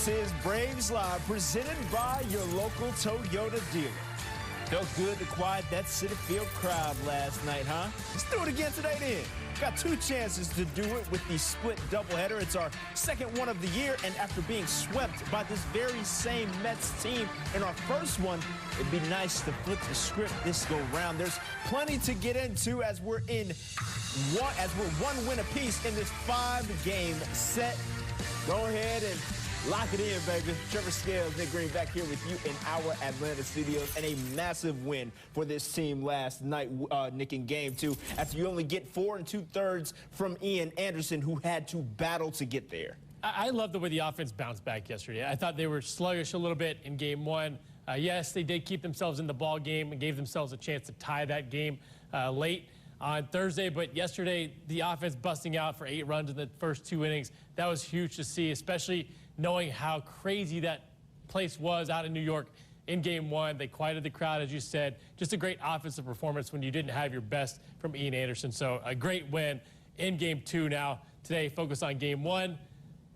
This is Braves Live, presented by your local Toyota dealer. Felt good to quiet that Citi Field crowd last night, huh? Let's do it again today then. Got two chances to do it with the split doubleheader. It's our second one of the year, and after being swept by this very same Mets team in our first one, it'd be nice to flip the script this go round. There's plenty to get into as we're one win apiece in this 5-game set. Go ahead and lock it in, baby. Trevor Scales, Nick Green back here with you in our Atlanta studios, and a massive win for this team last night, Nick, in Game 2, after you only get 4 2/3 from Ian Anderson, who had to battle to get there. I love the way the offense bounced back yesterday. I thought they were sluggish a little bit in Game 1. Yes, they did keep themselves in the ball game and gave themselves a chance to tie that game late on Thursday, but yesterday the offense busting out for 8 runs in the first 2 innings, that was huge to see, especially knowing how crazy that place was out in New York in Game 1. They quieted the crowd, as you said. Just a great offensive performance when you didn't have your best from Ian Anderson. So a great win in Game 2. Now today, focus on Game 1.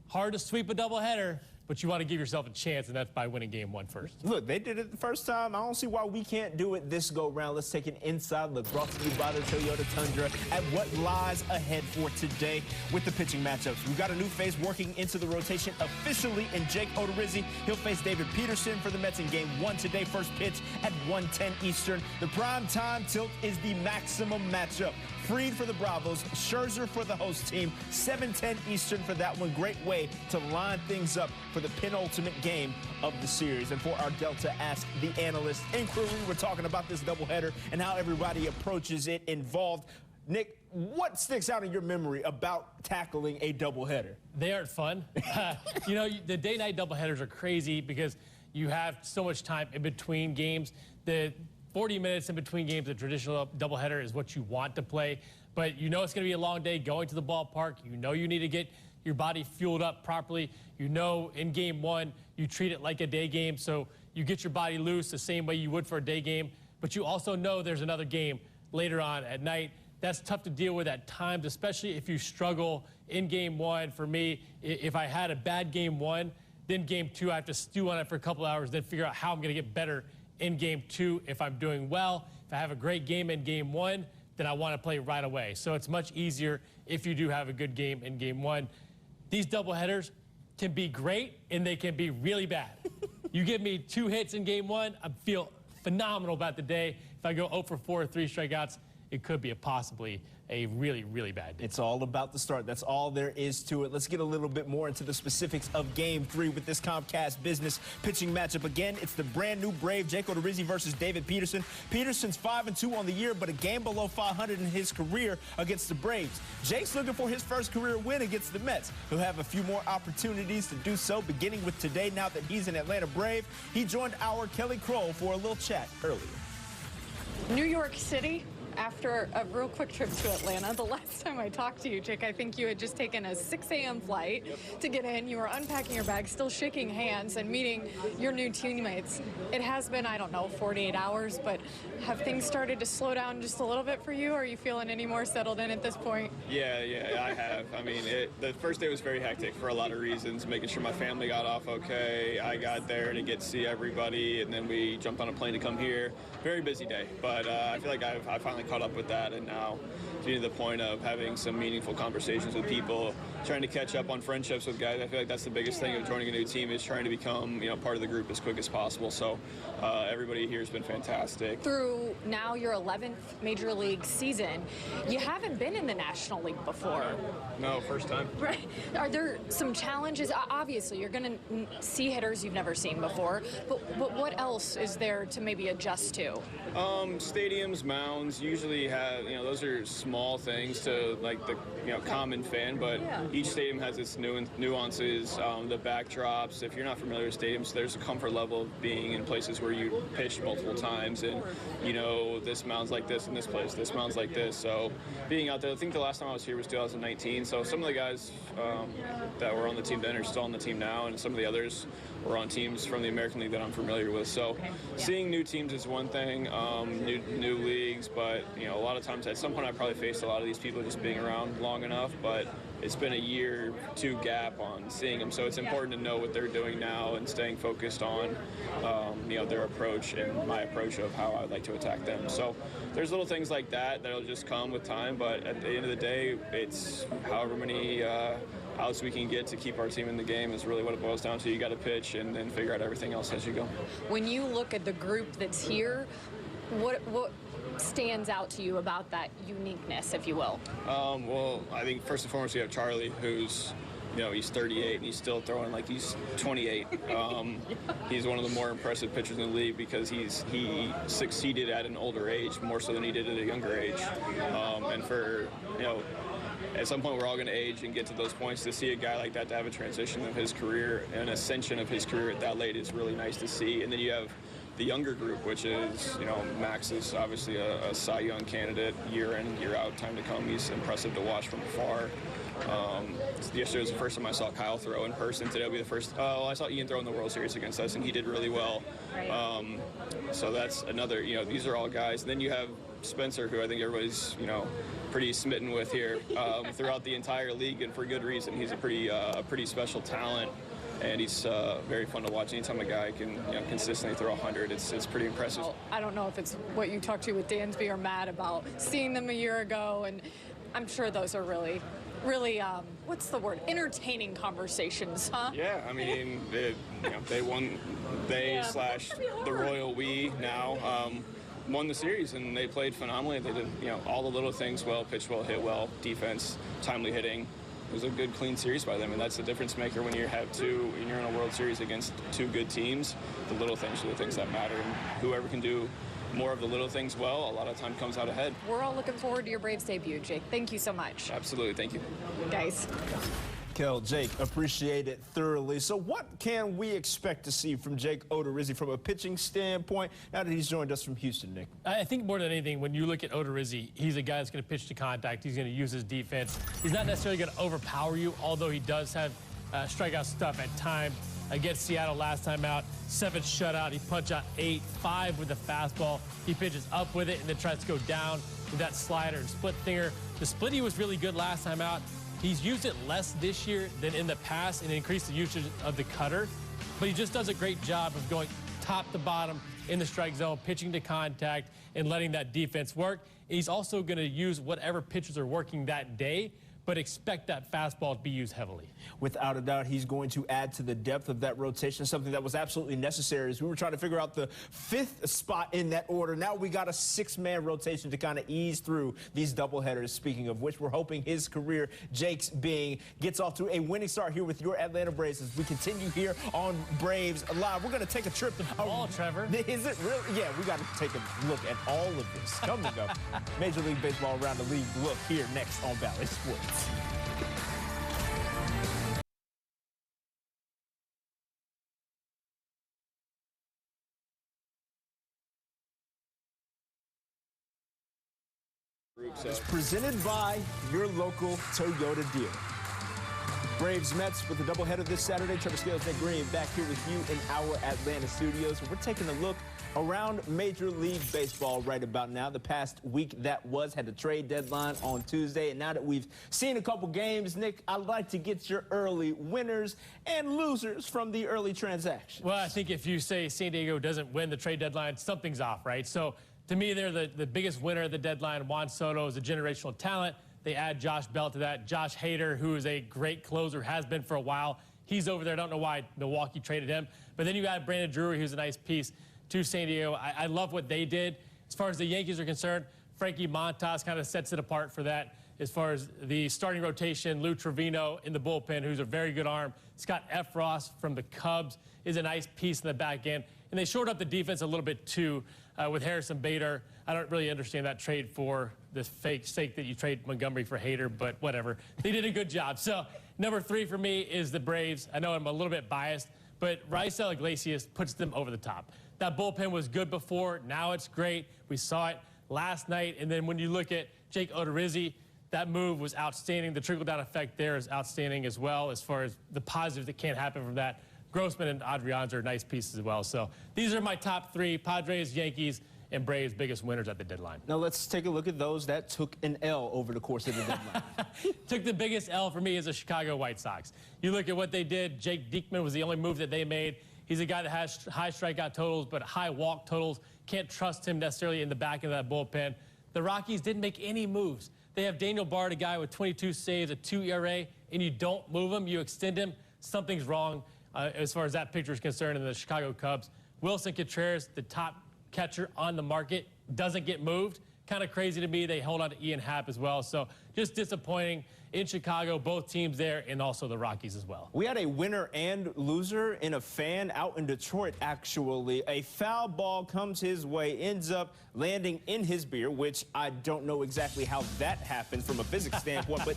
Hard to sweep a doubleheader, but you want to give yourself a chance, and that's by winning Game 1 first. Look, they did it the first time. I don't see why we can't do it this go-round. Let's take an inside look, brought to you by the Toyota Tundra, at what lies ahead for today with the pitching matchups. We've got a new face working into the rotation officially in Jake Odorizzi. He'll face David Peterson for the Mets in Game 1 today. First pitch at 1:10 Eastern. The prime time tilt is the maximum matchup. Fried for the Bravos, Scherzer for the host team, 7:10 Eastern for that one. Great way to line things up for the penultimate game of the series. And for our Delta Ask the Analyst inquiry, we're talking about this doubleheader and how everybody approaches it involved. Nick, what sticks out in your memory about tackling a doubleheader? They aren't fun. You know, the day-night doubleheaders are crazy because you have so much time in between games. The 40 minutes in between games, a traditional doubleheader is what you want to play. But you know it's going to be a long day going to the ballpark. You know you need to get your body fueled up properly. You know in Game 1, you treat it like a day game, so you get your body loose the same way you would for a day game. But you also know there's another game later on at night. That's tough to deal with at times, especially if you struggle in Game 1. For me, if I had a bad Game 1, then Game 2, I have to stew on it for a couple hours, then figure out how I'm going to get better in Game 2 if I'm doing well. If I have a great game in Game 1, then I want to play right away. So it's much easier if you do have a good game in Game 1. These doubleheaders can be great, and they can be really bad. You give me 2 hits in Game 1, I feel phenomenal about the day. If I go 0 for 4, 3 strikeouts, it could be possibly a really, really bad day. It's all about the start. That's all there is to it. Let's get a little bit more into the specifics of Game 3 with this Comcast Business pitching matchup. Again, it's the brand new Brave, Jake Odorizzi versus David Peterson. Peterson's 5-2 on the year, but a game below 500 in his career against the Braves. Jake's looking for his first career win against the Mets. He'll have a few more opportunities to do so, beginning with today. Now that he's an Atlanta Brave, he joined our Kelly Kroll for a little chat earlier. New York City. After a real quick trip to Atlanta, the last time I talked to you, Jake, I think you had just taken a 6 a.m. flight to get in. You were unpacking your bag, still shaking hands and meeting your new teammates. It has been, I don't know, 48 hours, but have things started to slow down just a little bit for you? Are you feeling any more settled in at this point? Yeah, I have. I mean, the first day was very hectic for a lot of reasons, making sure my family got off okay. I got there to get to see everybody, and then we jumped on a plane to come here. Very busy day, but I feel like I finally caught up with that, and now getting to the point of having some meaningful conversations with people, trying to catch up on friendships with guys. I feel like that's the biggest thing of joining a new team, is trying to become, part of the group as quick as possible. So everybody here has been fantastic. Through now your 11th Major League season, you haven't been in the National League before. No, first time. Right. Are there some challenges? Obviously, you're going to see hitters you've never seen before, but what else is there to maybe adjust to? Stadiums, mounds usually have, those are small things to like the common fan, but each stadium has its nuances, the backdrops. If you're not familiar with stadiums, there's a comfort level of being in places where you pitched multiple times, and this mound's like this in this place, this mound's like this. So being out there, I think the last time I was here was 2019. So some of the guys that were on the team then are still on the team now, and some of the others or on teams from the American League that I'm familiar with. So seeing new teams is one thing, new leagues, but a lot of times at some point I probably faced a lot of these people just being around long enough, but it's been a year, 2 gap on seeing them. So it's important to know what they're doing now and staying focused on their approach and my approach of how I'd like to attack them. So there's little things like that that'll just come with time, but at the end of the day, it's however many outs we can get to keep our team in the game is really what it boils down to. You got to pitch and then figure out everything else as you go. When you look at the group that's here, what stands out to you about that uniqueness, if you will? Well, I think first and foremost, you have Charlie, who's he's 38 and he's still throwing like he's 28. He's one of the more impressive pitchers in the league because he succeeded at an older age more so than he did at a younger age. And for at some point we're all going to age and get to those points. To see a guy like that to have a transition of his career, an ascension of his career at that late is really nice to see. And then you have the younger group, which is, Max is obviously a Cy Young candidate year in, year out, time to come. He's impressive to watch from afar. Yesterday was the first time I saw Kyle throw in person. Today will be the first. I saw Ian throw in the World Series against us, and he did really well. So that's another. These are all guys. And then you have Spencer, who I think everybody's pretty smitten with here throughout the entire league, and for good reason. He's a pretty special talent, and he's very fun to watch. Anytime a guy can consistently throw 100, it's pretty impressive. Well, I don't know if it's what you talked to with Dansby or Matt about seeing them a year ago, and I'm sure those are really, what's the word? Entertaining conversations, huh? Yeah, I mean, they won. The royal we now won the series, and they played phenomenally. They did all the little things well, pitched well, hit well, defense, timely hitting. It was a good, clean series by them, and that's the difference maker when you're in a World Series against 2 good teams. The little things are the things that matter, and whoever can do more of the little things well, a lot of time comes out ahead. We're all looking forward to your Braves debut, Jake. Thank you so much. Absolutely, thank you. Guys. Jake, appreciate it thoroughly. So what can we expect to see from Jake Odorizzi from a pitching standpoint now that he's joined us from Houston, Nick? I think more than anything, when you look at Odorizzi, he's a guy that's going to pitch to contact. He's going to use his defense. He's not necessarily going to overpower you, although he does have strikeout stuff at times. Against Seattle last time out, 7 shutout. He punched out 8, 5 with the fastball. He pitches up with it and then tries to go down with that slider and split finger. The splitty was really good last time out. He's used it less this year than in the past and increased the usage of the cutter. But he just does a great job of going top to bottom in the strike zone, pitching to contact, and letting that defense work. He's also going to use whatever pitchers are working that day, but expect that fastball to be used heavily. Without a doubt, he's going to add to the depth of that rotation, something that was absolutely necessary as we were trying to figure out the 5th spot in that order. Now we got a 6-man rotation to kind of ease through these doubleheaders. Speaking of which, we're hoping his career, Jake's gets off to a winning start here with your Atlanta Braves as we continue here on Braves Live. We're going to take a trip. Ball, Trevor. Is it really? Yeah, we got to take a look at all of this. Coming up, Major League Baseball Around the League look here next on Valley Sports. It's presented by your local Toyota dealer. Braves Mets with a doubleheader this Saturday. Trevor Scales, Nick Green back here with you in our Atlanta studios. We're taking a look around Major League Baseball right about now. The past week that had the trade deadline on Tuesday. And now that we've seen a couple games, Nick, I'd like to get your early winners and losers from the early transactions. Well, I think if you say San Diego doesn't win the trade deadline, something's off, right? So to me, they're the biggest winner of the deadline. Juan Soto is a generational talent. They add Josh Bell to that. Josh Hader, who is a great closer, has been for a while. He's over there. I don't know why Milwaukee traded him. But then you add Brandon Drury, who's a nice piece to San Diego. I love what they did. As far as the Yankees are concerned, Frankie Montas kind of sets it apart for that. As far as the starting rotation, Lou Trevino in the bullpen, who's a very good arm. Scott Efros from the Cubs is a nice piece in the back end. And they shored up the defense a little bit, too, with Harrison Bader. I don't really understand that trade for the fake sake that you trade Montgomery for Hader, but whatever. They did a good job. So number 3 for me is the Braves. I know I'm a little bit biased, but Raisel Iglesias puts them over the top. That bullpen was good before. Now it's great. We saw it last night. And then when you look at Jake Odorizzi, that move was outstanding. The trickle-down effect there is outstanding as well as far as the positives that can't happen from that. Grossman and Adrianza are nice pieces as well. So these are my top three: Padres, Yankees, and Braves' biggest winners at the deadline. Now let's take a look at those that took an L over the course of the deadline. Took the biggest L for me is the Chicago White Sox. You look at what they did. Jake Diekman was the only move that they made. He's a guy that has high strikeout totals, but high walk totals. Can't trust him necessarily in the back of that bullpen. The Rockies didn't make any moves. They have Daniel Bard, a guy with 22 saves, a 2 ERA, and you don't move him, you extend him. Something's wrong as far as that picture is concerned in the Chicago Cubs. Wilson Contreras, the top catcher on the market, doesn't get moved. Kind of crazy to me. They hold on to Ian Happ as well. So just disappointing in Chicago, both teams there, and also the Rockies as well. We had a winner and loser in a fan out in Detroit, actually. A foul ball comes his way, ends up landing in his beer, which I don't know exactly how that happened from a physics standpoint, but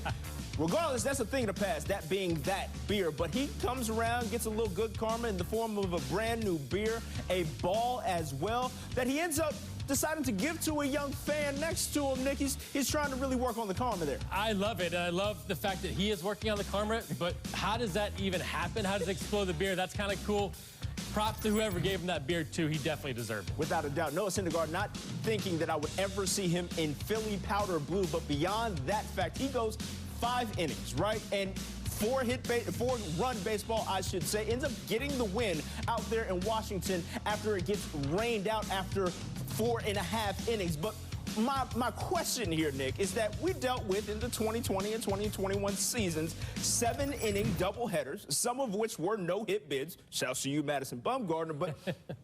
regardless, that's a thing of the past, that being that beer. But he comes around, gets a little good karma in the form of a brand new beer, a ball as well, that he ends up deciding to give to a young fan next to him. Nick, he's trying to really work on the karma there. I love it. I love the fact that he is working on the karma, but how does that even happen? How does it explode the beer? That's kind of cool. Props to whoever gave him that beer, too. He definitely deserved it. Without a doubt. Noah Syndergaard not thinking that I would ever see him in Philly powder blue, but beyond that fact, he goes 5 innings, right? And four-run baseball, I should say, ends up getting the win out there in Washington after it gets rained out after 4.5 innings. But my question here, Nick, is that we dealt with in the 2020 and 2021 seasons 7-inning doubleheaders, some of which were no-hit bids. Shouts to you, Madison Bumgarner, but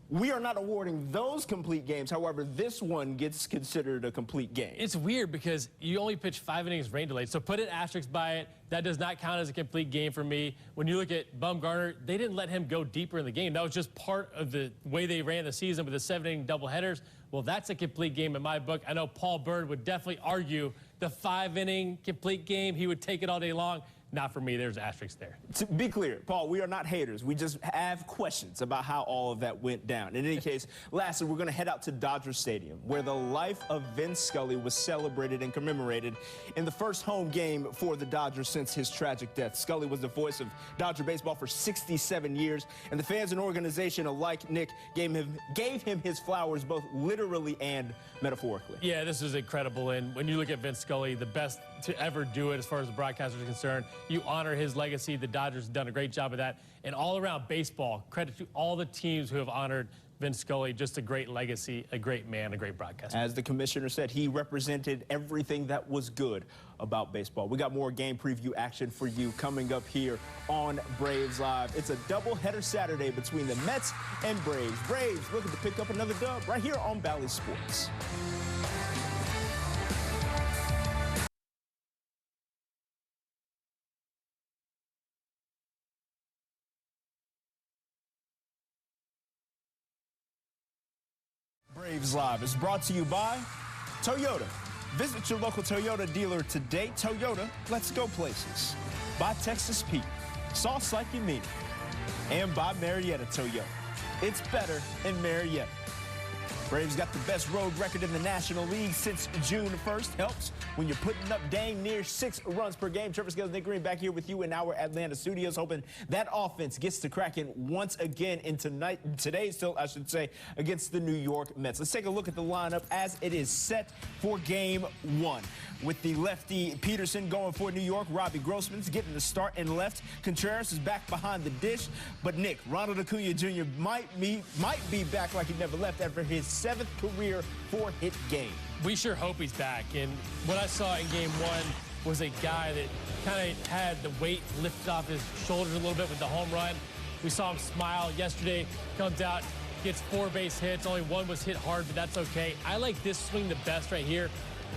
we are not awarding those complete games. However, this one gets considered a complete game. It's weird because you only pitch 5 innings rain delayed, so put an asterisk by it. That does not count as a complete game for me. When you look at Bumgarner, they didn't let him go deeper in the game. That was just part of the way they ran the season with the 7-inning doubleheaders. Well, that's a complete game in my book. I know Paul Bird would definitely argue the 5-inning complete game. He would take it all day long. Not for me. There's an asterisk there. To be clear, Paul, we are not haters. We just have questions about how all of that went down. In any case, lastly, we're going to head out to Dodger Stadium, where the life of Vin Scully was celebrated and commemorated in the first home game for the Dodgers since his tragic death. Scully was the voice of Dodger baseball for 67 years, and the fans and organization alike, Nick, gave him his flowers both literally and metaphorically. Yeah, this is incredible. And when you look at Vince Scully, the best to ever do it as far as the broadcaster is concerned, you honor his legacy. The Dodgers have done a great job of that. And all around baseball, credit to all the teams who have honored Vince Scully. Just a great legacy, a great man, a great broadcaster. As the commissioner said, he represented everything that was good about baseball. We got more game preview action for you coming up here on Braves Live. It's a doubleheader Saturday between the Mets and Braves. Braves looking to pick up another dub right here on Bally Sports. Braves Live is brought to you by Toyota. Visit your local Toyota dealer today. Toyota, let's go places. By Texas Pete, sauce like you mean it. And by Marietta Toyota. It's better in Marietta. Braves got the best road record in the National League since June 1st. Helps when you're putting up dang near 6 runs per game. Trevor Scales, Nick Green back here with you in our Atlanta studios, hoping that offense gets to cracking once again in today, still, I should say, against the New York Mets. Let's take a look at the lineup as it is set for Game 1. With the lefty Peterson going for New York, Robbie Grossman's getting the start in left. Contreras is back behind the dish. But Nick, Ronald Acuna Jr. might be back like he never left after his 7th career 4-hit game. We sure hope he's back. And what I saw in Game 1 was a guy that kind of had the weight lifted off his shoulders a little bit with the home run. We saw him smile yesterday, comes out, gets 4 base hits. Only 1 was hit hard, but that's okay. I like this swing the best right here.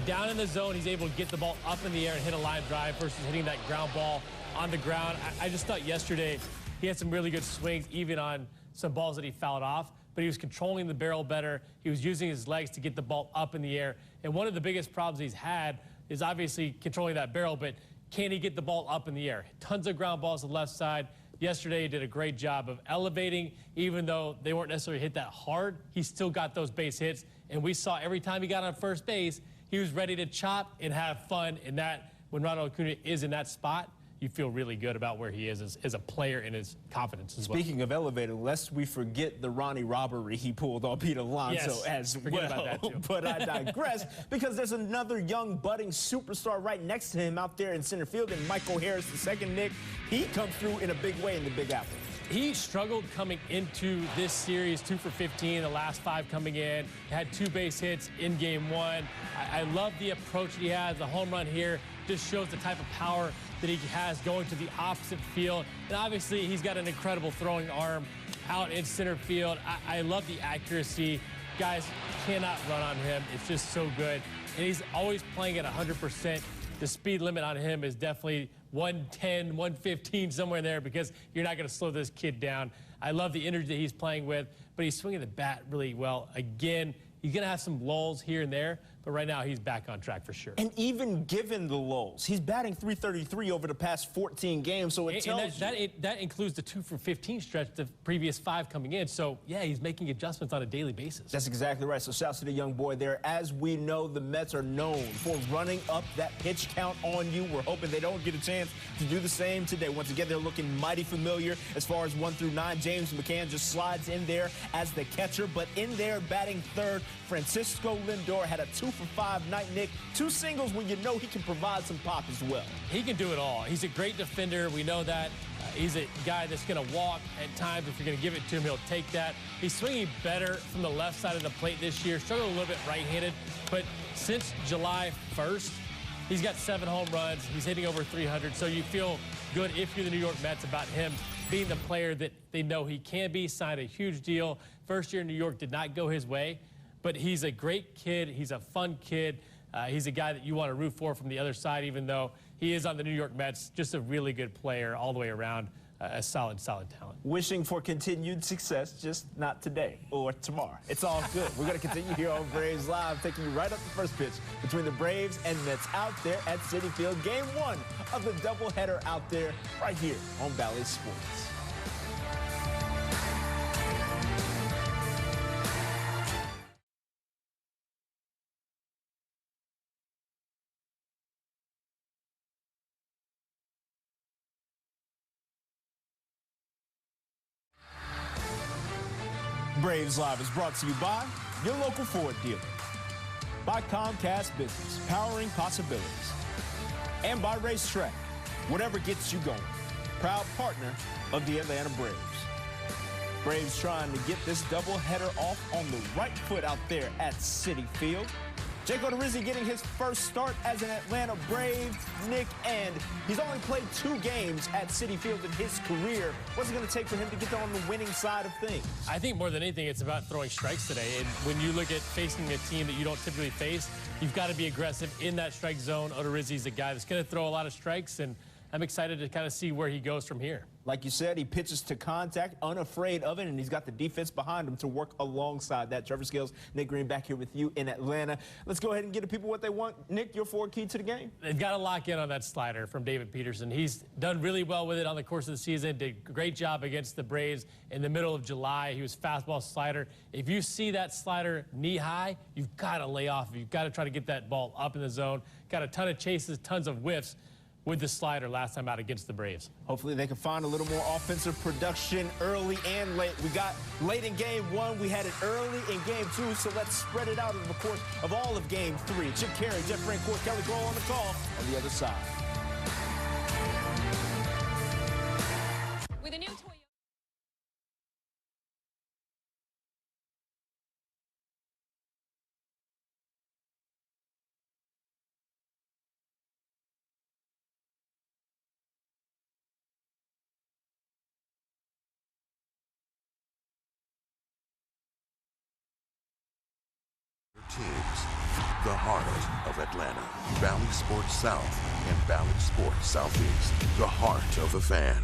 Down in the zone, he's able to get the ball up in the air and hit a line drive versus hitting that ground ball on the ground. I just thought yesterday he had some really good swings, even on some balls that he fouled off, but he was controlling the barrel better. He was using his legs to get the ball up in the air. And one of the biggest problems he's had is obviously controlling that barrel, but can he get the ball up in the air? Tons of ground balls to the left side. Yesterday, he did a great job of elevating, even though they weren't necessarily hit that hard. He still got those base hits, and we saw every time he got on first base, he was ready to chop and have fun. And that, when Ronald Acuna is in that spot, you feel really good about where he is as a player and his confidence as well. Speaking of elevator, lest we forget the Ronnie robbery he pulled on Pete Alonso as forget well. about that too. But I digress, because there's another young budding superstar right next to him out there in center field, and Michael Harris II, Nick. He comes through in a big way in the Big Apple. He struggled coming into this series, 2 for 15, the last 5 coming in. Had 2 base hits in game 1. I love the approach that he has. The home run here just shows the type of power that he has going to the opposite field. And obviously, he's got an incredible throwing arm out in center field. I love the accuracy. Guys cannot run on him. It's just so good. And he's always playing at 100%. The speed limit on him is definitely 110, 115, somewhere in there, because you're not going to slow this kid down. I love the energy that he's playing with, but he's swinging the bat really well. Again, he's going to have some lulls here and there, but right now he's back on track for sure. And even given the lulls, he's batting .333 over the past 14 games, so it tells you. That includes the 2 for 15 stretch, the previous 5 coming in. So, yeah, he's making adjustments on a daily basis. That's exactly right. So shouts to the young boy there. As we know, the Mets are known for running up that pitch count on you. We're hoping they don't get a chance to do the same today. Once again, they're looking mighty familiar as far as 1 through 9. James McCann just slides in there as the catcher, but in there batting third, Francisco Lindor had a 2 for 5 night, Nick. 2 singles when you know he can provide some pop as well. He can do it all. He's a great defender. We know that. He's a guy that's going to walk at times. If you're going to give it to him, he'll take that. He's swinging better from the left side of the plate this year. Struggled a little bit right-handed, but since July 1st, he's got 7 home runs. He's hitting over 300, so you feel good if you're the New York Mets about him being the player that they know he can be. Signed a huge deal. First year in New York did not go his way, but he's a great kid. He's a fun kid. He's a guy that you want to root for from the other side, even though he is on the New York Mets. Just a really good player all the way around. A solid talent. Wishing for continued success, just not today or tomorrow. It's all good. We're going to continue here on Braves Live, taking you right up the first pitch between the Braves and Mets out there at Citi Field. Game 1 of the doubleheader out there right here on Bally Sports. Braves Live is brought to you by your local Ford dealer, by Comcast Business, powering possibilities, and by Racetrack, whatever gets you going. Proud partner of the Atlanta Braves. Braves trying to get this doubleheader off on the right foot out there at Citi Field. Jake Odorizzi getting his first start as an Atlanta Brave, Nick, and he's only played 2 games at Citi Field in his career. What's it going to take for him to get on the winning side of things? I think more than anything, it's about throwing strikes today. And when you look at facing a team that you don't typically face, you've got to be aggressive in that strike zone. Odorizzi's a guy that's going to throw a lot of strikes, and I'm excited to kind of see where he goes from here. Like you said, he pitches to contact, unafraid of it, and he's got the defense behind him to work alongside that. Trevor Scales, Nick Green back here with you in Atlanta. Let's go ahead and give the people what they want. Nick, your forward key to the game? They've got to lock in on that slider from David Peterson. He's done really well with it on the course of the season, did a great job against the Braves in the middle of July. He was fastball slider. If you see that slider knee high, you've got to lay off. You've got to try to get that ball up in the zone. Got a ton of chases, tons of whiffs with the slider last time out against the Braves. Hopefully they can find a little more offensive production early and late. We got late in game 1. We had it early in game 2, so let's spread it out over the course of all of game 3. Chip Carey, Jeff Francourt, Kelly Grohl on the call on the other side. With a new Toyota. Teams, the heart of Atlanta, Valley Sports South and Valley Sports Southeast, the heart of the fan.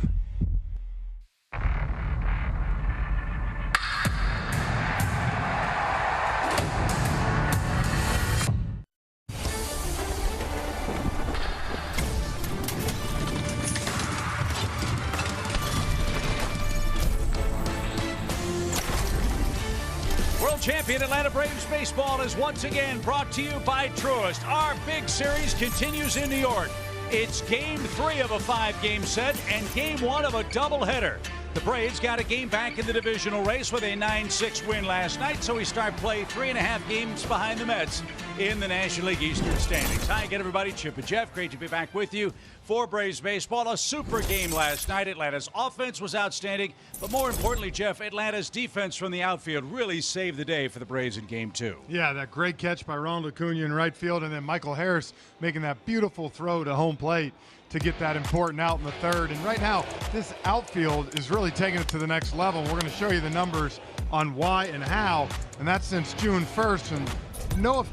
Champion Atlanta Braves baseball is once again brought to you by Truist. Our big series continues in New York. It's game 3 of a 5-game set and game 1 of a doubleheader. The Braves got a game back in the divisional race with a 9-6 win last night, so we start play 3.5 games behind the Mets in the National League Eastern standings. Hi again, everybody. Chip and Jeff, great to be back with you for Braves baseball. A super game last night. Atlanta's offense was outstanding, but more importantly, Jeff, Atlanta's defense from the outfield really saved the day for the Braves in game 2. Yeah, that great catch by Ronald Acuna in right field, and then Michael Harris making that beautiful throw to home plate to get that important out in the third. And right now, this outfield is really taking it to the next level. We're going to show you the numbers on why and how, and that's since June 1st. And no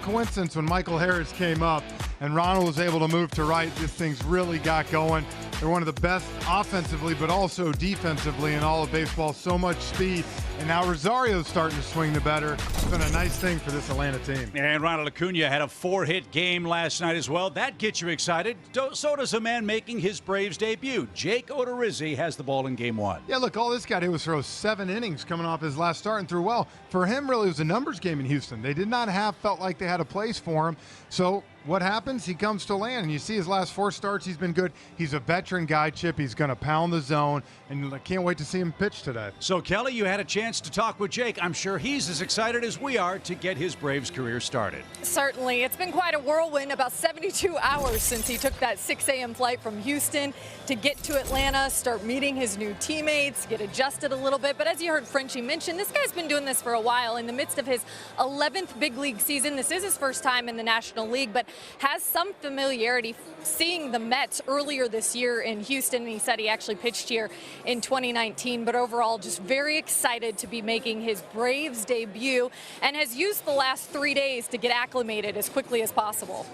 coincidence when Michael Harris came up and Ronald was able to move to right. This thing's really got going. They're one of the best offensively, but also defensively in all of baseball. So much speed. And now Rosario's starting to swing the batter. It's been a nice thing for this Atlanta team. And Ronald Acuna had a 4-hit game last night as well. That gets you excited. So does a man making his Braves debut. Jake Odorizzi has the ball in game 1. Yeah, look, all this guy did was throw 7 innings coming off his last start and threw well. For him, really, it was a numbers game in Houston. They did not felt like they had a place for him. So what happens? He comes to land, and you see his last 4 starts, he's been good. He's a veteran guy, Chip. He's going to pound the zone, and I can't wait to see him pitch today. So, Kelly, you had a chance to talk with Jake. I'm sure he's as excited as we are to get his Braves career started. Certainly. It's been quite a whirlwind, about 72 hours since he took that 6 a.m. flight from Houston to get to Atlanta, start meeting his new teammates, get adjusted a little bit. But as you heard Frenchie mention, this guy's been doing this for a while. In the midst of his 11th big league season, this is his first time in the National League, but has some familiarity seeing the Mets earlier this year in Houston. He said he actually pitched here in 2019, but overall just very excited to be making his Braves debut and has used the last 3 days to get acclimated as quickly as possible.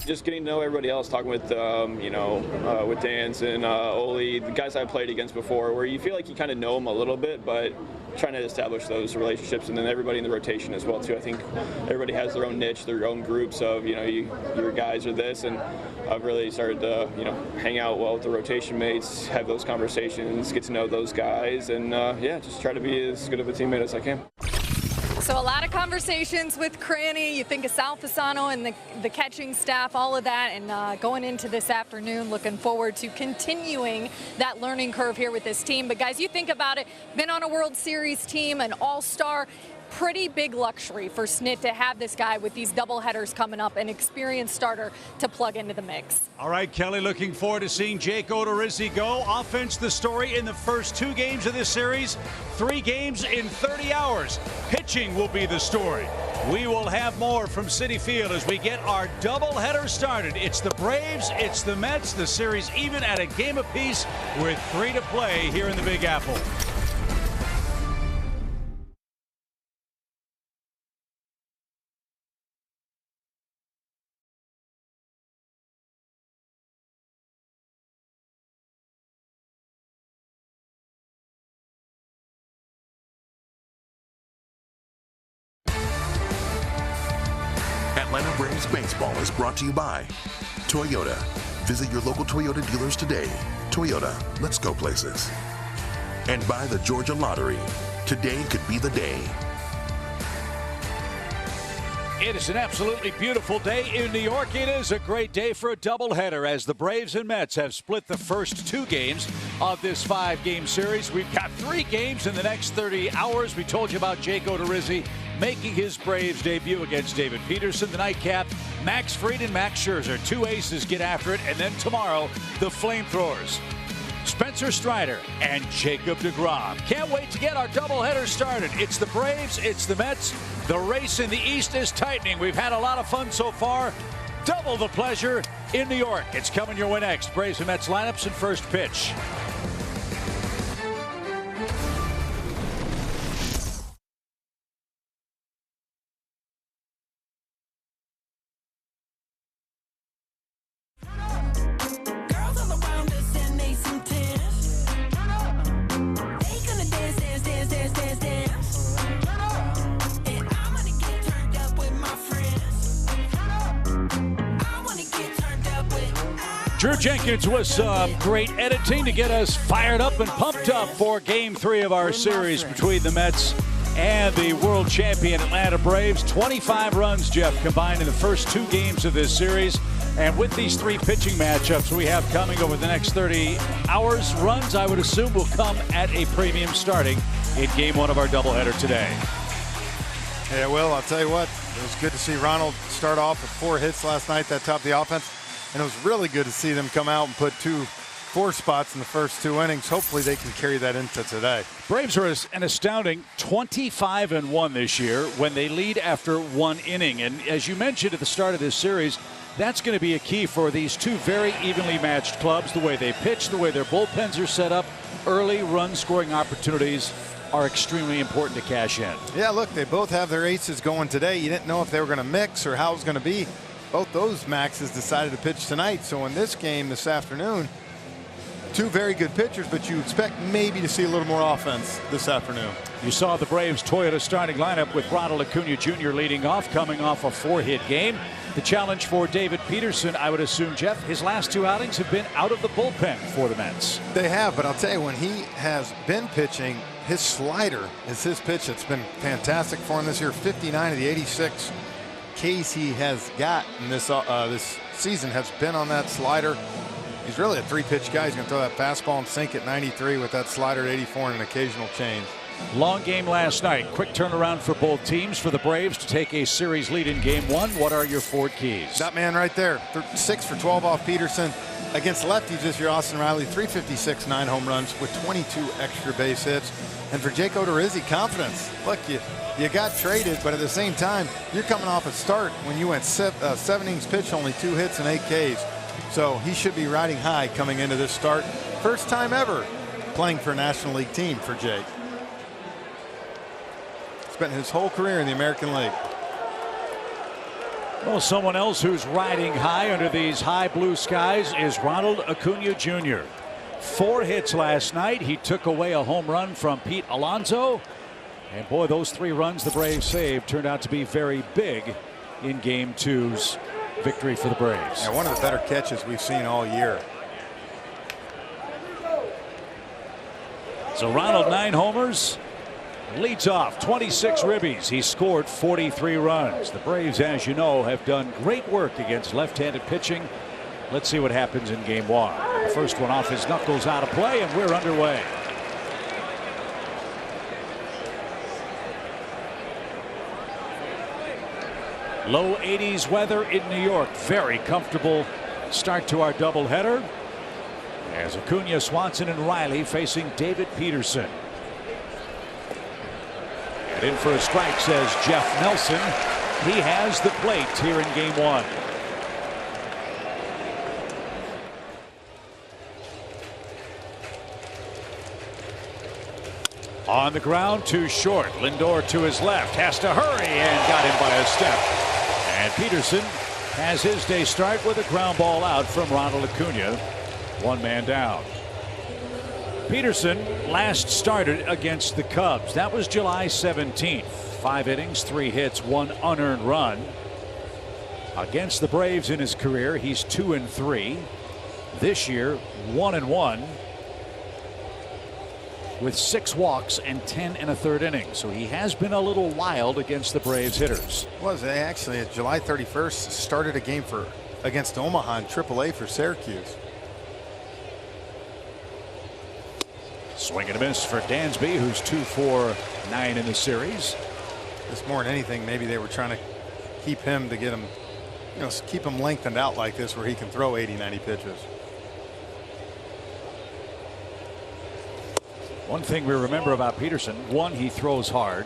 Just getting to know everybody else, talking with, with Danson, Oli, the guys I played against before, where you feel like you kind of know them a little bit, but trying to establish those relationships, and then everybody in the rotation as well, too. I think everybody has their own niche, their own groups of, your guys are this, and I've really started to, hang out well with the rotation mates, have those conversations, get to know those guys, and, just try to be as good of a teammate as I can. So a lot of conversations with Cranny. You think of Sal Fasano and the catching staff, all of that, and going into this afternoon, looking forward to continuing that learning curve here with this team. But guys, you think about it, been on a World Series team, an all-star, pretty big luxury for Snit to have this guy with these doubleheaders coming up, an experienced starter to plug into the mix. All right, Kelly, looking forward to seeing Jake Odorizzi go. Offense the story in the first 2 games of this series, 3 games in 30 hours. Pitching will be the story. We will have more from Citi Field as we get our doubleheader started. It's the Braves, it's the Mets, the series even at a game apiece with 3 to play here in the Big Apple. Atlanta Braves baseball is brought to you by Toyota. Visit your local Toyota dealers today. Toyota, let's go places. And by the Georgia Lottery. Today could be the day. It is an absolutely beautiful day in New York. It is a great day for a doubleheader as the Braves and Mets have split the first 2 games of this 5-game series. We've got 3 games in the next 30 hours. We told you about Jake Odorizzi making his Braves debut against David Peterson. The nightcap, Max Fried and Max Scherzer. 2 aces get after it. And then tomorrow, the Flamethrowers, Spencer Strider and Jacob deGrom. Can't wait to get our doubleheader started. It's the Braves, it's the Mets. The race in the East is tightening. We've had a lot of fun so far. Double the pleasure in New York. It's coming your way next. Braves and Mets lineups and first pitch. Drew Jenkins with some great editing to get us fired up and pumped up for Game 3 of our series between the Mets and the world champion Atlanta Braves. 25 runs, Jeff, combined in the first 2 games of this series. And with these 3 pitching matchups we have coming over the next 30 hours, runs I would assume will come at a premium starting in game 1 of our doubleheader today. Yeah, well, I'll tell you what, it was good to see Ronald start off with 4 hits last night that topped the offense. And it was really good to see them come out and put 4 spots in the first 2 innings. Hopefully they can carry that into today. Braves are an astounding 25-1 this year when they lead after 1 inning. And as you mentioned at the start of this series, that's going to be a key for these 2 very evenly matched clubs. The way they pitch, the way their bullpens are set up, early run scoring opportunities are extremely important to cash in. Yeah, look, they both have their aces going today. You didn't know if they were going to mix or how it was going to be. Both those Maxes decided to pitch tonight. So in this game this afternoon, 2 very good pitchers, but you expect maybe to see a little more offense this afternoon. You saw the Braves Toyota starting lineup with Ronald Acuna Jr. leading off, coming off a 4-hit game. The challenge for David Peterson, I would assume, Jeff, his last 2 outings have been out of the bullpen for the Mets. They have, but I'll tell you, when he has been pitching, his slider is his pitch. It's been fantastic for him this year. 59 of the 86 Ks he has got in this season has been on that slider. He's really a 3-pitch guy. He's going to throw that fastball and sink at 93 with that slider at 84 and an occasional change. Long game last night. Quick turnaround for both teams. For the Braves to take a series lead in game 1. What are your 4 keys? That man right there. 6 for 12 off Peterson. Against lefties this year, Austin Riley, 356, 9 home runs with 22 extra base hits. And for Jake Odorizzi, confidence. Look, you got traded, but at the same time, you're coming off a start when you went 7 innings pitched, only 2 hits and 8 Ks. So he should be riding high coming into this start. First time ever playing for a National League team for Jake. Spent his whole career in the American League. Well, someone else who's riding high under these high blue skies is Ronald Acuna Jr. 4 hits last night. He took away a home run from Pete Alonso. And boy, those 3 runs the Braves saved turned out to be very big in Game 2's victory for the Braves. Yeah, one of the better catches we've seen all year. So Ronald, 9 homers. Leads off 26 ribbies. He scored 43 runs. The Braves, as you know, have done great work against left-handed pitching. Let's see what happens in game 1. The first one off his knuckles, out of play, and we're underway. Low 80s weather in New York. Very comfortable start to our doubleheader. As Acuna, Swanson, and Riley facing David Peterson. And in for a strike, says Jeff Nelson. He has the plate here in game 1. On the ground, too short. Lindor to his left, has to hurry and got him by a step. And Peterson has his day start with a ground ball out from Ronald Acuna. 1 man down. Peterson last started against the Cubs. That was July 17th. 5 innings, 3 hits, 1 unearned run. Against the Braves in his career, he's 2-3. This year, 1-1. With 6 walks and 10 1/3 innings. So he has been a little wild against the Braves hitters. Was actually at July 31st started a game against Omaha in AAA for Syracuse. Swing and a miss for Dansby, who's 2 for 9 in the series. This more than anything, maybe they were trying to keep him to get him, keep him lengthened out like this where he can throw 80, 90 pitches. One thing we remember about Peterson, 1, he throws hard.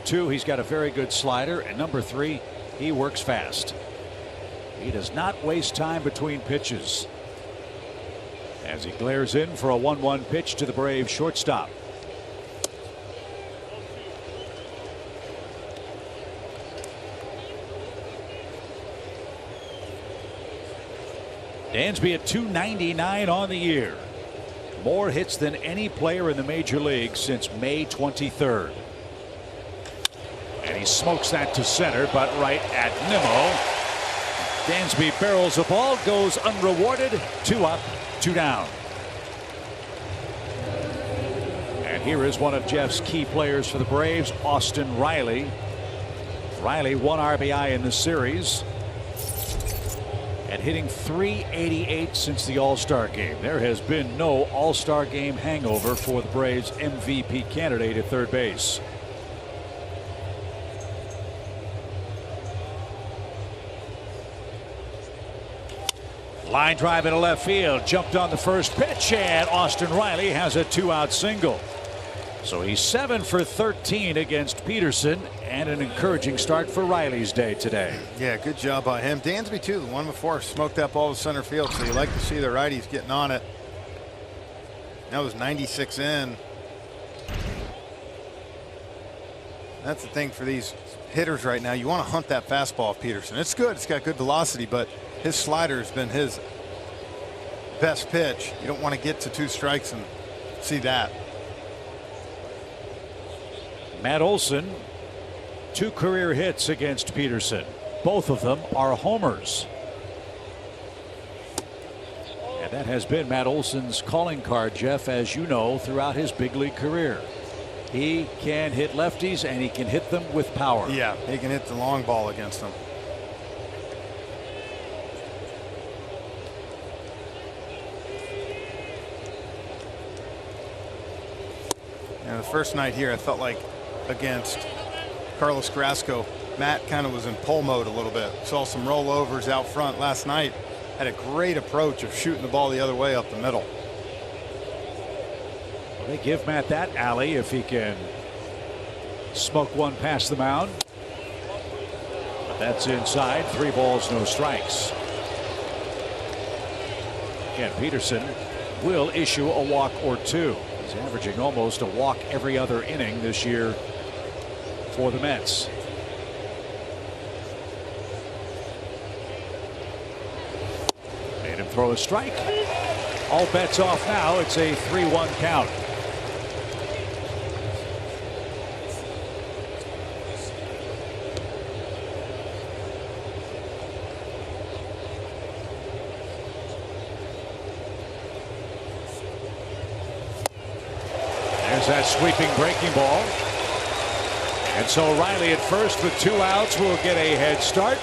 2, he's got a very good slider. And number 3, he works fast. He does not waste time between pitches. As he glares in for a 1-1 pitch to the Braves shortstop. Dansby at 299 on the year. More hits than any player in the major league since May 23rd. And he smokes that to center, but right at Nimmo. Dansby barrels a ball, goes unrewarded. 2 up, 2 down. And here is one of Jeff's key players for the Braves, Austin Riley. Riley 1 RBI in the series. and hitting .388 since the All-Star game. There has been no All-Star game hangover for the Braves MVP candidate at third base. Line drive into left field, jumped on the first pitch, and Austin Riley has a 2-out single. So he's 7 for 13 against Peterson, and an encouraging start for Riley's day today. Yeah, good job by him. Dansby too, the one before, smoked that ball to center field, so you like to see the righties getting on it. That was 96 in. That's the thing for these hitters right now. You want to hunt that fastball of Peterson. It's good, it's got good velocity, but his slider has been his best pitch. You don't want to get to 2 strikes and see that. Matt Olson, 2 career hits against Peterson. Both of them are homers. And that has been Matt Olson's calling card, Jeff, as you know, throughout his big league career. He can hit lefties and he can hit them with power. Yeah, he can hit the long ball against them. And the first night here, I felt like against Carlos Carrasco, Matt kind of was in pull mode a little bit. Saw some rollovers out front last night. Had a great approach of shooting the ball the other way up the middle. Well, they give Matt that alley if he can smoke one past the mound. But that's inside. 3 balls, no strikes. Again, Peterson will issue a walk or 2. He's averaging almost a walk every other inning this year for the Mets. Made him throw a strike. All bets off now. It's a 3-1 count. There's that sweeping breaking ball. And so Riley at first with 2 outs will get a head start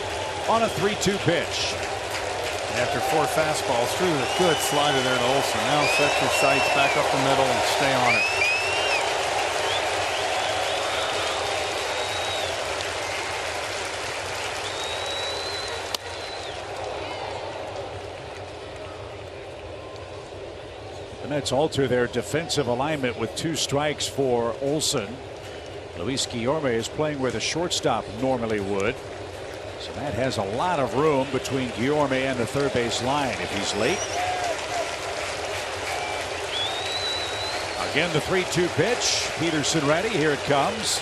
on a 3-2 pitch. After 4 fastballs through the good slider there to Olson. Now set your sights back up the middle and stay on it. The Mets alter their defensive alignment with 2 strikes for Olson. Luis Guillorme is playing where the shortstop normally would. So that has a lot of room between Guillorme and the third base line if he's late. Again, the 3-2 pitch. Peterson ready. Here it comes.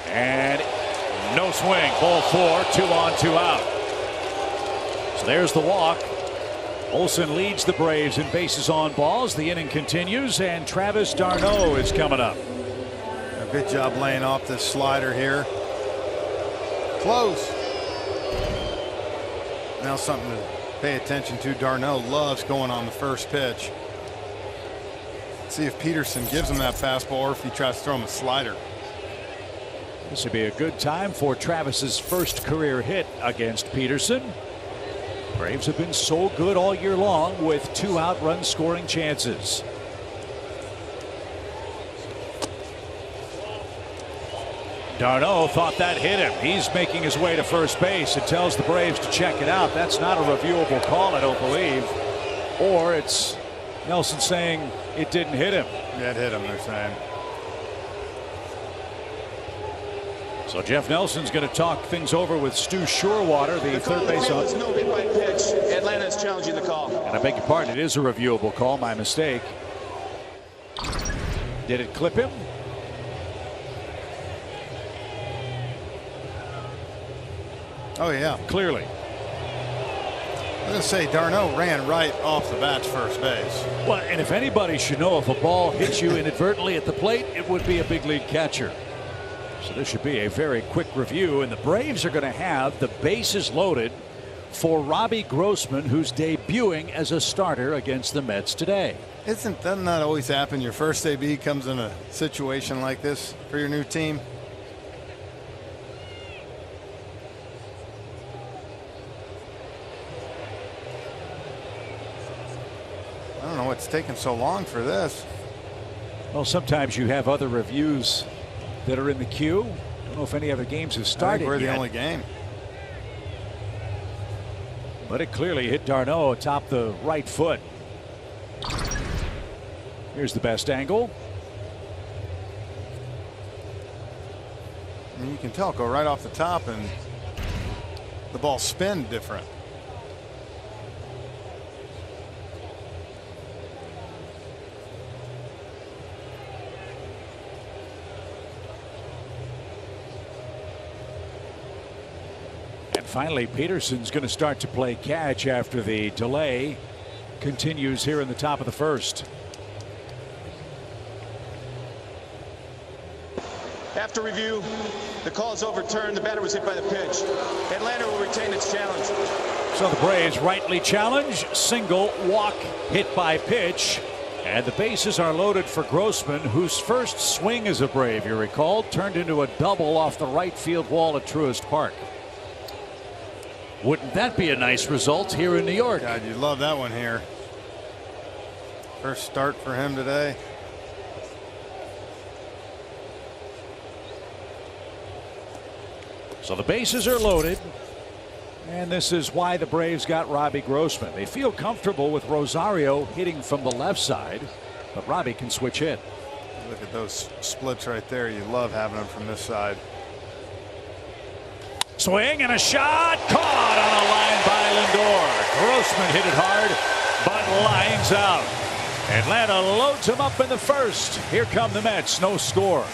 And no swing. Ball 4. 2 on, 2 out. So there's the walk. Olson leads the Braves in bases on balls. The inning continues, and Travis d'Arnaud is coming up. A good job laying off this slider here. Close. Now something to pay attention to. d'Arnaud loves going on the first pitch. See if Peterson gives him that fastball or if he tries to throw him a slider. This would be a good time for Travis's first career hit against Peterson. Braves have been so good all year long with 2-out run scoring chances. d'Arnaud thought that hit him. He's making his way to first base and tells the Braves to check it out. That's not a reviewable call, I don't believe. Or it's Nelson saying it didn't hit him. Yeah, it hit him, they're saying. So Jeff Nelson's going to talk things over with Stu Shorewater, the third base on. No big right pitch. Atlanta is challenging the call. And I beg your pardon, it is a reviewable call. My mistake. Did it clip him? Oh, yeah. Clearly. I'm going to say d'Arnaud ran right off the bat's first base. Well, and if anybody should know if a ball hits you inadvertently at the plate, it would be a big league catcher. So this should be a very quick review, and the Braves are going to have the bases loaded for Robbie Grossman, who's debuting as a starter against the Mets today. Doesn't that always happen? Your first AB comes in a situation like this for your new team. don't know what's taking so long for this. Well, sometimes you have other reviews that are in the queue. I don't know if any other games have started I think we're yet. the only game. But it clearly hit Darno atop the right foot. Here's the best angle. And you can tell, go right off the top, and the ball spin different. And finally, Peterson's going to start to play catch after the delay continues here in the top of the first. After review, the call is overturned. The batter was hit by the pitch. Atlanta will retain its challenge. So the Braves rightly challenge. Single, walk, hit by pitch. And the bases are loaded for Grossman, whose first swing as a Brave, you recall, turned into a double off the right field wall at Truist Park. Wouldn't that be a nice result here in New York? God, you love that one here. First start for him today. So the bases are loaded. And this is why the Braves got Robbie Grossman. They feel comfortable with Rosario hitting from the left side, but Robbie can switch hit. Look at those splits right there. You love having them from this side. Swing and a shot caught on a line by Lindor. Grossman hit it hard, but lines out. Atlanta loads him up in the first. Here come the Mets. No score.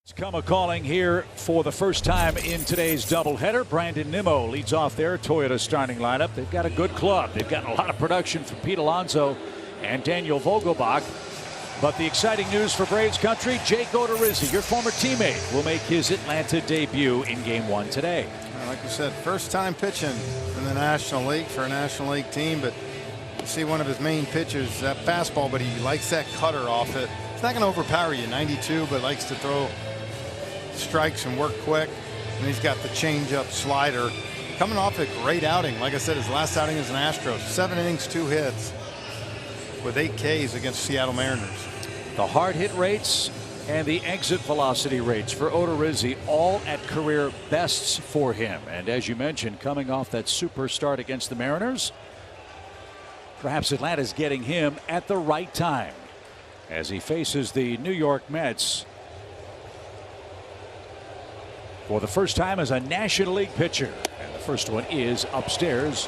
It's come a calling here for the first time in today's doubleheader. Brandon Nimmo leads off their Toyota starting lineup. They've got a good club. They've gotten a lot of production from Pete Alonso and Daniel Vogelbach. But the exciting news for Braves country, Jake Odorizzi, your former teammate, will make his Atlanta debut in Game 1 today. Like you said, first time pitching in the National League for a National League team, but you see one of his main pitches, that fastball, but he likes that cutter off it. It's not going to overpower you, 92, but likes to throw strikes and work quick. And he's got the changeup slider. Coming off a great outing. Like I said, his last outing as an Astros, 7 innings, 2 hits with 8 Ks against Seattle Mariners. The hard hit rates and the exit velocity rates for Odorizzi all at career bests for him. And as you mentioned, coming off that super start against the Mariners, perhaps Atlanta's getting him at the right time as he faces the New York Mets for the first time as a National League pitcher. And the first one is upstairs.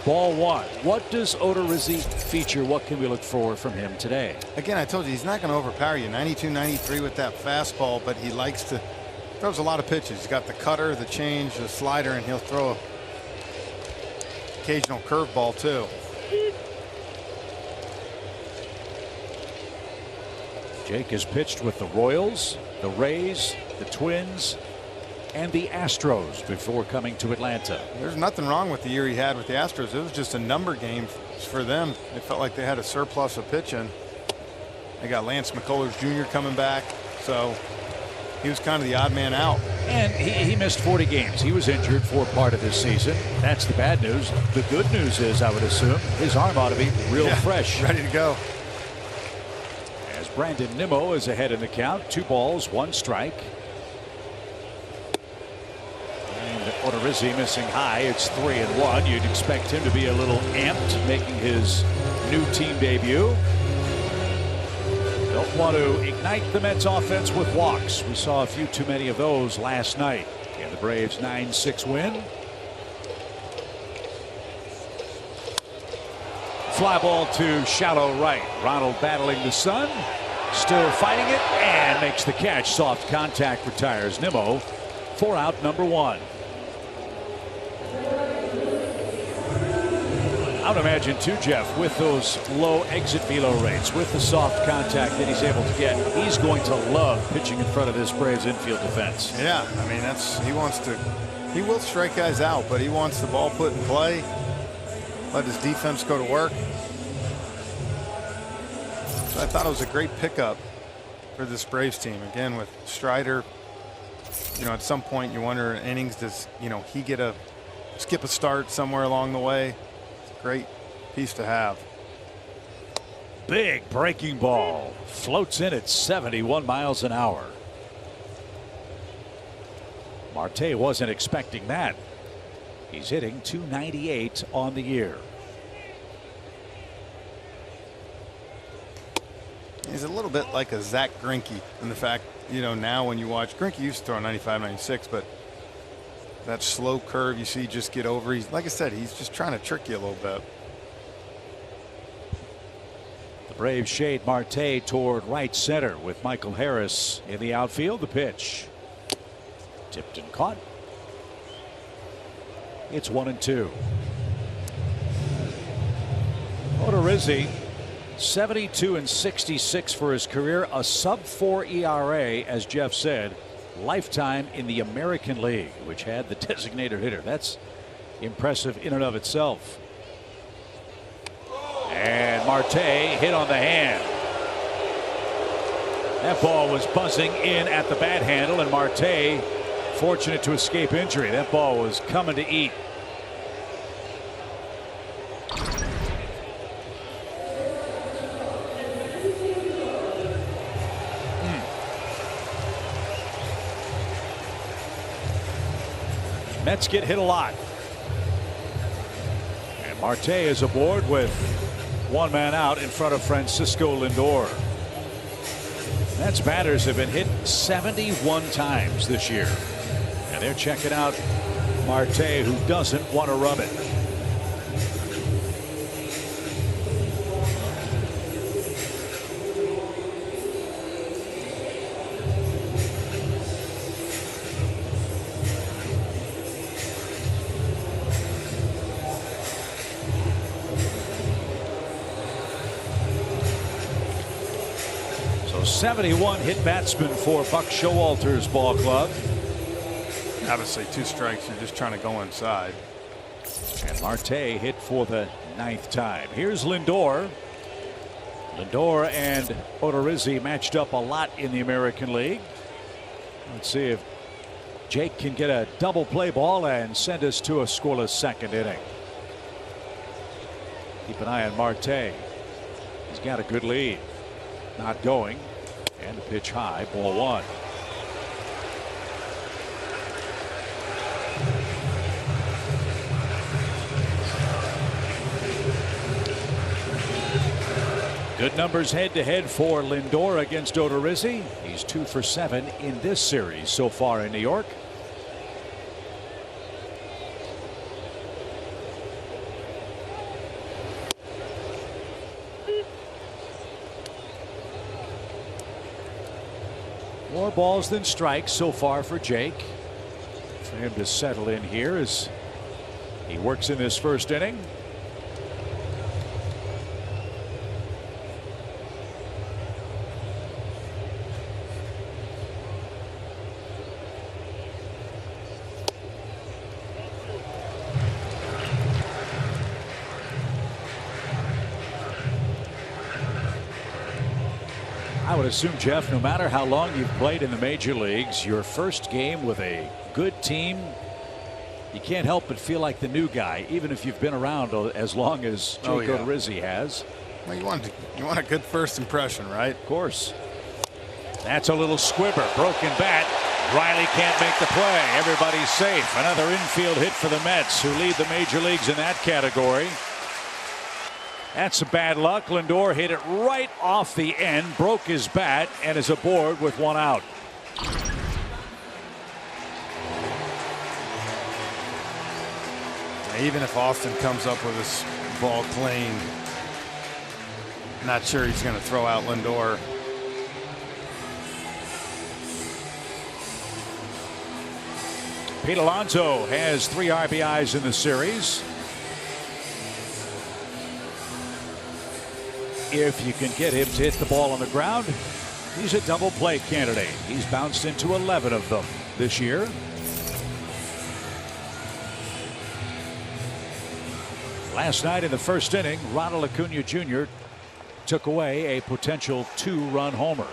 Ball 1. What does Odorizzi feature? What can we look for from him today? Again, I told you he's not going to overpower you. 92, 93 with that fastball, but he likes to throws a lot of pitches. He's got the cutter, the change, the slider, and he'll throw occasional curveball too. Jake has pitched with the Royals, the Rays, the Twins, and the Astros before coming to Atlanta. There's nothing wrong with the year he had with the Astros. It was just a number game for them. They felt like they had a surplus of pitching. They got Lance McCullers Jr. coming back, so he was kind of the odd man out. And he missed 40 games. He was injured for part of this season. That's the bad news. The good news is, I would assume, his arm ought to be real fresh. Ready to go. As Brandon Nimmo is ahead in the count. 2 balls, 1 strike. And Odorizzi missing high. It's 3-1. You'd expect him to be a little amped making his new team debut. Don't want to ignite the Mets offense with walks. We saw a few too many of those last night. And the Braves 9-6 win. Fly ball to shallow right. Ronald battling the sun. Still fighting it and makes the catch. Soft contact retires Nimmo. 4 out, number 1. I would imagine too, Jeff, with those low exit velo rates, with the soft contact that he's able to get, he's going to love pitching in front of this Braves infield defense. Yeah, I mean, he will strike guys out, but he wants the ball put in play, let his defense go to work. So I thought it was a great pickup for this Braves team. Again, with Strider, at some point you wonder, innings, does, he get a skip a start somewhere along the way? Great piece to have. Big breaking ball floats in at 71 miles an hour. Marte wasn't expecting that. He's hitting .298 on the year. He's a little bit like a Zach Greinke in the fact, now when you watch, Greinke used to throw 95, 96, but that slow curve you see just get over. He's, like I said, he's just trying to trick you a little bit. The Braves shade Marte toward right center with Michael Harris in the outfield. The pitch tipped and caught. It's 1-2. Odorizzi 72-66 for his career, a sub-4 ERA, as Jeff said. Lifetime in the American League, which had the designated hitter. That's impressive in and of itself. And Marte hit on the hand. That ball was buzzing in at the bat handle, and Marte fortunate to escape injury. That ball was coming to eat. Mets get hit a lot. And Marte is aboard with 1 man out in front of Francisco Lindor. Mets batters have been hit 71 times this year. And they're checking out Marte, who doesn't want to rub it. So 71 hit batsman for Buck Showalter's ball club. Obviously 2 strikes, you're just trying to go inside. And Marte hit for the 9th time. Here's Lindor. Lindor and Odorizzi matched up a lot in the American League. Let's see if Jake can get a double play ball and send us to a scoreless 2nd inning. Keep an eye on Marte. He's got a good lead. Not going. And a pitch high, ball 1. Good numbers head to head for Lindor against Odorizzi. He's 2 for 7 in this series so far in New York. More balls than strikes so far for Jake. For him to settle in here as he works in this 1st inning. I would assume, Jeff, no matter how long you've played in the major leagues, your first game with a good team, you can't help but feel like the new guy, even if you've been around as long as Jake Odorizzi has. Well, you want a good first impression, right? Of course. That's a little squibber. Broken bat. Riley can't make the play. Everybody's safe. Another infield hit for the Mets, who lead the major leagues in that category. That's a bad luck. Lindor hit it right off the end, broke his bat, and is aboard with one out. Even if Austin comes up with this ball clean, not sure he's going to throw out Lindor. Pete Alonso has 3 RBIs in the series. If you can get him to hit the ball on the ground, he's a double play candidate. He's bounced into 11 of them this year. Last night in the first inning, Ronald Acuna Jr. took away a potential 2-run homer.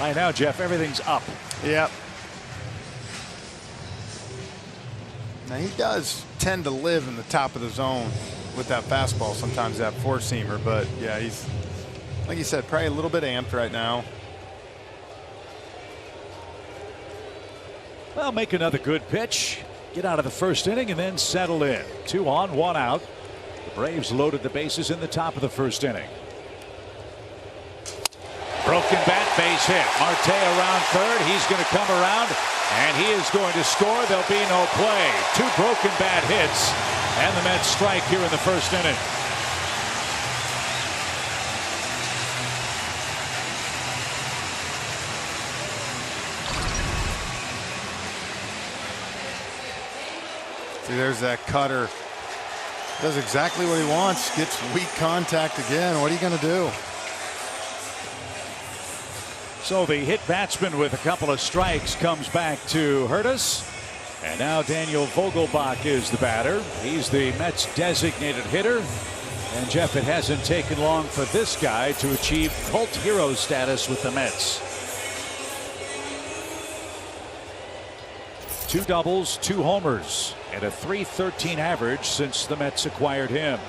Right now, Jeff, everything's up. Yep. Now he does tend to live in the top of the zone with that fastball, sometimes that four-seamer, but yeah, he's, like you said, probably a little bit amped right now. Well, make another good pitch, get out of the first inning, and then settle in. 2 on, 1 out. The Braves loaded the bases in the top of the first inning. Broken bat, base hit. Marte around third. He's going to come around, and he is going to score. There'll be no play. 2 broken bat hits, and the Mets strike here in the first inning. See, there's that cutter. Does exactly what he wants. Gets weak contact again. What are you going to do? So the hit batsman with a couple of strikes comes back to hurt us. And now Daniel Vogelbach is the batter. He's the Mets designated hitter. And Jeff, it hasn't taken long for this guy to achieve cult hero status with the Mets. 2 doubles, 2 homers, and a .313 average since the Mets acquired him.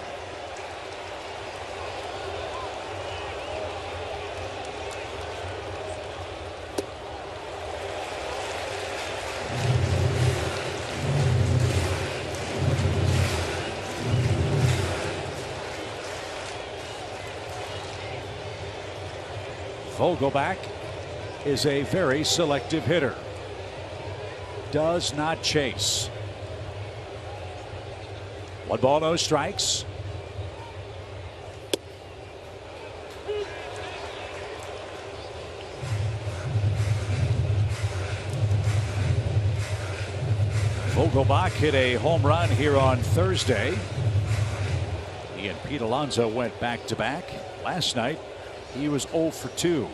Vogelbach is a very selective hitter. Does not chase. 1 ball, no strikes. Vogelbach hit a home run here on Thursday. He and Pete Alonso went back-to-back. Last night, he was 0 for 2.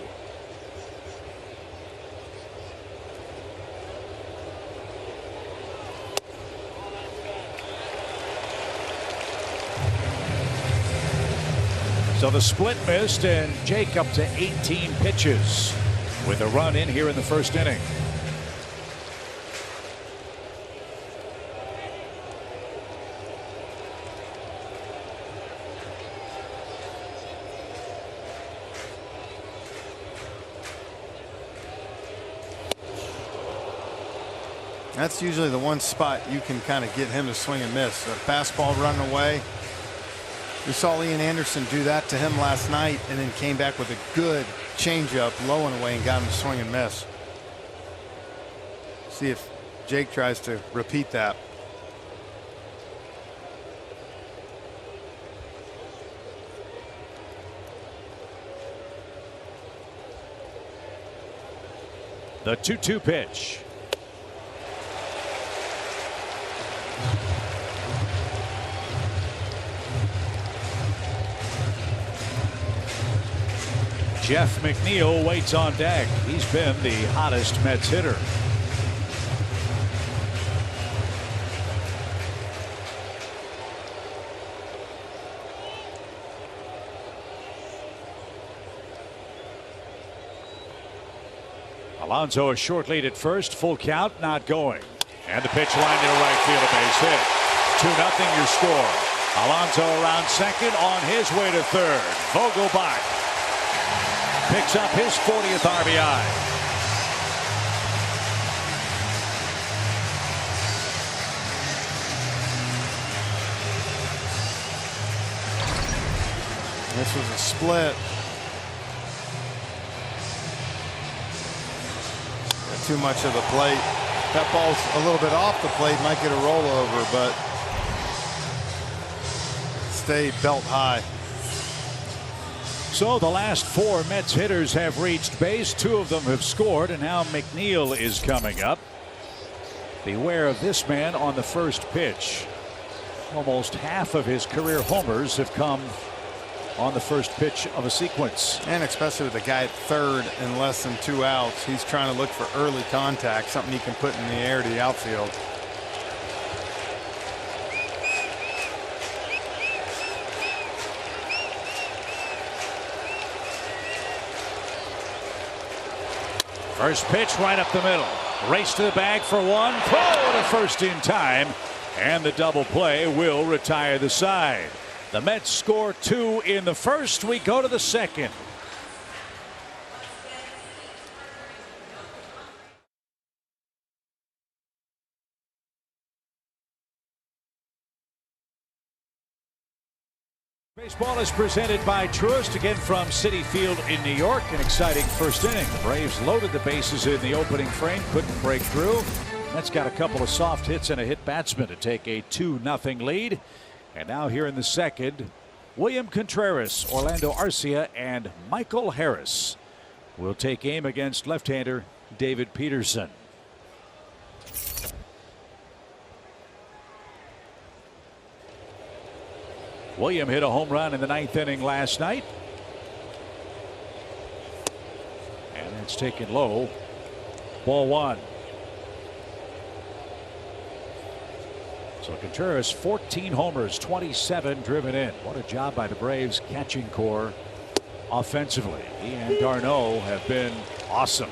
So the split missed, and Jake up to 18 pitches with a run in here in the first inning. That's usually the one spot you can kind of get him to swing and miss. A fastball running away. We saw Ian Anderson do that to him last night, and then came back with a good changeup low and away and got him to swing and miss. See if Jake tries to repeat that. The 2-2 pitch. Jeff McNeil waits on deck. He's been the hottest Mets hitter. Alonso a short lead at first. Full count, not going. And the pitch line near right field, a base hit. 2-0 your score. Alonso around second, on his way to third. Vogelbach picks up his 40th RBI. This was a split. Too much of the plate. That ball's a little bit off the plate, might get a rollover, but stayed belt high. So the last 4 Mets hitters have reached base. 2 of them have scored, and now McNeil is coming up. Beware of this man on the first pitch. Almost half of his career homers have come on the first pitch of a sequence. And especially with the guy at third and less than 2 outs, he's trying to look for early contact, something he can put in the air to the outfield. First pitch right up the middle. Race to the bag for one. Throw to first in time. And the double play will retire the side. The Mets score 2 in the first. We go to the second. Baseball is presented by Truist, again from Citi Field in New York. An exciting first inning. The Braves loaded the bases in the opening frame, couldn't break through. Mets got a couple of soft hits and a hit batsman to take a 2-0 lead. And now here in the second, William Contreras, Orlando Arcia, and Michael Harris will take aim against left-hander David Peterson. William hit a home run in the 9th inning last night. And it's taken low. Ball 1. So Contreras 14 homers, 27 driven in. What a job by the Braves catching core offensively. He and Darno have been awesome.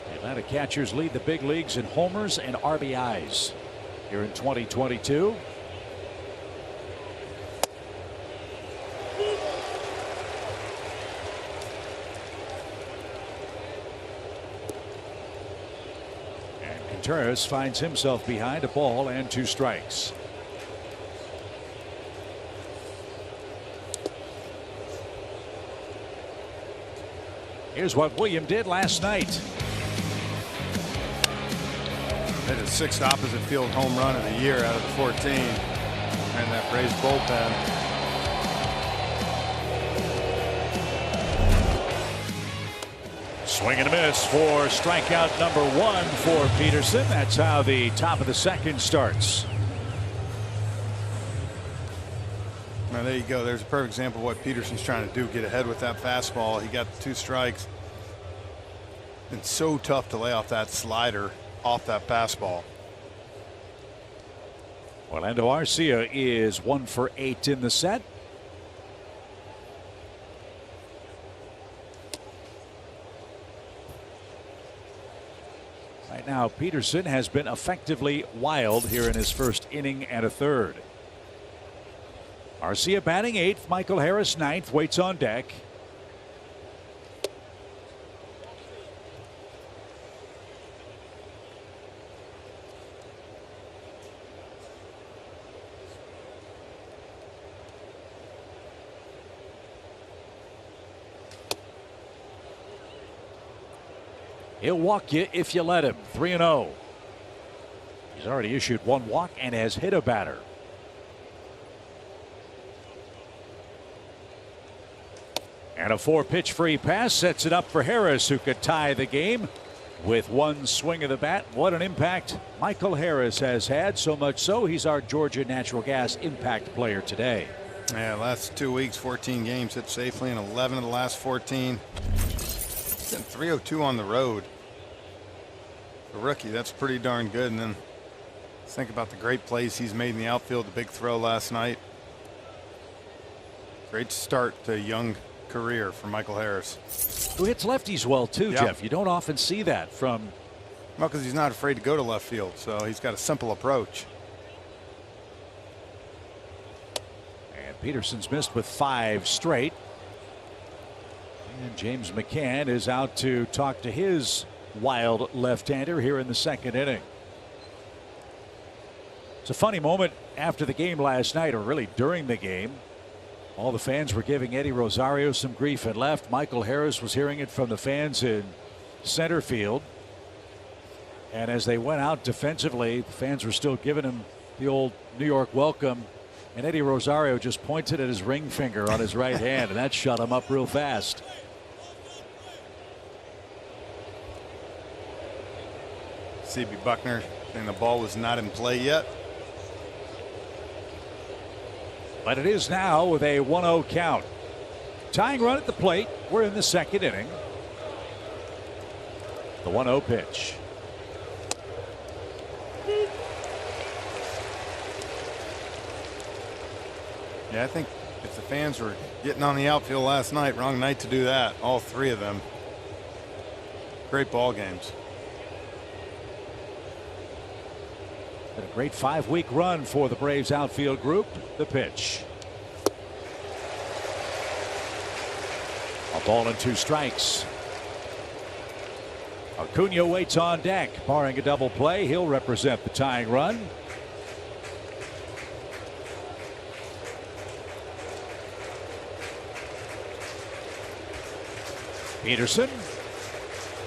The Atlanta catchers lead the big leagues in homers and RBIs here in 2022. Contreras finds himself behind a ball and 2 strikes. Here's what William did last night. Hit his 6th opposite field home run of the year out of the 14. And that Braves bullpen. Swing and a miss for strikeout number 1 for Peterson. That's how the top of the second starts. Now there you go. There's a perfect example of what Peterson's trying to do. Get ahead with that fastball. He got 2 strikes. It's so tough to lay off that slider off that fastball. Orlando Arcia is 1 for 8 in the set. Right now, Peterson has been effectively wild here in his first inning and a third. Arcia batting 8th. Michael Harris 9th. Waits on deck. He'll walk you if you let him. 3-0. He's already issued 1 walk and has hit a batter. And a 4-pitch free pass sets it up for Harris, who could tie the game with 1 swing of the bat. What an impact Michael Harris has had, so much so he's our Georgia Natural Gas Impact Player today. Yeah, last 2 weeks, 14 games, hit safely in 11 of the last 14. He's got 302 on the road. For a rookie, that's pretty darn good. And then think about the great plays he's made in the outfield, the big throw last night. Great start to a young career for Michael Harris. Who hits lefties well, too, Yep. Jeff. You don't often see that from. Well, because he's not afraid to go to left field, so he's got a simple approach. And Peterson's missed with 5 straight. And James McCann is out to talk to his wild left-hander here in the second inning. It's a funny moment after the game last night, or really during the game. All the fans were giving Eddie Rosario some grief and left. Michael Harris was hearing it from the fans in center field. And as they went out defensively, the fans were still giving him the old New York welcome. And Eddie Rosario just pointed at his ring finger on his right hand, and that shut him up real fast. C.B. Buckner saying the ball was not in play yet. But it is now with a 1-0 count. Tying run at the plate. We're in the second inning. The 1-0 pitch. Yeah, I think if the fans were getting on the outfield last night, wrong night to do that. All 3 of them. Great ball games. Had a great 5-week run for the Braves outfield group. The pitch. A ball and 2 strikes. Acuna waits on deck. Barring a double play, he'll represent the tying run. Peterson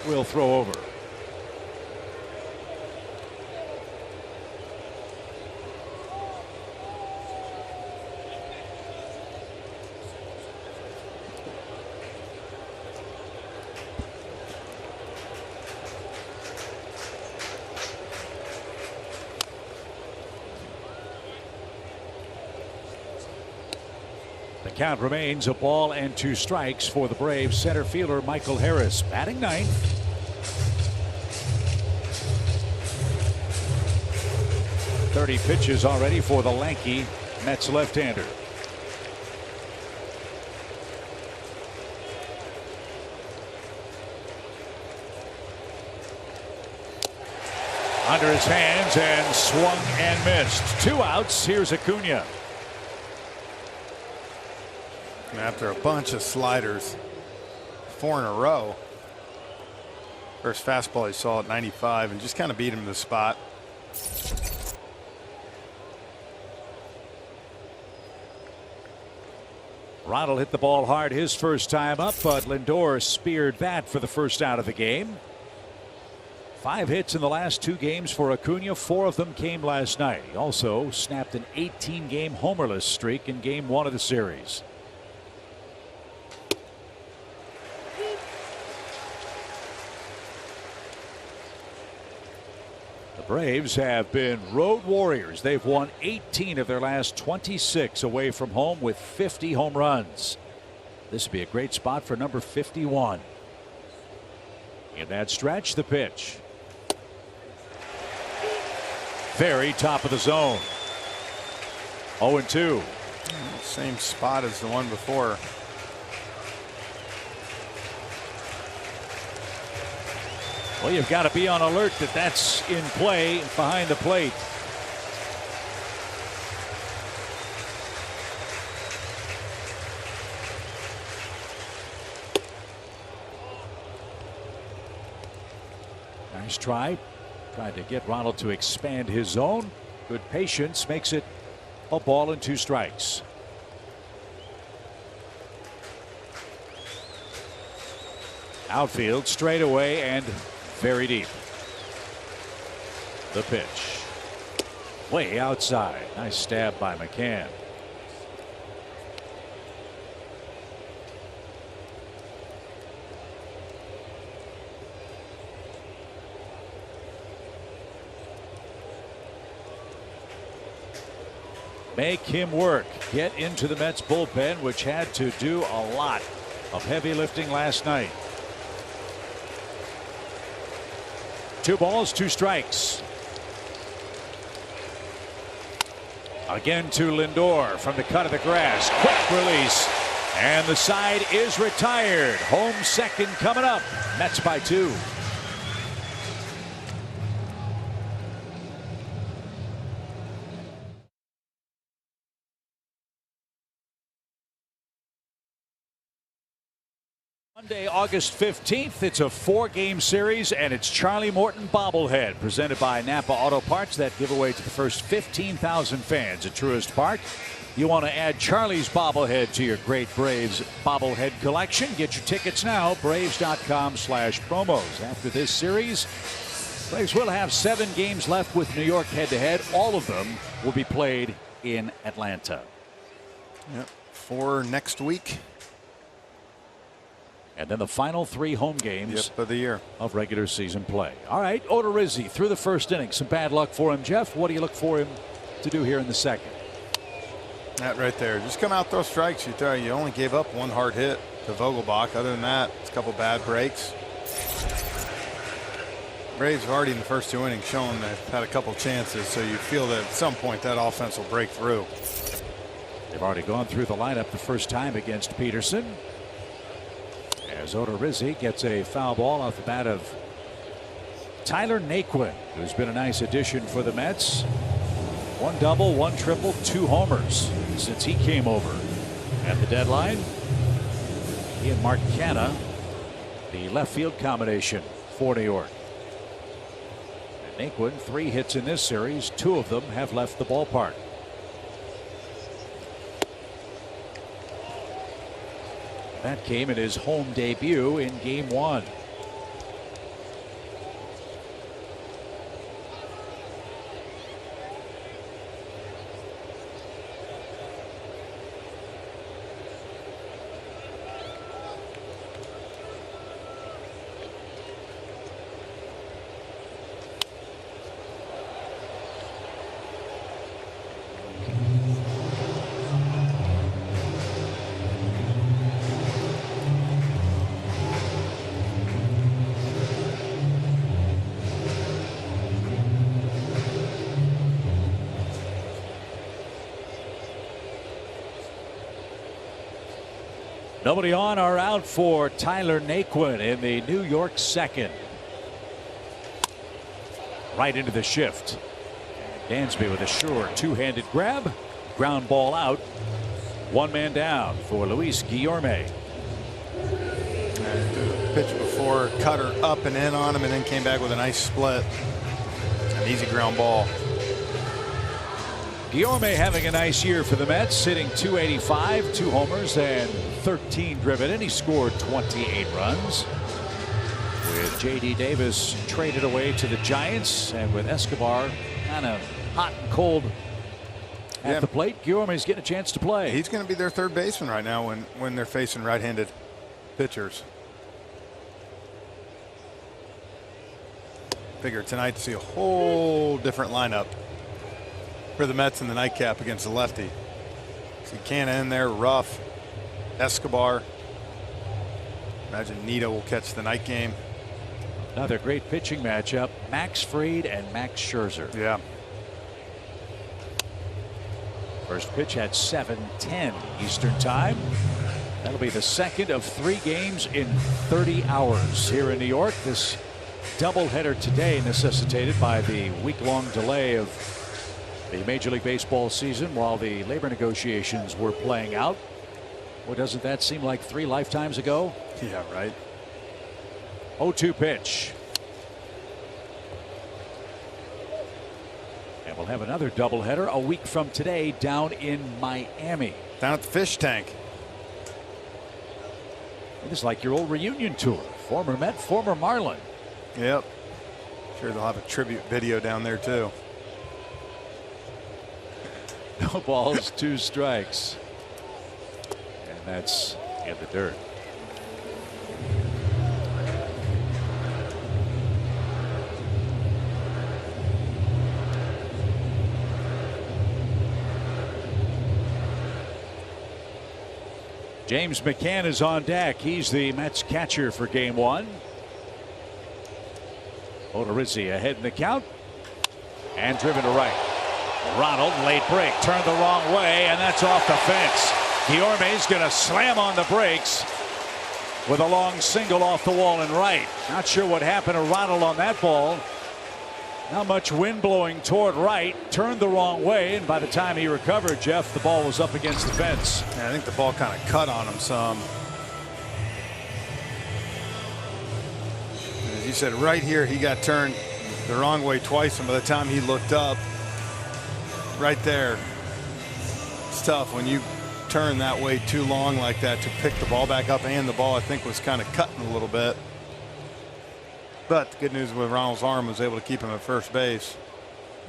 will throw over. The count remains a ball and 2 strikes for the Braves center fielder Michael Harris, batting 9th. .30 pitches already for the lanky Mets left-hander. Under his hands and swung and missed. 2 outs. Here's Acuna. After a bunch of sliders, 4 in a row. First fastball he saw at 95 and just kind of beat him to the spot. Ronald hit the ball hard his first time up, but Lindor speared that for the first out of the game. 5 hits in the last 2 games for Acuna. 4 of them came last night. He also snapped an 18-game homerless streak in game 1 of the series. The Braves have been road warriors. They've won 18 of their last 26 away from home with 50 home runs. This would be a great spot for number 51. In that stretch, the pitch. Very top of the zone. 0-2. Same spot as the one before. Well, you've got to be on alert that that's in play behind the plate. Nice try. Tried to get Ronald to expand his zone. Good patience makes it a ball and 2 strikes. Outfield straight away and very deep. The pitch. Way outside. Nice stab by McCann. make him work. Get into the Mets bullpen, which had to do a lot of heavy lifting last night. 2 balls, 2 strikes. Again to Lindor from the cut of the grass. Quick release. And the side is retired. Home second coming up. Mets by 2. Monday, August 15th. It's a 4-game series, and it's Charlie Morton bobblehead presented by Napa Auto Parts. That giveaway to the first 15,000 fans at Truist Park. You want to add Charlie's bobblehead to your great Braves bobblehead collection? Get your tickets now, Braves.com/promos. After this series, Braves will have 7 games left with New York head-to-head. All of them will be played in Atlanta. Yep, 4 next week. And then the final 3 home games of the year of regular season play. All right, Odorizzi through the first inning. Some bad luck for him, Jeff. What do you look for him to do here in the second? That right there. Just come out, throw strikes. You only gave up 1 hard hit to Vogelbach. Other than that, it's a couple bad breaks. Braves have already in the first 2 innings shown they've had a couple chances, so you feel that at some point that offense will break through. They've already gone through the lineup the first time against Peterson. As Odorizzi gets a foul ball off the bat of Tyler Naquin, who's been a nice addition for the Mets. 1 double, 1 triple, 2 homers since he came over at the deadline. He and Mark Canha, the left field combination for New York. And Naquin, 3 hits in this series. 2 of them have left the ballpark. That came in his home debut in Game 1. Nobody on or out for Tyler Naquin in the New York second. Right into the shift. Dansby with a sure 2-handed grab. Ground ball out. 1 man down for Luis Guillorme. Pitch before, cutter up and in on him, and then came back with a nice split. An easy ground ball. Guillorme having a nice year for the Mets, hitting .285, 2 homers and 13 driven in. He scored 28 runs. With J.D. Davis traded away to the Giants, and with Escobar kind of hot and cold at the plate, Guillorme's getting a chance to play. He's going to be their third baseman right now when they're facing right-handed pitchers. Figure tonight to see a whole different lineup for the Mets in the nightcap against the lefty. See Canha in there, rough. Escobar. Imagine Nito will catch the night game. Another great pitching matchup. Max Fried and Max Scherzer. Yeah. First pitch at 7:10 Eastern time. That'll be the second of 3 games in 30 hours here in New York. This doubleheader today necessitated by the week-long delay of the Major League Baseball season while the labor negotiations were playing out. Well, doesn't that seem like 3 lifetimes ago? Yeah, right. 0-2 pitch. And we'll have another doubleheader a week from today down in Miami. Down at the fish tank. It is like your old reunion tour. Former Met, former Marlin. Yep. Sure they'll have a tribute video down there too. No balls, 2 strikes. And that's in the dirt. James McCann is on deck. He's the Mets catcher for game one. Odorizzi ahead in the count and driven to right. Ronald, late break, turned the wrong way, and that's off the fence. Guillorme's going to slam on the brakes with a long single off the wall and right. Not sure what happened to Ronald on that ball. Not much wind blowing toward right, turned the wrong way, and by the time he recovered, Jeff, the ball was up against the fence. Yeah, I think the ball kind of cut on him some. As you said, right here he got turned the wrong way twice, and by the time he looked up, right there, it's tough when you turn that way too long like that to pick the ball back up, and the ball I think was kind of cutting a little bit. But the good news with Ronald's arm was able to keep him at first base.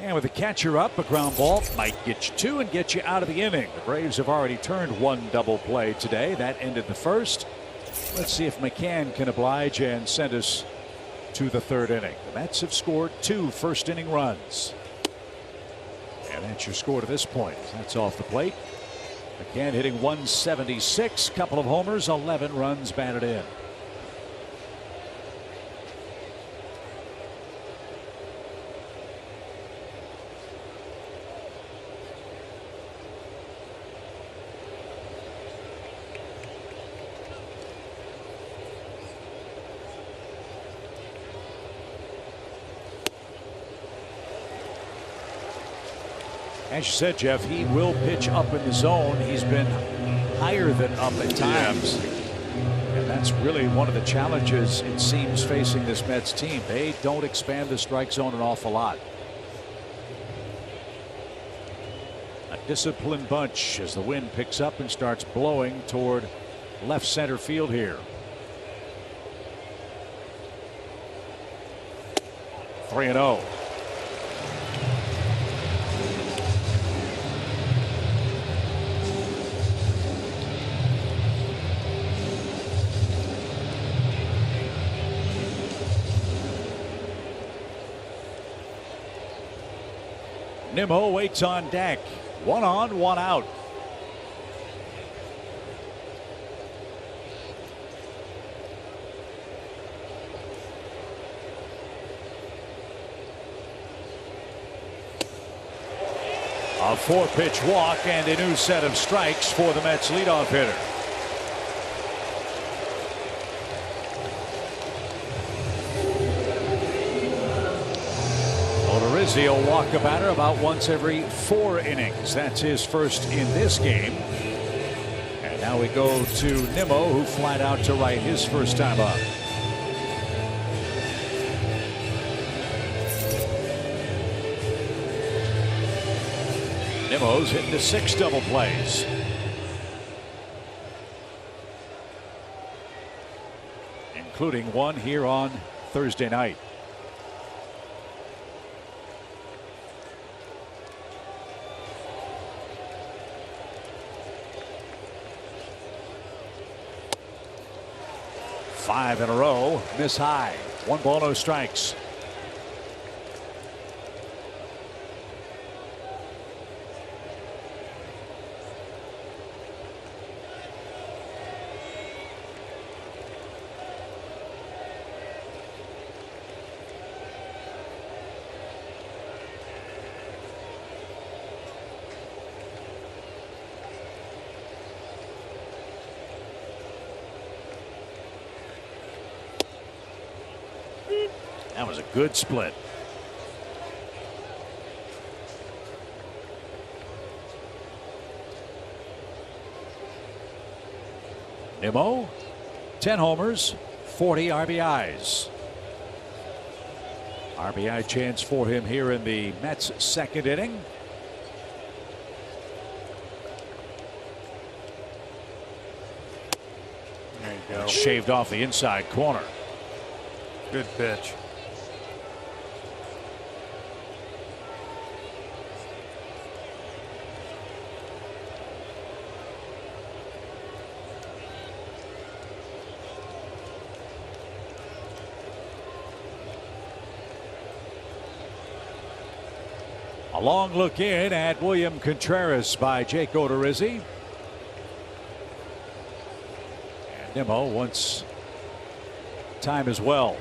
And with the catcher up, a ground ball might get you two and get you out of the inning. The Braves have already turned one double play today. That ended the first. Let's see if McCann can oblige and send us to the third inning. The Mets have scored 2 first inning runs. And that's your score to this point. That's off the plate. McCann hitting 176, couple of homers, 11 runs batted in. As you said, Jeff, he will pitch up in the zone. He's been higher than up at times. And that's really one of the challenges, it seems, facing this Mets team. They don't expand the strike zone an awful lot. A disciplined bunch as the wind picks up and starts blowing toward left center field here. 3-0. Nimmo waits on deck. 1 on, 1 out. A 4-pitch walk and a new set of strikes for the Mets leadoff hitter. Odorizzi will walk a batter about once every 4 innings. That's his first in this game. And now we go to Nimmo, who flied out to right his first time up. Nimmo's hitting to 6 double plays. Including one here on Thursday night. Five in a row, miss high. 1 ball, no strikes. That was a good split. Nimmo, 10 homers, 40 RBIs. RBI chance for him here in the Mets' second inning. There you go. Shaved off the inside corner. Good pitch. A long look in at William Contreras by Jake Odorizzi. Nimmo wants time as well.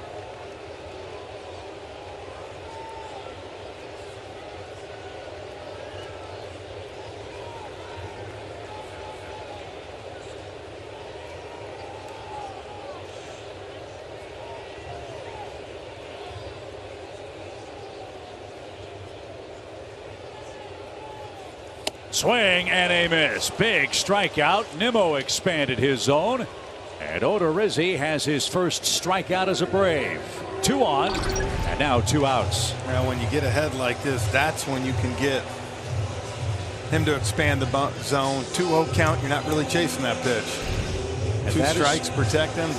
Swing and a miss. Big strikeout. Nimmo expanded his zone. And Odorizzi has his first strikeout as a Brave. 2 on, and now 2 outs. Now, when you get ahead like this, that's when you can get him to expand the zone. 2-0 count, you're not really chasing that pitch. And 2 strikes, protect him.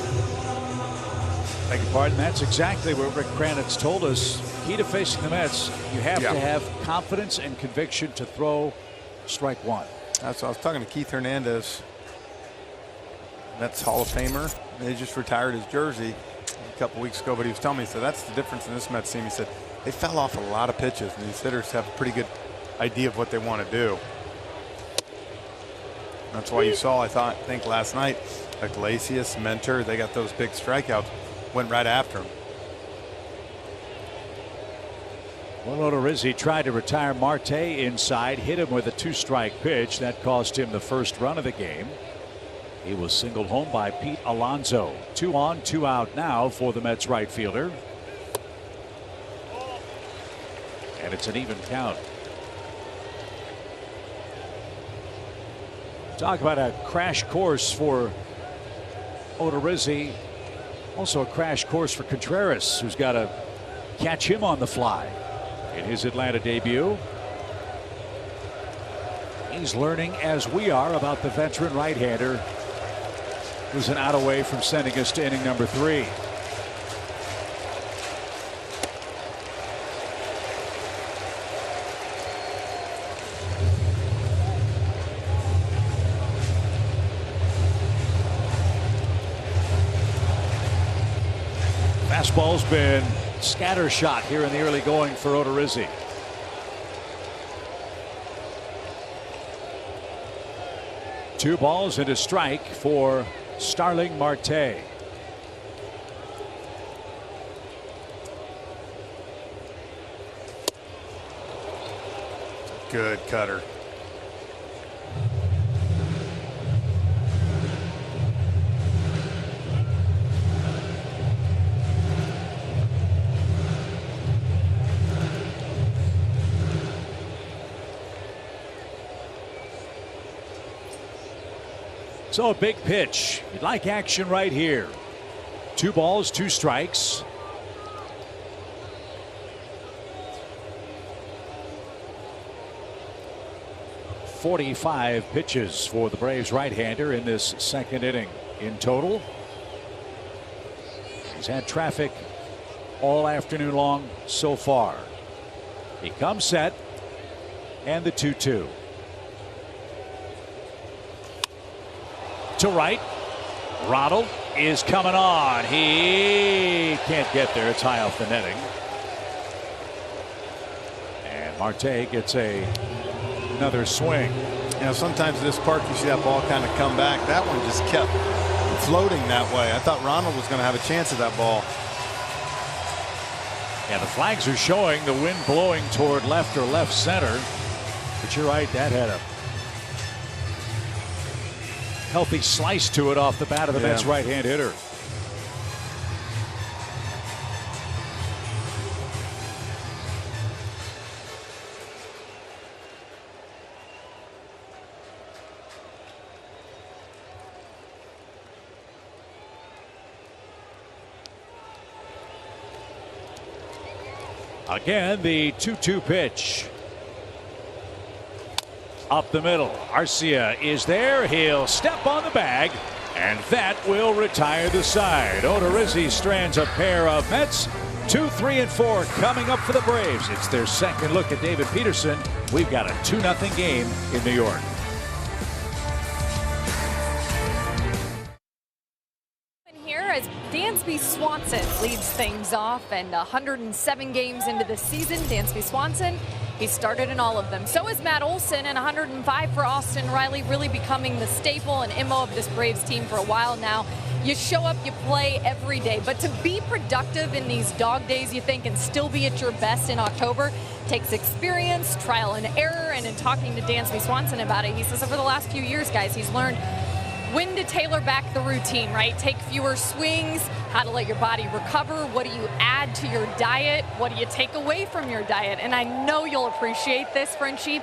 Beg your pardon, that's exactly what Rick Kranitz told us. Key to facing the Mets, you have to have confidence and conviction to throw strike 1. That's what I was talking to Keith Hernandez. Mets Hall of Famer. They just retired his jersey a couple weeks ago, but he was telling me, so that's the difference in this Mets team. He said they fell off a lot of pitches, and these hitters have a pretty good idea of what they want to do. That's why you saw, I think last night, Iglesias, Mentor, they got those big strikeouts, went right after him. Well, Odorizzi tried to retire Marte inside, hit him with a 2-strike pitch. That cost him the first run of the game. He was singled home by Pete Alonso. 2 on, 2 out now for the Mets right fielder. And it's an even count. Talk about a crash course for Odorizzi. Also a crash course for Contreras, who's got to catch him on the fly in his Atlanta debut. He's learning, as we are, about the veteran right-hander who's an out away from sending us to inning number 3. Fastball's been scatter shot here in the early going for Odorizzi. Two balls and a strike for Starling Marte. Good cutter. So a big pitch. You'd like action right here. 2 balls, 2 strikes. .45 pitches for the Braves right-hander in this second inning in total. He's had traffic all afternoon long so far. He comes set, and the 2-2. To right. Ronald is coming on. He can't get there. It's high off the netting. And Marte gets another swing. You know, sometimes this park you see that ball kind of come back. That one just kept floating that way. I thought Ronald was going to have a chance at that ball. Yeah, the flags are showing the wind blowing toward left or left center. But you're right, that had a healthy slice to it off the bat of the Mets right-hand hitter. Again, the 2-2 pitch. Up the middle. Arcia is there. He'll step on the bag, and that will retire the side. Odorizzi strands a pair of Mets. 2, 3, and 4 coming up for the Braves. It's their second look at David Peterson. We've got a 2-0 game in New York. Here as Dansby Swanson leads things off, and 107 games into the season, Dansby Swanson He started in all of them. So is Matt Olson, and 105 for Austin Riley, really becoming the staple and MO of this Braves team for a while now. You show up, you play every day, but to be productive in these dog days, you think, and still be at your best in October takes experience, trial and error. And in talking to Dansby Swanson about it, he says over the last few years, guys, he's learned when to tailor back the routine, right? Take fewer swings, how to let your body recover. What do you add to your diet? What do you take away from your diet? And I know you'll appreciate this, Frenchie.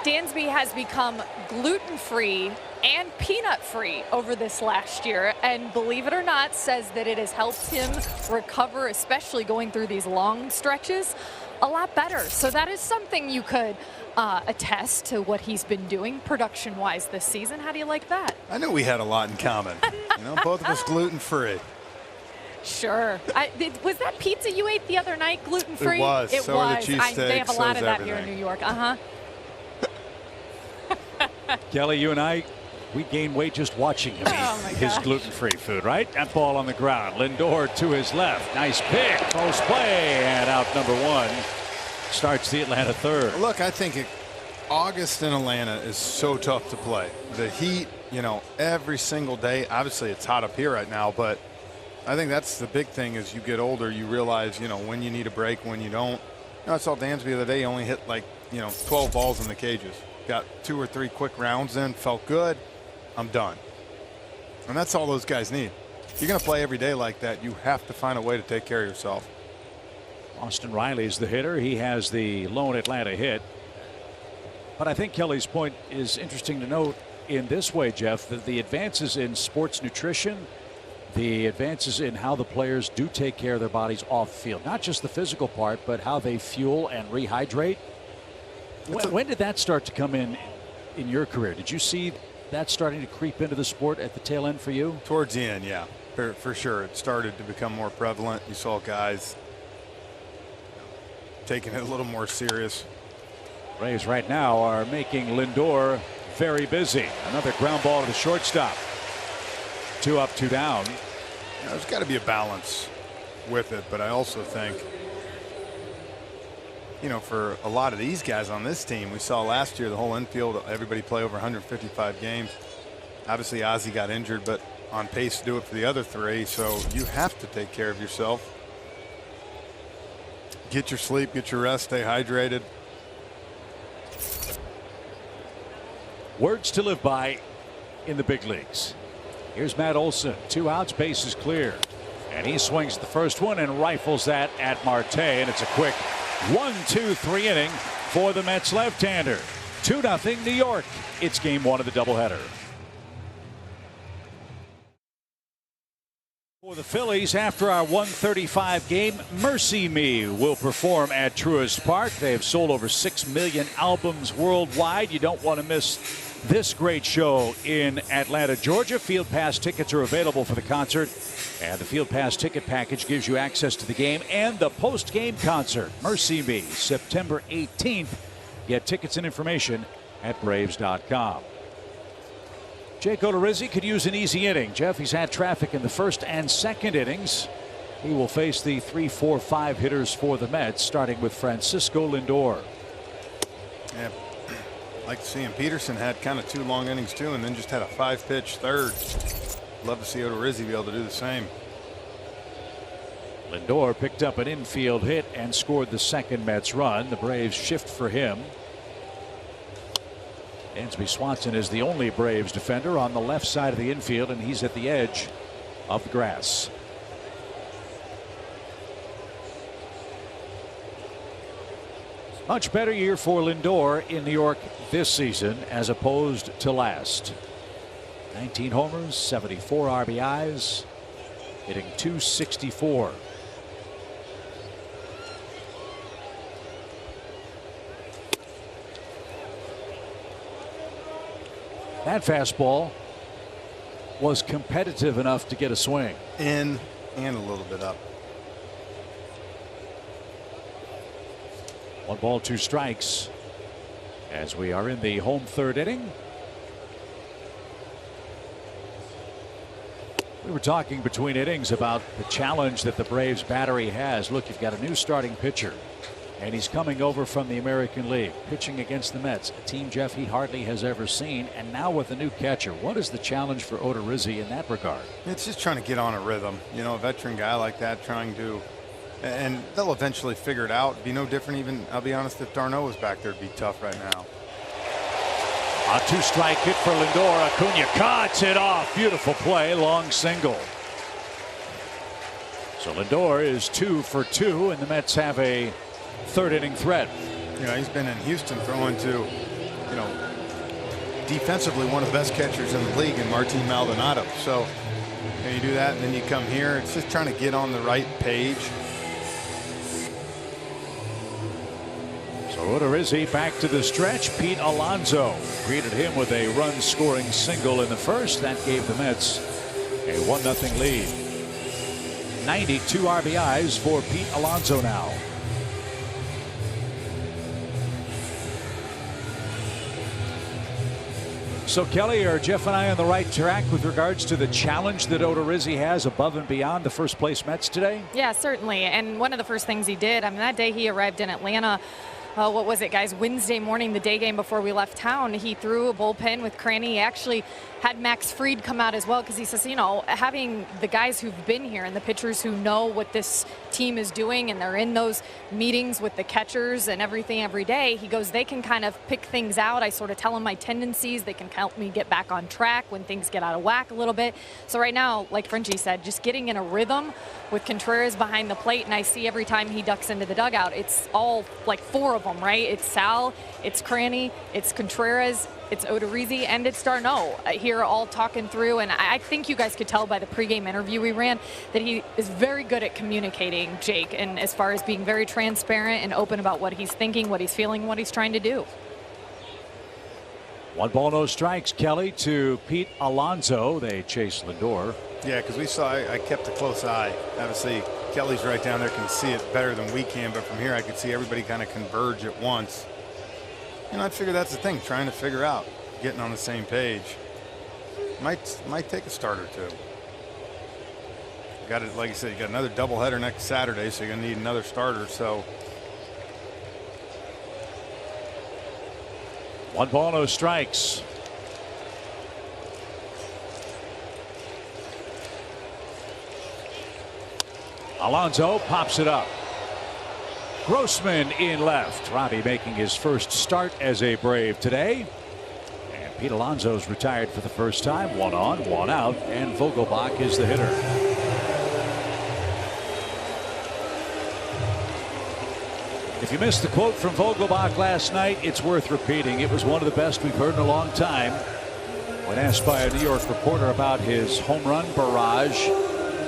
Dansby has become gluten-free and peanut-free over this last year, and believe it or not, says that it has helped him recover, especially going through these long stretches, a lot better. So that is something you could attest to what he's been doing production-wise this season. How do you like that? I knew we had a lot in common. Both of us gluten-free. Sure. Was that pizza you ate the other night gluten-free? It was. It so was. The cheesesteaks, they have a lot of that everything. here in New York. Uh-huh. Kelly, you and I, we gain weight just watching him eat his gluten-free food, right? That ball on the ground. Lindor to his left. Nice pick. Close play. And out number one. Starts the Atlanta third. Look, I think August in Atlanta is so tough to play. The heat, every single day. Obviously, it's hot up here right now, but I think that's the big thing. As you get older, you realize, when you need a break, when you don't. I saw Dansby the other day. He only hit 12 balls in the cages. Got 2 or 3 quick rounds in. Felt good. I'm done. And that's all those guys need. If you're going to play every day like that, you have to find a way to take care of yourself. Austin Riley's the hitter. He has the lone Atlanta hit. But I think Kelly's point is interesting to note in this way, Jeff, that the advances in sports nutrition, the advances in how the players do take care of their bodies off the field, not just the physical part, but how they fuel and rehydrate. When did that start to come in your career? Did you see that starting to creep into the sport at the tail end for you? Towards the end, yeah, for sure. It started to become more prevalent. You saw guys taking it a little more serious. Braves right now are making Lindor very busy. Another ground ball to the shortstop. 2 up, 2 down. There's got to be a balance with it, but I also think, for a lot of these guys on this team, we saw last year the whole infield, everybody play over 155 games. Obviously, Ozzie got injured, but on pace to do it for the other 3. So you have to take care of yourself. Get your sleep, get your rest, stay hydrated. Words to live by in the big leagues. Here's Matt Olson. 2 outs, bases clear. And he swings the first one and rifles that at Marte. And it's a quick 1-2-3 inning for the Mets left-hander. 2-0 New York. It's game 1 of the doubleheader. For the Phillies, after our 135 game, Mercy Me will perform at Truist Park. They have sold over 6 million albums worldwide. You don't want to miss this great show in Atlanta, Georgia. Field Pass tickets are available for the concert, and the Field Pass ticket package gives you access to the game and the post-game concert. Mercy Me, September 18th. Get tickets and information at Braves.com. Jake Odorizzi could use an easy inning. Jeff, he's had traffic in the first and second innings. He will face the 3, 4, 5 hitters for the Mets, starting with Francisco Lindor. Yeah, like to see him. Peterson had kind of 2 long innings too, and then just had a 5-pitch third. Love to see Odorizzi be able to do the same. Lindor picked up an infield hit and scored the second Mets run. The Braves shift for him. Dansby Swanson is the only Braves defender on the left side of the infield, and he's at the edge of the grass. Much better year for Lindor in New York this season as opposed to last. 19 homers, 74 RBIs, hitting .264. That fastball was competitive enough to get a swing. In and a little bit up. 1 ball, 2 strikes as we are in the home third inning. We were talking between innings about the challenge that the Braves battery has. Look, you've got a new starting pitcher And he's coming over from the American League, pitching against the Mets, a team, Jeff, he hardly has ever seen. And now with a new catcher, what is the challenge for Odorizzi in that regard? It's just trying to get on a rhythm. You know, a veteran guy like that trying to, and they'll eventually figure it out. It'd be no different even, I'll be honest, if Darno was back there, it'd be tough right now. A 2-strike hit for Lindor. Acuna cuts it off. Beautiful play, long single. So Lindor is 2 for 2, and the Mets have a third-inning threat. You know, he's been in Houston throwing to, you know, defensively one of the best catchers in the league in Martin Maldonado. So you do that, and then you come here. It's just trying to get on the right page. So Odorizzi back to the stretch. Pete Alonso greeted him with a run-scoring single in the first. That gave the Mets a 1-0 lead. 92 RBIs for Pete Alonso now. So Kelly, are Jeff and I on the right track with regards to the challenge that Odorizzi has above and beyond the first place Mets today? Yeah, certainly. And one of the first things he did, I mean, that day he arrived in Atlanta, what was it, guys? Wednesday morning, the day game before we left town, he threw a bullpen with Cranny. He actually had Max Fried come out as well because he says, you know, having the guys who've been here and the pitchers who know what this team is doing and they're in those meetings with the catchers and everything every day, he goes, they can kind of pick things out. I sort of tell them my tendencies. They can help me get back on track when things get out of whack a little bit. So right now, like Frenchie said, just getting in a rhythm with Contreras behind the plate, and I see every time he ducks into the dugout, it's all like 4 of them, right? It's Sal, it's Cranny, it's Contreras, it's Odorizzi, and it's Darno here all talking through. And I think you guys could tell by the pregame interview we ran that he is very good at communicating, Jake, and as far as being very transparent and open about what he's thinking, what he's feeling, what he's trying to do. 1 ball, no strikes, Kelly, to Pete Alonso. They chase Lindor. Yeah, because we saw, I kept a close eye. Obviously, Kelly's right down there, can see it better than we can, but from here I could see everybody kind of converge at once. You know, I figure that's the thing, trying to figure out, getting on the same page. Might take a start or two. Got it, like you said, you got another doubleheader next Saturday, so you're gonna need another starter. So 1 ball, no strikes. Alonso pops it up. Grossman in left. Robbie making his first start as a Brave today. And Pete Alonso's retired for the first time. 1 on, 1 out, and Vogelbach is the hitter. If you missed the quote from Vogelbach last night, it's worth repeating. It was one of the best we've heard in a long time. When asked by a New York reporter about his home run barrage,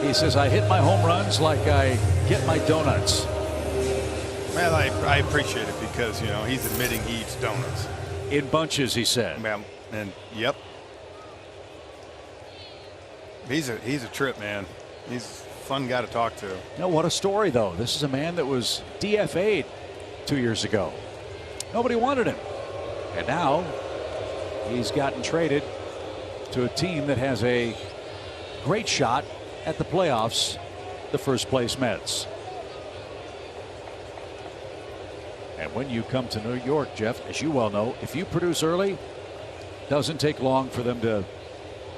he says, I hit my home runs like I get my donuts. Man, I appreciate it because, you know, he's admitting he eats donuts. In bunches, he said. Man, and yep. He's a trip, man. He's a fun guy to talk to. You know, what a story, though. This is a man that was DFA'd 2 years ago. Nobody wanted him. And now he's gotten traded to a team that has a great shot at the playoffs, the first place Mets. And when you come to New York, Jeff, as you well know, if you produce early, doesn't take long for them to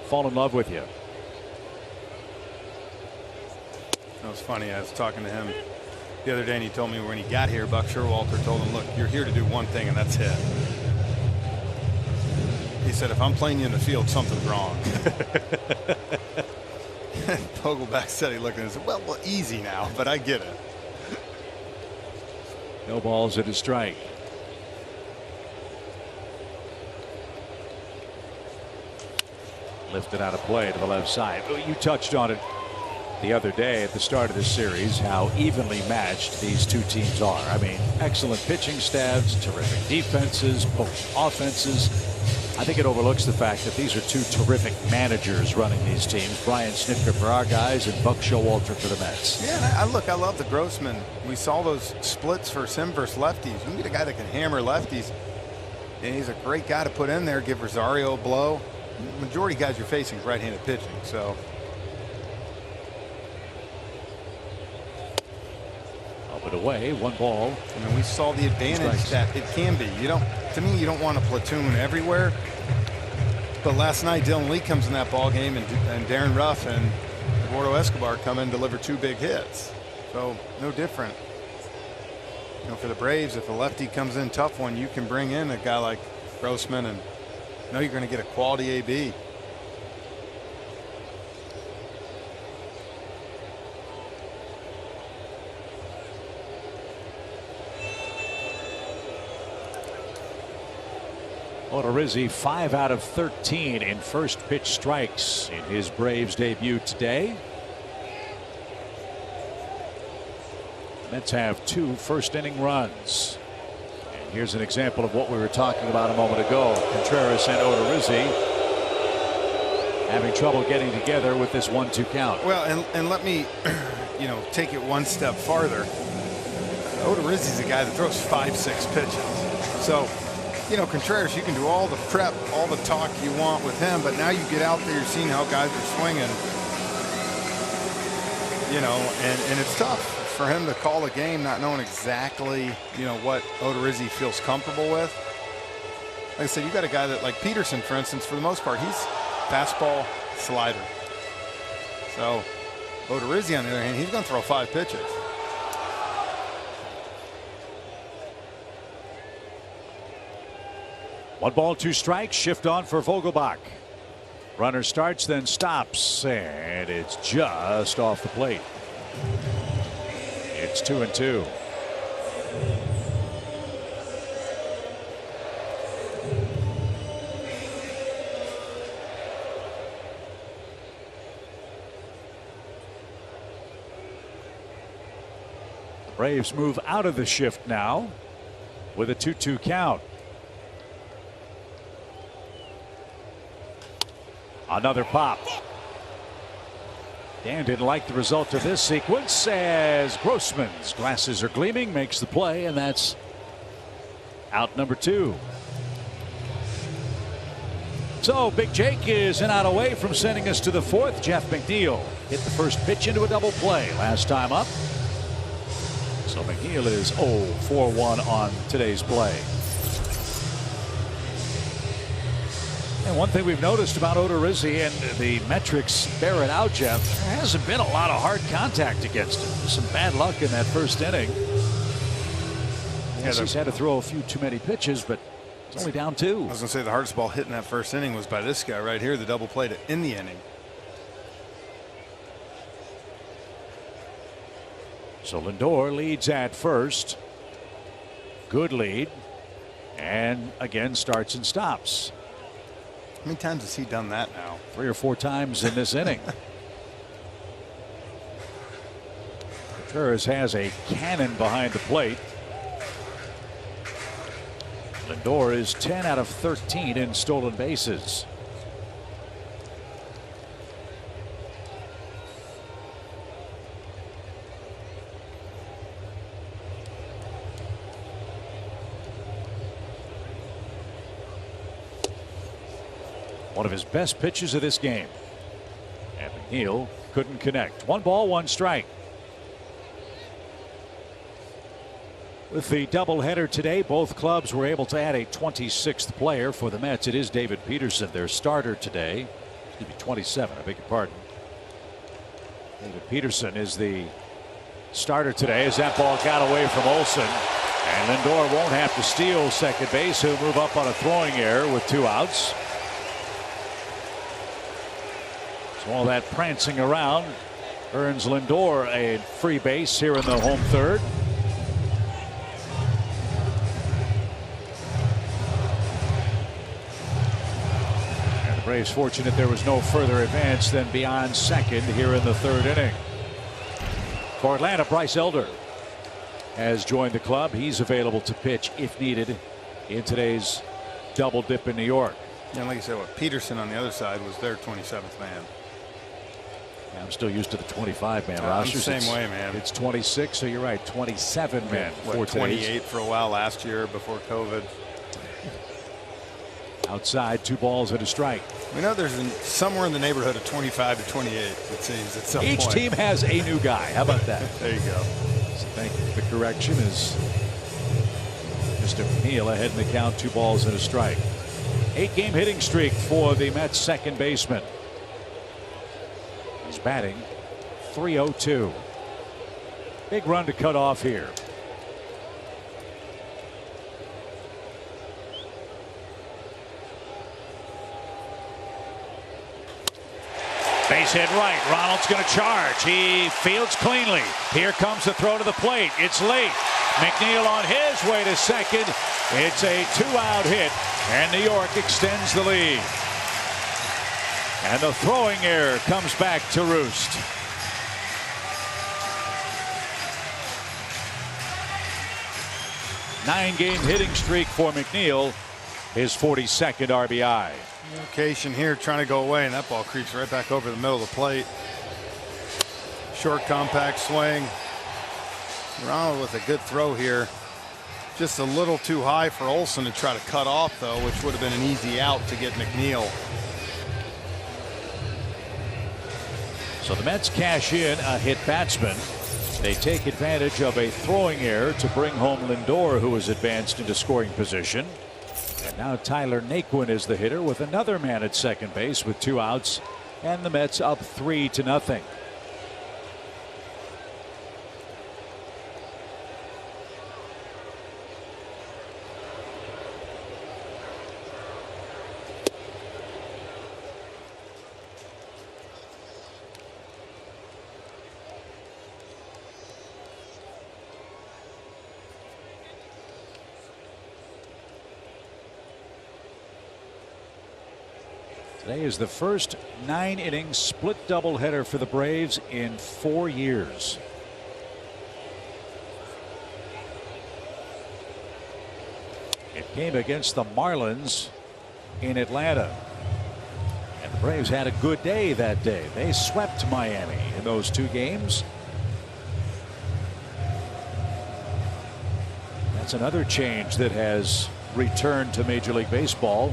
fall in love with you. That was funny. I was talking to him the other day, and he told me when he got here, Buck Showalter told him, look, you're here to do one thing, and that's hit. He said, if I'm playing you in the field, something's wrong. Vogelbach said, he looked at him and said, well, easy now, but I get it. No balls at a strike. Lifted out of play to the left side. You touched on it the other day at the start of this series, how evenly matched these two teams are. I mean, excellent pitching staffs, terrific defenses, potent offenses. I think it overlooks the fact that these are two terrific managers running these teams. Brian Snitker for our guys and Buck Showalter for the Mets. Yeah, I love the Grossman. We saw those splits for him versus lefties. You can get a guy that can hammer lefties, and he's a great guy to put in there, give Rosario a blow. The majority of guys you're facing is right-handed pitching, so. Put away, 1 ball. I mean, we saw the advantage that it can be. To me, you don't want a platoon everywhere. But last night, Dylan Lee comes in that ball game, and Darren Ruff and Eduardo Escobar come in and deliver 2 big hits. So no different. For the Braves, if a lefty comes in tough one, you can bring in a guy like Grossman and know you're going to get a quality AB. Odorizzi 5 out of 13 in first pitch strikes in his Braves debut today. Mets have 2 first inning runs. And here's an example of what we were talking about a moment ago. Contreras and Odorizzi having trouble getting together with this 1-2 count. Well, and let me take it one step farther. Odorizzi's a guy that throws 5-6 pitches. So Contreras, you can do all the prep, all the talk you want with him, but now you get out there, you're seeing how guys are swinging, and it's tough for him to call a game not knowing exactly, what Odorizzi feels comfortable with. Like I said, you got a guy that, like Peterson, for instance, for the most part, he's fastball, slider. So Odorizzi, on the other hand, he's going to throw 5 pitches. One ball, 2 strikes. Shift on for Vogelbach. Runner starts, then stops, and it's just off the plate. It's 2-2. The Braves move out of the shift now with a 2-2 count. Another pop. Dan didn't like the result of this sequence as Grossman's glasses are gleaming, makes the play, and that's out number 2. So Big Jake is an out away from sending us to the 4th. Jeff McNeil hit the first pitch into a double play last time up. So McNeil is 0 for 1 on today's play. And one thing we've noticed about Odorizzi, and the metrics bear it out, Jeff, there hasn't been a lot of hard contact against him. There's some bad luck in that first inning. Yes, he's had to throw a few too many pitches, but he's only down 2. I was going to say the hardest ball hit in that first inning was by this guy right here, the double play to end the inning. So Lindor leads at first. Good lead. And again starts and stops. How many times has he done that now? 3 or 4 times in this inning. Contreras has a cannon behind the plate. Lindor is 10 out of 13 in stolen bases. One of his best pitches of this game. And McNeil couldn't connect. 1 ball, 1 strike. With the doubleheader today, both clubs were able to add a 26th player. For the Mets, it is David Peterson, their starter today. Excuse me, 27, I beg your pardon. David Peterson is the starter today as that ball got away from Olsen. And Lindor won't have to steal second base. He'll move up on a throwing error with 2 outs. All that prancing around earns Lindor a free base here in the home third. And the Braves fortunate there was no further advance than beyond second here in the 3rd inning. For Atlanta, Bryce Elder has joined the club. He's available to pitch if needed in today's double dip in New York. And like you said, Peterson on the other side was their 27th man. I'm still used to the 25-man roster. Same way, man. It's 26, so you're right. 27 men. What, 28 for a while last year before COVID. Outside, 2 balls and a strike. We know there's somewhere in the neighborhood of 25 to 28. It seems at some point. Each team has a new guy. How about that? There you go. So thank you. the correction as Mr. McNeil ahead in the count, 2 balls and a strike. 8-game hitting streak for the Mets second baseman. He's batting .302. Big run to cut off here. Base hit right. Ronald's going to charge. He fields cleanly. Here comes the throw to the plate. It's late. McNeil on his way to second. It's a 2-out hit, and New York extends the lead. And the throwing error comes back to roost. Nine-game hitting streak for McNeil. His 42nd RBI. Location here trying to go away, and that ball creeps right back over the middle of the plate. Short, compact swing. Ronald with a good throw here. Just a little too high for Olson to try to cut off, though, which would have been an easy out to get McNeil. So the Mets cash in a hit batsman. They take advantage of a throwing error to bring home Lindor, who is advanced into scoring position. And now Tyler Naquin is the hitter with another man at second base with 2 outs, and the Mets up 3-0. Today is the first 9-inning split doubleheader for the Braves in 4 years. It came against the Marlins in Atlanta. And the Braves had a good day that day. They swept Miami in those 2 games. That's another change that has returned to Major League Baseball.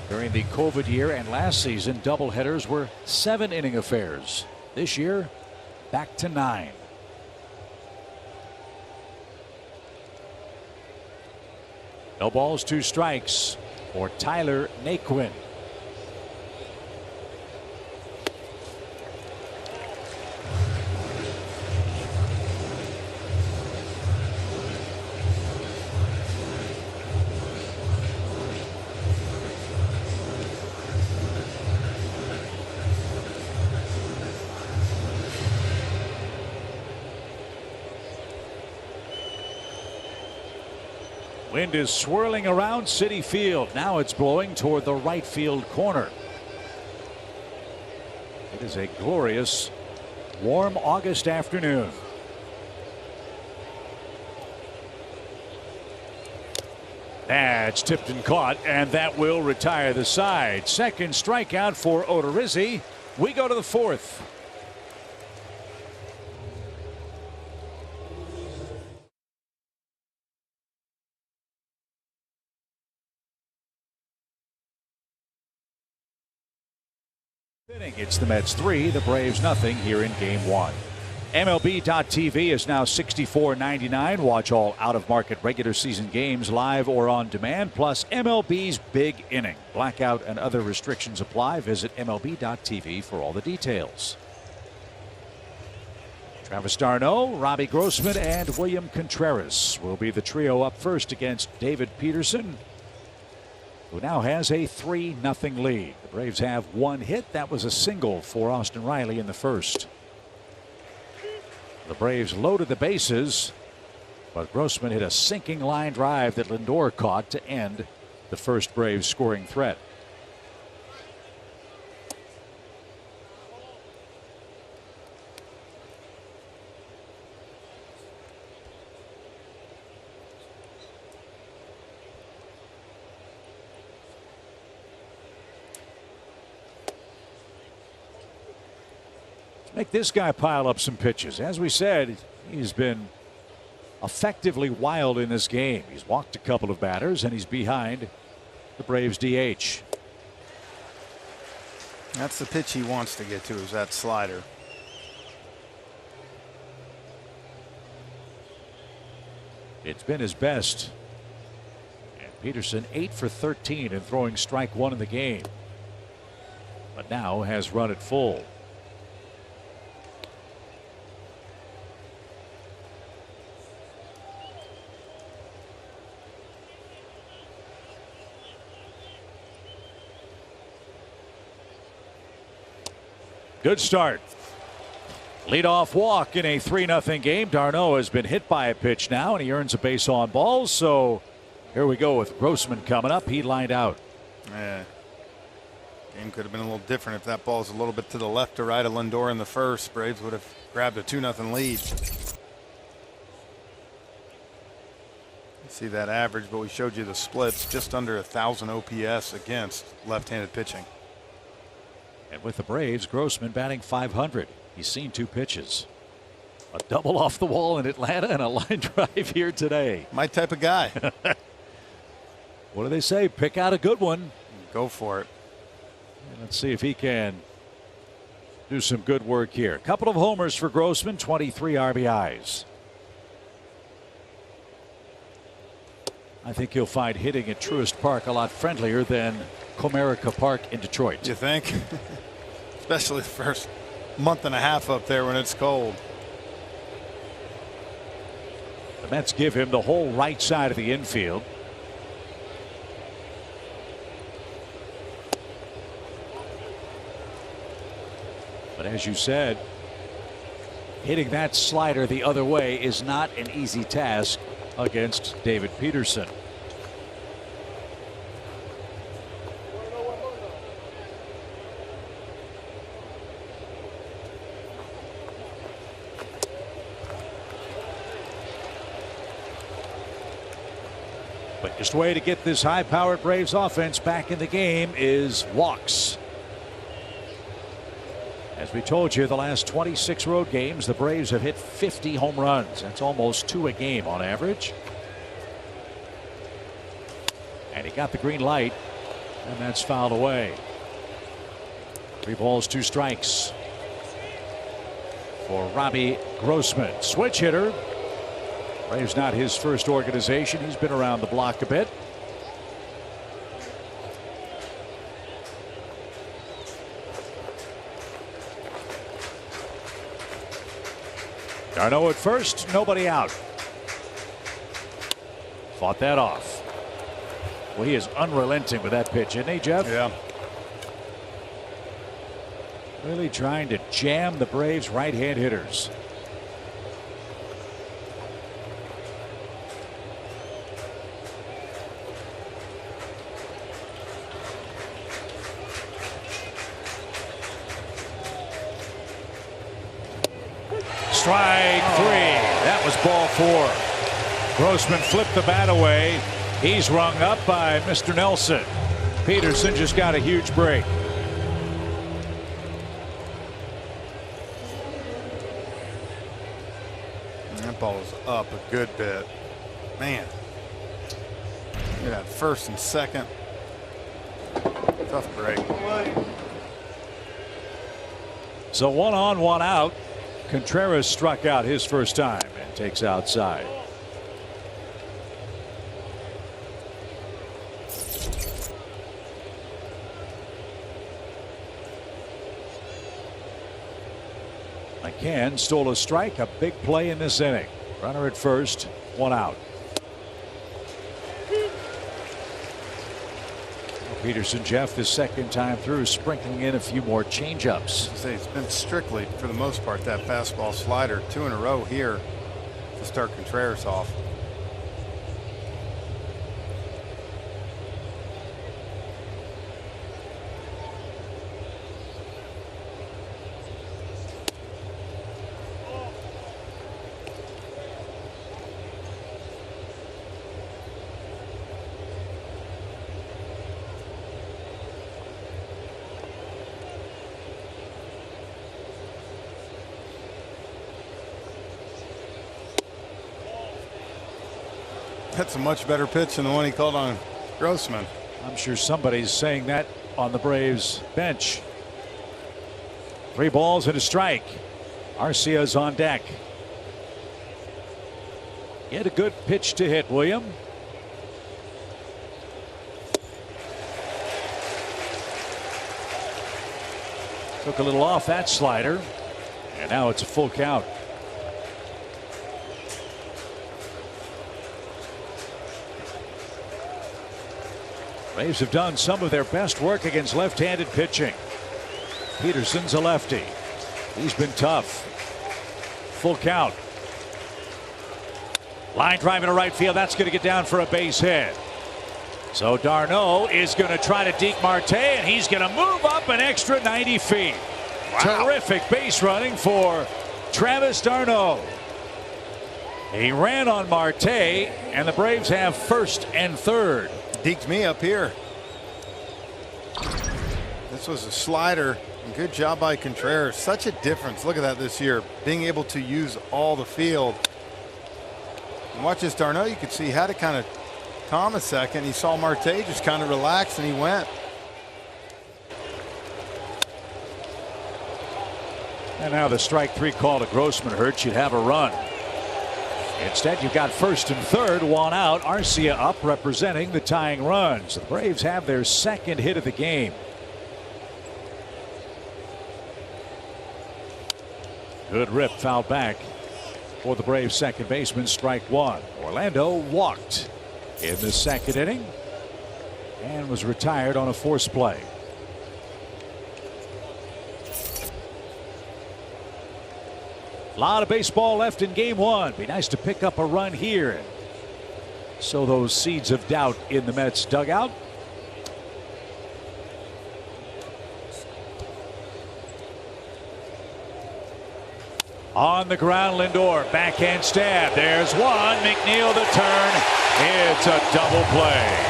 During the COVID year and last season, doubleheaders were 7-inning affairs. This year, back to 9. No balls, 2 strikes for Tyler Naquin. Wind is swirling around Citi Field. Now it's blowing toward the right field corner. It is a glorious, warm August afternoon. That's tipped and caught, and that will retire the side. Second strikeout for Odorizzi. We go to the 4th. It's the Mets 3, the Braves nothing here in Game 1. MLB.TV is now $64.99. Watch all out-of-market regular season games live or on demand, plus MLB's Big Inning. Blackout and other restrictions apply. Visit MLB.TV for all the details. Travis d'Arnaud, Robbie Grossman, and William Contreras will be the trio up first against David Peterson, who now has a 3-0 lead. The Braves have 1 hit. That was a single for Austin Riley in the first. The Braves loaded the bases, but Grossman hit a sinking line drive that Lindor caught to end the first Braves scoring threat. Make this guy pile up some pitches. As we said, he's been effectively wild in this game. He's walked a couple of batters, and he's behind the Braves DH. That's the pitch he wants to get to, is that slider. It's been his best. And Peterson 8 for 13 and throwing strike one in the game. But now has run it full. Good start. Leadoff walk in a 3-0 game. d'Arnaud has been hit by a pitch now, and he earns a base on balls. So here we go with Grossman coming up. He lined out. Yeah. Game could have been a little different if that ball's a little bit to the left or right of Lindor in the first. Braves would have grabbed a 2-0 lead. You see that average, but we showed you the splits. Just under 1,000 OPS against left-handed pitching. And with the Braves, Grossman batting .500. He's seen 2 pitches. A double off the wall in Atlanta and a line drive here today. My type of guy. What do they say? Pick out a good one. Go for it. And let's see if he can do some good work here. Couple of homers for Grossman, 23 RBIs. I think he'll find hitting at Truist Park a lot friendlier than Comerica Park in Detroit. You think? Especially the first month and a half up there when it's cold. The Mets give him the whole right side of the infield. But as you said, hitting that slider the other way is not an easy task against David Peterson. Quickest way to get this high-powered Braves offense back in the game is walks. As we told you, the last 26 road games, the Braves have hit 50 home runs. That's almost 2 a game on average. And he got the green light, and that's fouled away. 3 balls, 2 strikes for Robbie Grossman. Switch hitter. Braves not his first organization. He's been around the block a bit. d'Arnaud at first, nobody out. Fought that off. Well, he is unrelenting with that pitch, isn't he, Jeff? Yeah. Really trying to jam the Braves right-hand hitters. Strike 3. That was ball 4. Grossman flipped the bat away. He's rung up by Mr. Nelson. Peterson just got a huge break. That ball is up a good bit. Man. Look at that first and second. Tough break. So 1 on, 1 out. Contreras struck out his first time and takes outside. McCann stole a strike, a big play in this inning. Runner at first, 1 out. Peterson, Jeff, the second time through, sprinkling in a few more changeups. It's been strictly, for the most part, that fastball slider. 2 in a row here to start Contreras off. That's a much better pitch than the one he called on Grossman. I'm sure somebody's saying that on the Braves bench. 3 balls and a strike. Arcia's on deck. He had a good pitch to hit, William. Took a little off that slider, and now it's a full count. Braves have done some of their best work against left-handed pitching. Peterson's a lefty. He's been tough. Full count. Line drive into right field. That's going to get down for a base hit. So d'Arnaud is going to try to deke Marte, and he's going to move up an extra 90 feet. Wow. Terrific base running for Travis d'Arnaud. He ran on Marte, and the Braves have first and third. Deked me up here. This was a slider. Good job by Contreras. Such a difference. Look at that this year. Being able to use all the field. And watch this d'Arnaud. You could see he had to kind of calm a second. He saw Marte just kind of relax, and he went. And now the strike 3 call to Grossman hurts. You'd have a run. Instead, you've got first and third, one out. Arcia up representing the tying runs. The Braves have their second hit of the game. Good rip, foul back for the Braves second baseman, strike 1. Orlando walked in the second inning and was retired on a forced play. A lot of baseball left in game 1. Be nice to pick up a run here. Sow those seeds of doubt in the Mets dugout. On the ground, Lindor, backhand stab. There's one. McNeil the turn. It's a double play.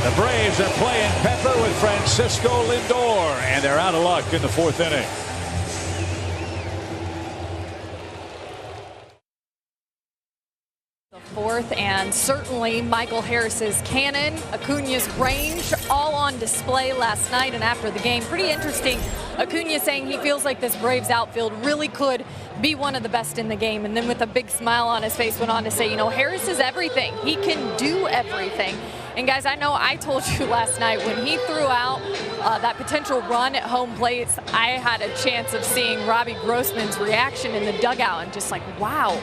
The Braves are playing Pepper with Francisco Lindor, and they're out of luck in the 4th inning. The 4th, and certainly Michael Harris's cannon, Acuna's range, all on display last night and after the game. Pretty interesting. Acuna saying he feels like this Braves outfield really could be one of the best in the game, and then with a big smile on his face went on to say, you know, Harris is everything. He can do everything. And guys, I know I told you last night when he threw out that potential run at home plate, I had a chance of seeing Robbie Grossman's reaction in the dugout and just like, wow,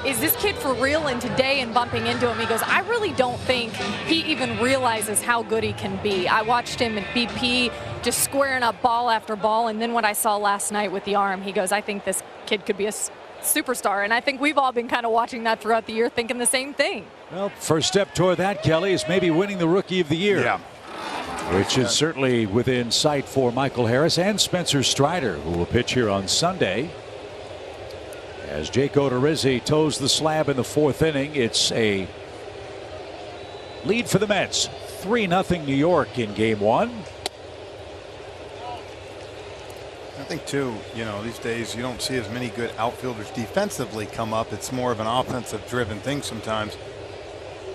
is this kid for real? And today, in bumping into him, he goes, I really don't think he even realizes how good he can be. I watched him at BP just squaring up ball after ball, and then what I saw last night with the arm, he goes, I think this kid could be a superstar. And I think we've all been kind of watching that throughout the year, thinking the same thing. Well, first step toward that, Kelly, is maybe winning the Rookie of the Year. Yeah. Which is certainly within sight for Michael Harris and Spencer Strider, who will pitch here on Sunday. As Jake Odorizzi toes the slab in the 4th inning, it's a lead for the Mets. 3-0 New York in game 1. I think, too, you know, these days you don't see as many good outfielders defensively come up. It's more of an offensive-driven thing sometimes.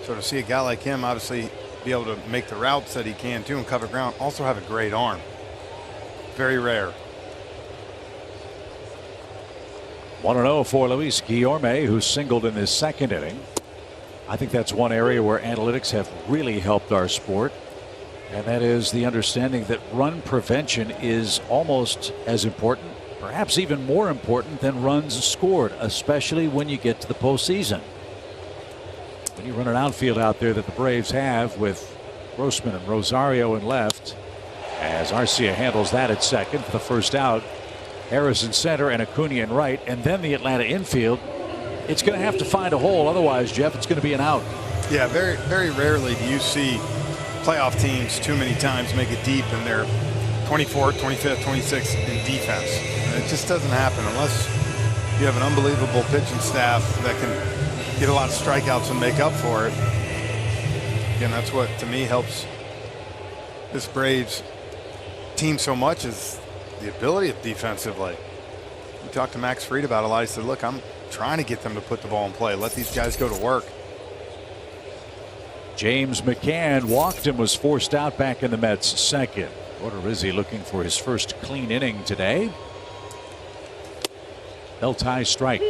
So to see a guy like him obviously be able to make the routes that he can, too, and cover ground, also have a great arm. Very rare. 1-0 for Luis Guillorme, who singled in this second inning. I think that's one area where analytics have really helped our sport, and that is the understanding that run prevention is almost as important, perhaps even more important than runs scored, especially when you get to the postseason. When you run an outfield out there that the Braves have with Grossman and Rosario in left, as Arcia handles that at second for the first out, Harris in center and Acuna in right, and then the Atlanta infield, it's going to have to find a hole. Otherwise, Jeff, it's going to be an out. Yeah, very, very rarely do you see playoff teams too many times make it deep in their 24th, 25th, 26th in defense. And it just doesn't happen unless you have an unbelievable pitching staff that can get a lot of strikeouts and make up for it. Again, that's what, to me, helps this Braves team so much is the ability of defensively. We talked to Max Fried about it a lot. He said, look, I'm trying to get them to put the ball in play. Let these guys go to work. James McCann walked and was forced out back in the Mets second. Odorizzi looking for his first clean inning today. They'll tie strike.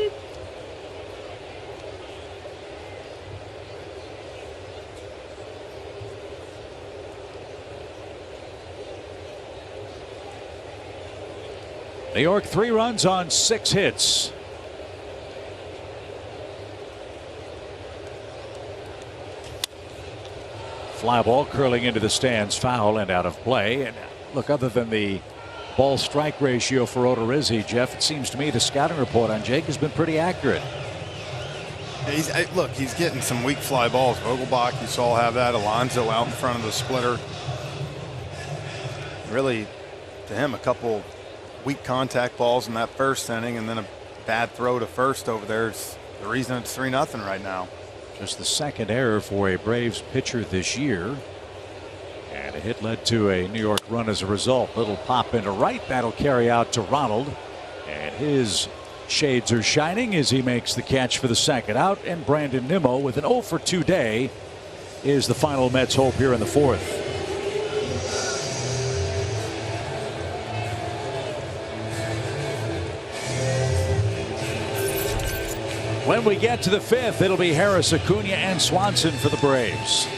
New York 3 runs on 6 hits. Fly ball curling into the stands, foul and out of play. And look, other than the ball strike ratio for Odorizzi, Jeff, it seems to me the scouting report on Jake has been pretty accurate. Look, he's getting some weak fly balls. Vogelbach, you saw have that. Alonso out in front of the splitter. Really, to him, a couple weak contact balls in that first inning, and then a bad throw to first over there is the reason it's 3-0 right now. Just the second error for a Braves pitcher this year. And a hit led to a New York run as a result. Little pop into right. That'll carry out to Ronald. And his shades are shining as he makes the catch for the second out. And Brandon Nimmo, with an 0 for 2 day, is the final Mets hope here in the fourth. When we get to the fifth, it'll be Harris, Acuna, and Swanson for the Braves.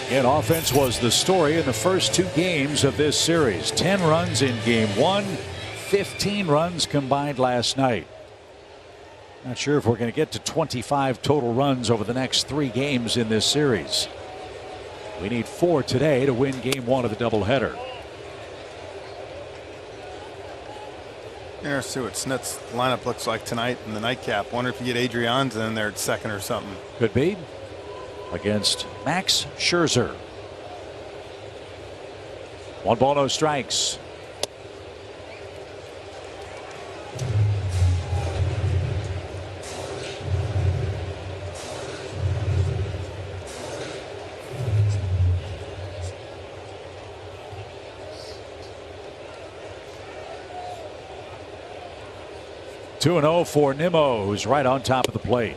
And offense was the story in the first 2 games of this series. 10 runs in game 1, 15 runs combined last night. Not sure if we're going to get to 25 total runs over the next 3 games in this series. We need 4 today to win game 1 of the doubleheader. Interesting what Snit's lineup looks like tonight in the nightcap. Wonder if you get Adrianza in there at second or something. Could be. Against Max Scherzer. 1 ball, no strikes. Two 2-0 for Nimmo, who's right on top of the plate.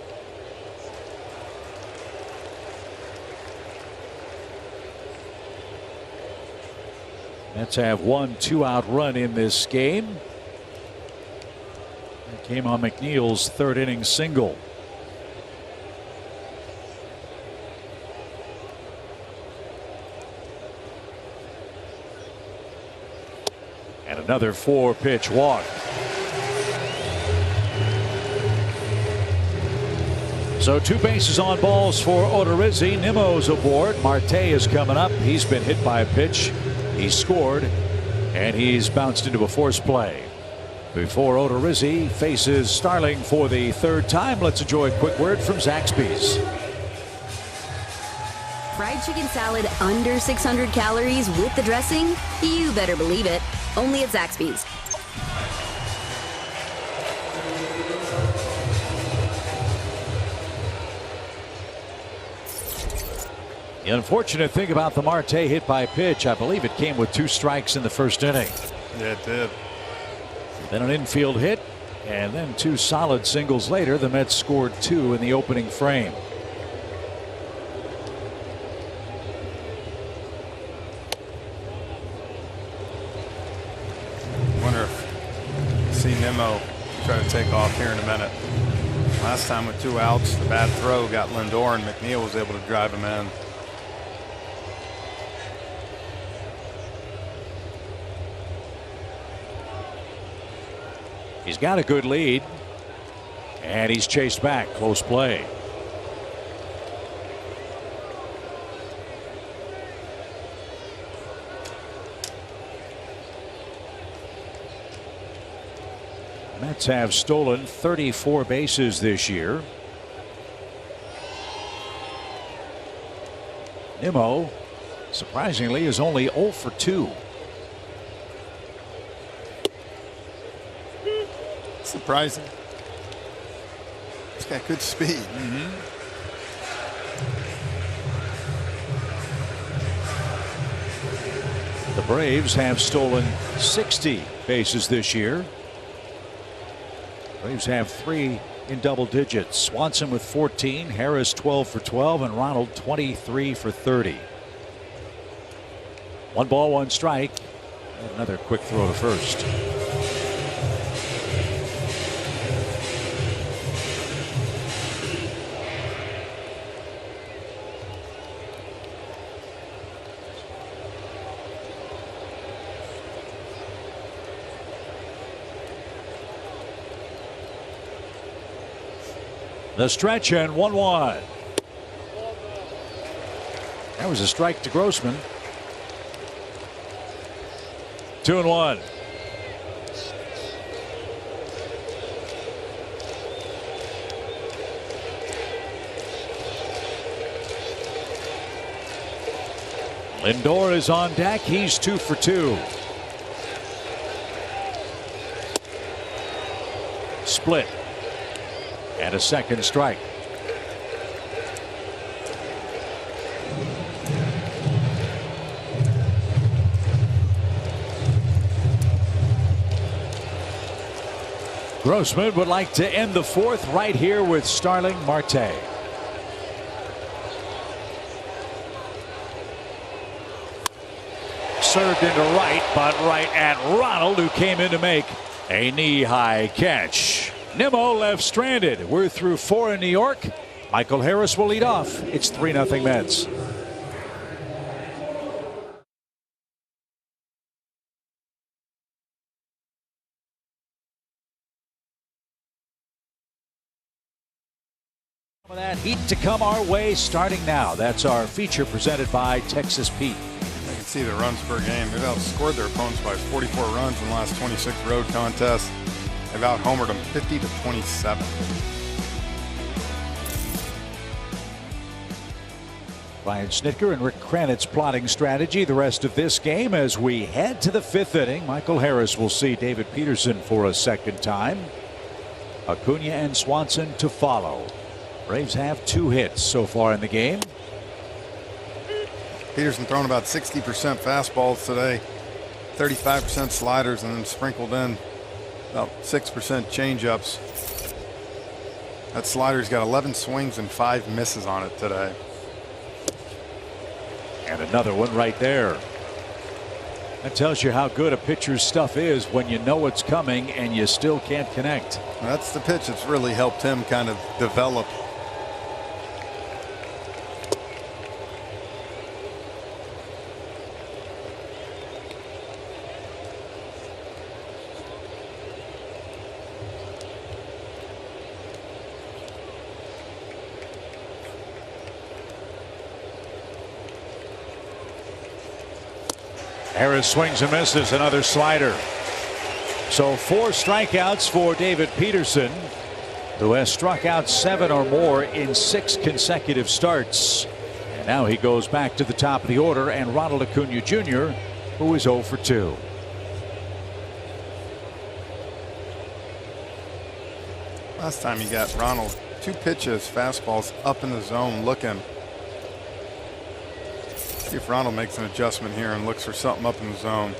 Mets have 1 2-out run in this game. That came on McNeil's 3rd inning single. And another 4-pitch walk. So 2 bases on balls for Odorizzi. Nimmo's aboard. Marte is coming up. He's been hit by a pitch. He scored, and he's bounced into a force play. Before Odorizzi faces Starling for the 3rd time, let's enjoy a quick word from Zaxby's. Fried chicken salad under 600 calories with the dressing? You better believe it. Only at Zaxby's. The unfortunate thing about the Marte hit by pitch, I believe it came with 2 strikes in the first inning. Yeah, it did. Then an infield hit, and then 2 solid singles later, the Mets scored 2 in the opening frame. Wonder if see Nimmo try to take off here in a minute. Last time with 2 outs, the bad throw got Lindor, and McNeil was able to drive him in. He's got a good lead, and he's chased back. Close play. Mets have stolen 34 bases this year. Nimmo, surprisingly, is only 0 for 2. Surprising. He's got good speed. The Braves have stolen 60 bases this year. Braves have 3 in double digits. Swanson with 14, Harris 12 for 12, and Ronald 23 for 30. 1 ball, 1 strike. And another quick throw to first. The stretch and 1-1. That was a strike to Grossman. 2-1. Lindor is on deck. He's 2 for 2. Split. And a second strike. Grossman would like to end the fourth right here with Starling Marte. Served into right, but right at Ronald, who came in to make a knee-high catch. Nimmo left stranded. We're through 4 in New York. Michael Harris will lead off. It's 3-0 Mets. That heat to come our way starting now. That's our feature presented by Texas Pete. You can see the runs per game. They've outscored their opponents by 44 runs in the last 26 road contests. They've out-homered them 50-27. Ryan Snitker and Rick Kranitz plotting strategy the rest of this game as we head to the 5th inning. Michael Harris will see David Peterson for a second time. Acuna and Swanson to follow. Braves have 2 hits so far in the game. Peterson thrown about 60% fastballs today, 35% sliders, and then sprinkled in about 6% changeups. That slider's got 11 swings and 5 misses on it today. And another one right there. That tells you how good a pitcher's stuff is when you know it's coming and you still can't connect. That's the pitch that's really helped him kind of develop. Harris swings and misses. Another slider. So 4 strikeouts for David Peterson, who has struck out 7 or more in 6 consecutive starts. And now he goes back to the top of the order, and Ronald Acuna Jr., who is 0 for 2. Last time you got Ronald 2 pitches, fastballs up in the zone looking. See if Ronald makes an adjustment here and looks for something up in the zone.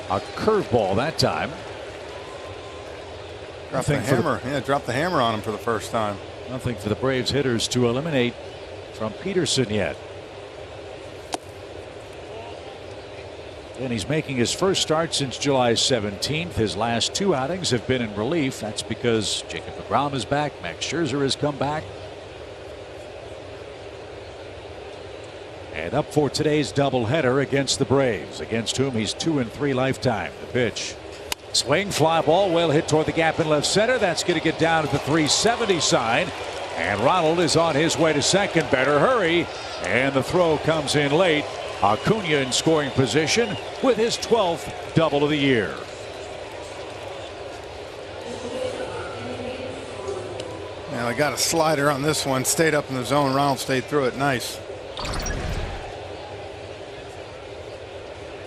A curveball that time. Dropped the hammer. Yeah, dropped the hammer on him for the first time. Nothing for the Braves hitters to eliminate from Peterson yet. And he's making his first start since July 17th. His last 2 outings have been in relief. That's because Jacob deGrom is back. Max Scherzer has come back. And up for today's doubleheader against the Braves, against whom he's 2-3 lifetime. The pitch. Swing, fly ball, well hit toward the gap in left center. That's going to get down at the 370 sign. And Ronald is on his way to second. Better hurry. And the throw comes in late. Acuna in scoring position with his 12th double of the year. Now I got a slider on this one. Stayed up in the zone. Ronald stayed through it. Nice.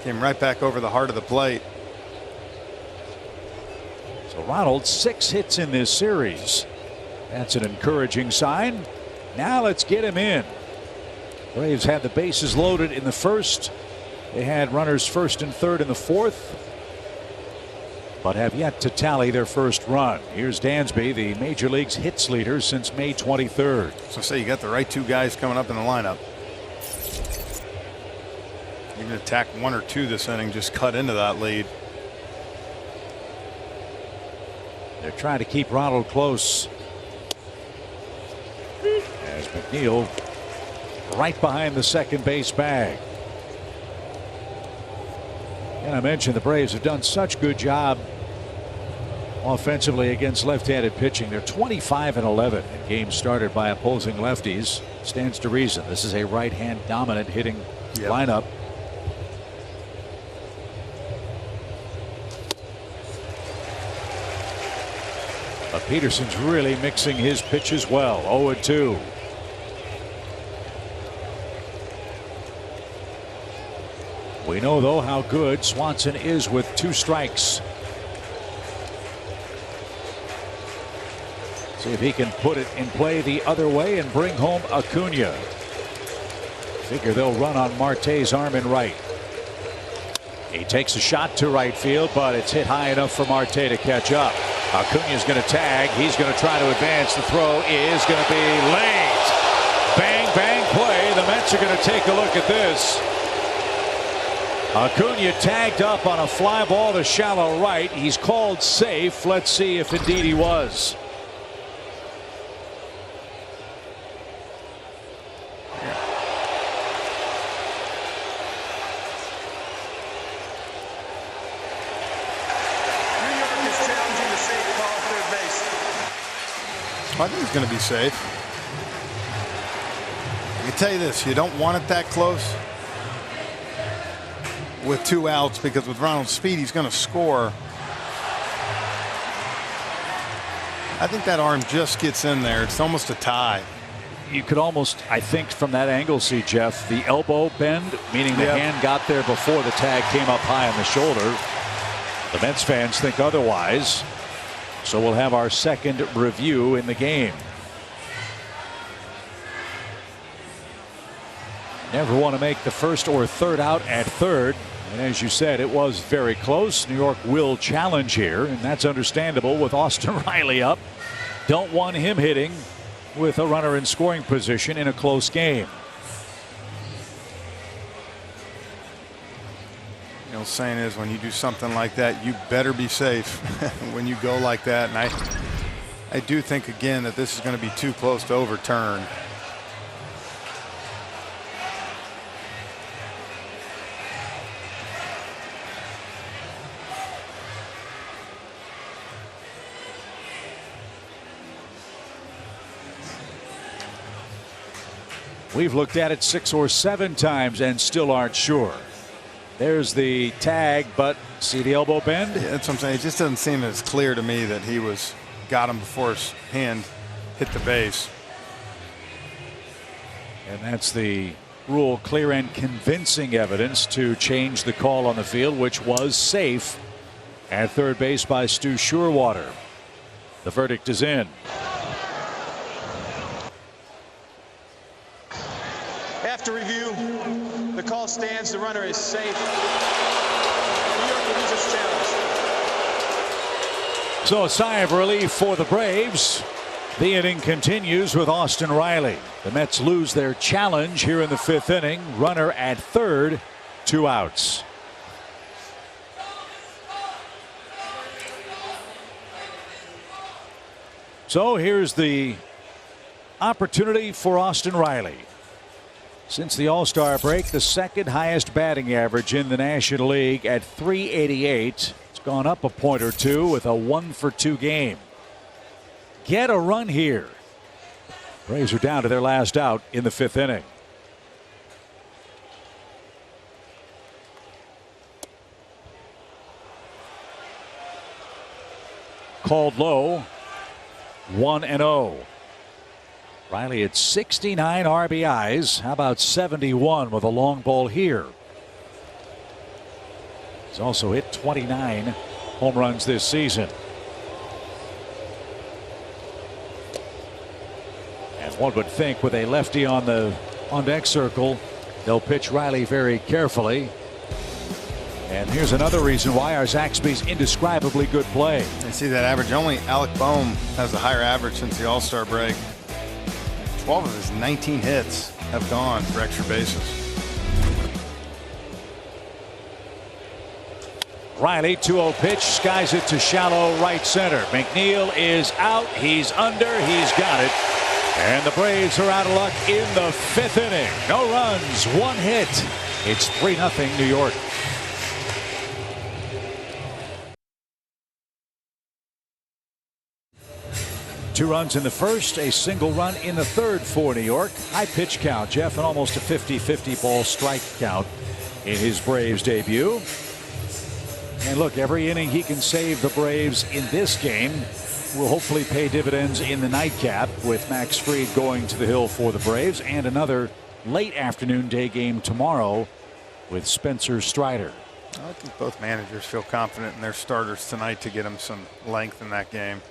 Came right back over the heart of the plate. So Ronald 6 hits in this series. That's an encouraging sign. Now let's get him in. Braves had the bases loaded in the first. They had runners first and third in the fourth, but have yet to tally their first run. Here's Dansby, the major league's hits leader since May 23rd. So say you got the right 2 guys coming up in the lineup. Even attack 1 or 2 this inning, just cut into that lead. They're trying to keep Ronald close. As McNeil right behind the second base bag. And I mentioned the Braves have done such a good job offensively against left-handed pitching. They're 25-11 in games started by opposing lefties. Stands to reason. This is a right-hand dominant hitting lineup. But Peterson's really mixing his pitches well. 0-2. We know, though, how good Swanson is with 2 strikes. See if he can put it in play the other way and bring home Acuna. Figure they'll run on Marte's arm in right. He takes a shot to right field, but it's hit high enough for Marte to catch up. Acuna's going to tag. He's going to try to advance. The throw is going to be late. Bang, bang play. The Mets are going to take a look at this. Acuna tagged up on a fly ball to shallow right. He's called safe. Let's see if indeed he was. I think he's going to be safe. I can tell you this, you don't want it that close with 2 outs, because with Ronald's speed, he's going to score. I think that arm just gets in there. It's almost a tie. You could almost, I think, from that angle see, Jeff, the elbow bend, meaning the hand got there before the tag came up high on the shoulder. The Mets fans think otherwise. So we'll have our second review in the game. Never want to make the first or third out at third. And as you said, it was very close. New York will challenge here, and that's understandable with Austin Riley up. Don't want him hitting with a runner in scoring position in a close game. The old saying is, when you do something like that, you better be safe when you go like that. And I do think, again, that this is going to be too close to overturn. We've looked at it 6 or 7 times and still aren't sure. There's the tag, but see the elbow bend? Yeah, that's what I'm saying. It just doesn't seem as clear to me that he got him before his hand hit the base. And that's the rule, clear and convincing evidence to change the call on the field, which was safe at third base by Stu Schuerwater. The verdict is in. After review, the call stands. The runner is safe. New York will use its challenge. So a sigh of relief for the Braves. The inning continues with Austin Riley. The Mets lose their challenge here in the 5th inning. Runner at third, 2 outs. So here's the opportunity for Austin Riley. Since the All-Star break, the second highest batting average in the National League at .388. It's gone up a point or two with a 1-for-2 game. Get a run here. Braves are down to their last out in the 5th inning. Called low. 1-0. Riley at 69 RBIs. How about 71 with a long ball here? He's also hit 29 home runs this season. And one would think with a lefty on the on-deck circle, they'll pitch Riley very carefully. And here's another reason why our Zaxby's indescribably good play. I see that average. Only Alec Boehm has a higher average since the All-Star break. 12 of his 19 hits have gone for extra bases. Riley, 2-0 pitch, skies it to shallow right center. McNeil is out. He's under. He's got it. And the Braves are out of luck in the 5th inning. No runs, 1 hit. It's 3-0 New York. 2 runs in the first, a single run in the third for New York. High pitch count, Jeff, and almost a 50-50 ball strike count in his Braves debut. And look, every inning he can save the Braves in this game will hopefully pay dividends in the nightcap, with Max Fried going to the hill for the Braves, and another late afternoon day game tomorrow with Spencer Strider. I think both managers feel confident in their starters tonight to get them some length in that game.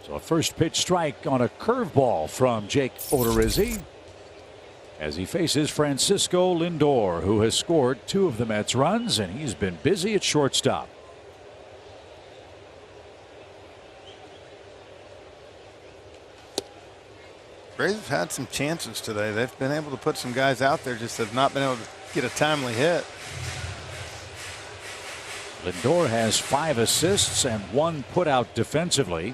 So a first pitch strike on a curveball from Jake Odorizzi as he faces Francisco Lindor, who has scored 2 of the Mets runs, and he's been busy at shortstop. Braves have had some chances today. They've been able to put some guys out there, just have not been able to get a timely hit. Lindor has 5 assists and 1 put out defensively.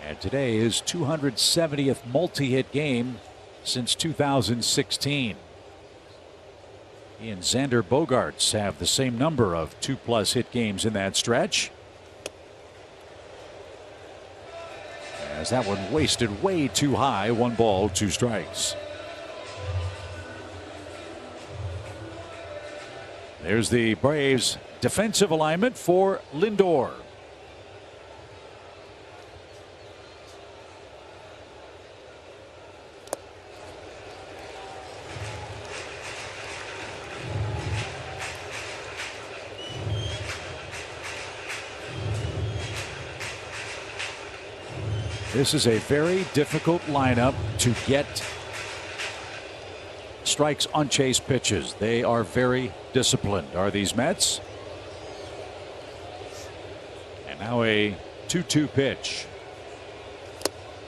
And today is 270th multi-hit game since 2016. He and Xander Bogaerts have the same number of 2+ hit games in that stretch. As that one wasted way too high. 1 ball, 2 strikes. There's the Braves defensive alignment for Lindor. This is a very difficult lineup to get strikes on chase pitches. They are very disciplined, are these Mets. And now a 2-2 pitch.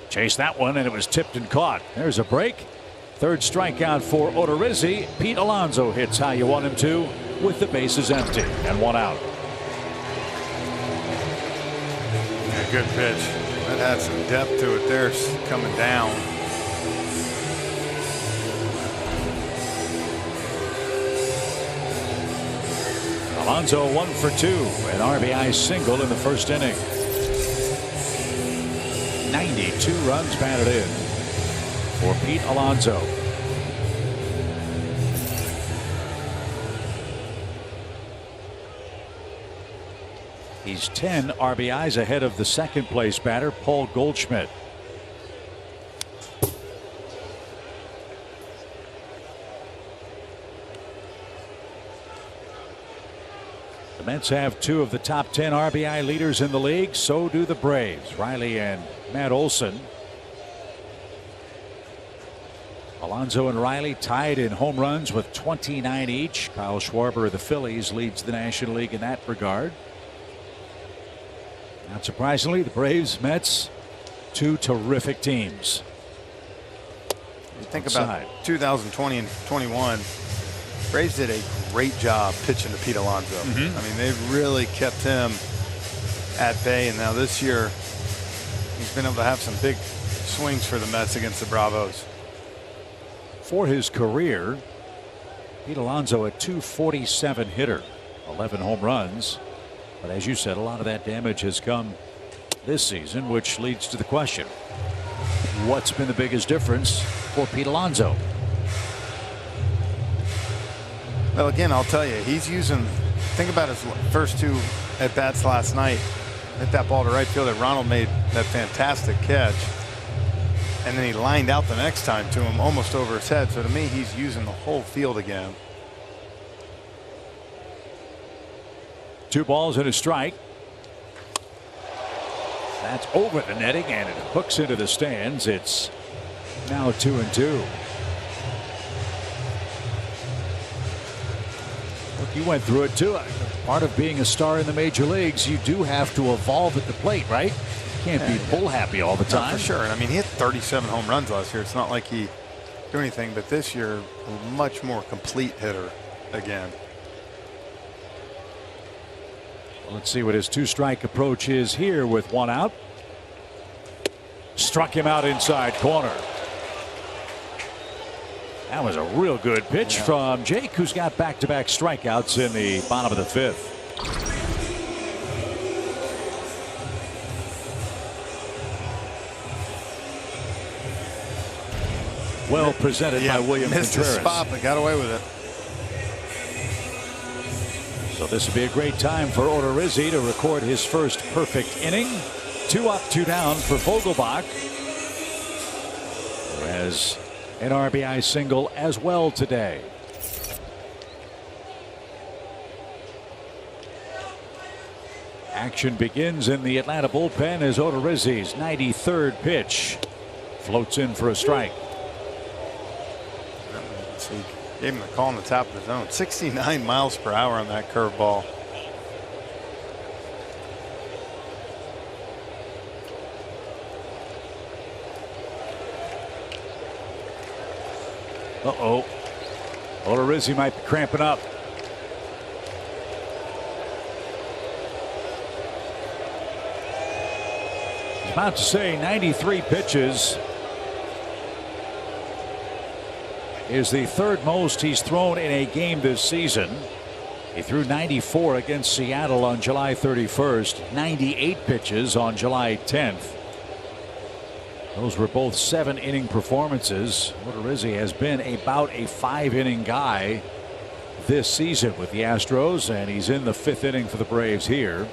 Chase that one, and it was tipped and caught. There's a break. Third strikeout for Odorizzi. Pete Alonso hits how you want him to, with the bases empty and 1 out. Yeah, good pitch. That had some depth to it there, coming down. Alonso 1 for 2, an RBI single in the first inning. 92 runs batted in for Pete Alonso. He's 10 RBIs ahead of the second place batter, Paul Goldschmidt. The Mets have 2 of the top 10 RBI leaders in the league. So do the Braves, Riley and Matt Olson. Alonso and Riley tied in home runs with 29 each. Kyle Schwarber of the Phillies leads the National League in that regard. Not surprisingly, the Braves, Mets, 2 terrific teams. You think about 2020 and 21, Braves did a great job pitching to Pete Alonso. I mean, they really kept him at bay, and now this year he's been able to have some big swings for the Mets against the Bravos. For his career, Pete Alonso a .247 hitter, 11 home runs. But as you said, a lot of that damage has come this season, which leads to the question, what's been the biggest difference for Pete Alonso? Well, again, I'll tell you, he's using, think about his first 2 at-bats last night. Hit that ball to right field that Ronald made that fantastic catch. And then he lined out the next time to him almost over his head. So to me, he's using the whole field again. 2 balls and a strike. That's over the netting, and it hooks into the stands. It's now 2-2. Look, you went through it too. Part of being a star in the major leagues, you do have to evolve at the plate, right? You can't be bull happy all the time. No, for sure. And I mean, he hit 37 home runs last year. It's not like he did anything, but this year, a much more complete hitter again. Let's see what his 2-strike approach is here with 1 out. Struck him out inside corner. That was a real good pitch from Jake, who's got back-to-back strikeouts in the bottom of the 5th. Well presented by William missed Contreras. the spot, but got away with it. So this would be a great time for Odorizzi to record his first perfect inning. 2 up, 2 down for Vogelbach, who has an RBI single as well today. Action begins in the Atlanta bullpen as Odorizzi's 93rd pitch floats in for a strike. So he gave him the call on the top of the zone. 69 miles per hour on that curveball. Uh-oh. Odorizzi might be cramping up. He's about to say 93 pitches is the third most he's thrown in a game this season. He threw 94 against Seattle on July 31st, 98 pitches on July 10th. Those were both 7-inning performances. Odorizzi has been about a 5-inning guy this season with the Astros, and he's in the 5th inning for the Braves here.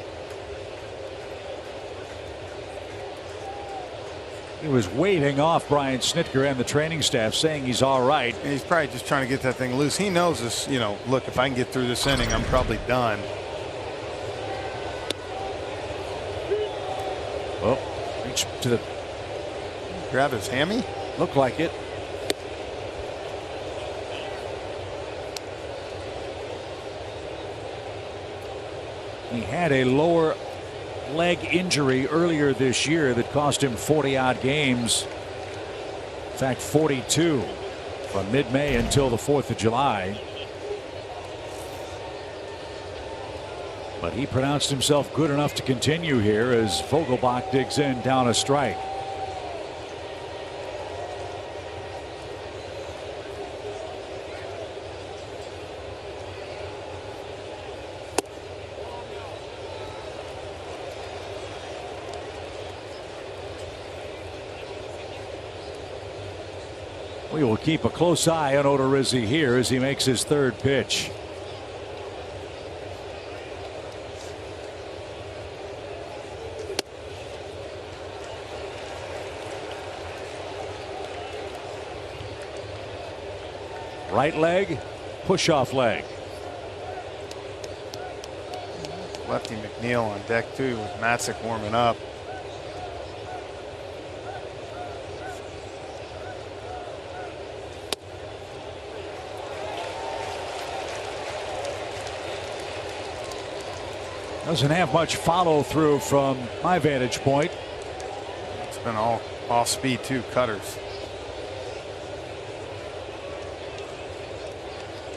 He was waving off Brian Snitker and the training staff, saying he's all right. And he's probably just trying to get that thing loose. He knows this, you know, look, if I can get through this inning, I'm probably done. Oh, reach to the... Grab his hammy? Looked like it. He had a lower leg injury earlier this year that cost him 40-odd games. In fact, 42 from mid-May until the 4th of July. But he pronounced himself good enough to continue here as Vogelbach digs in down a strike. We will keep a close eye on Odorizzi here as he makes his 3rd pitch. Right leg, push-off leg. Lefty McNeil on deck too with Matzik warming up. Doesn't have much follow through from my vantage point. It's been all off speed too, cutters.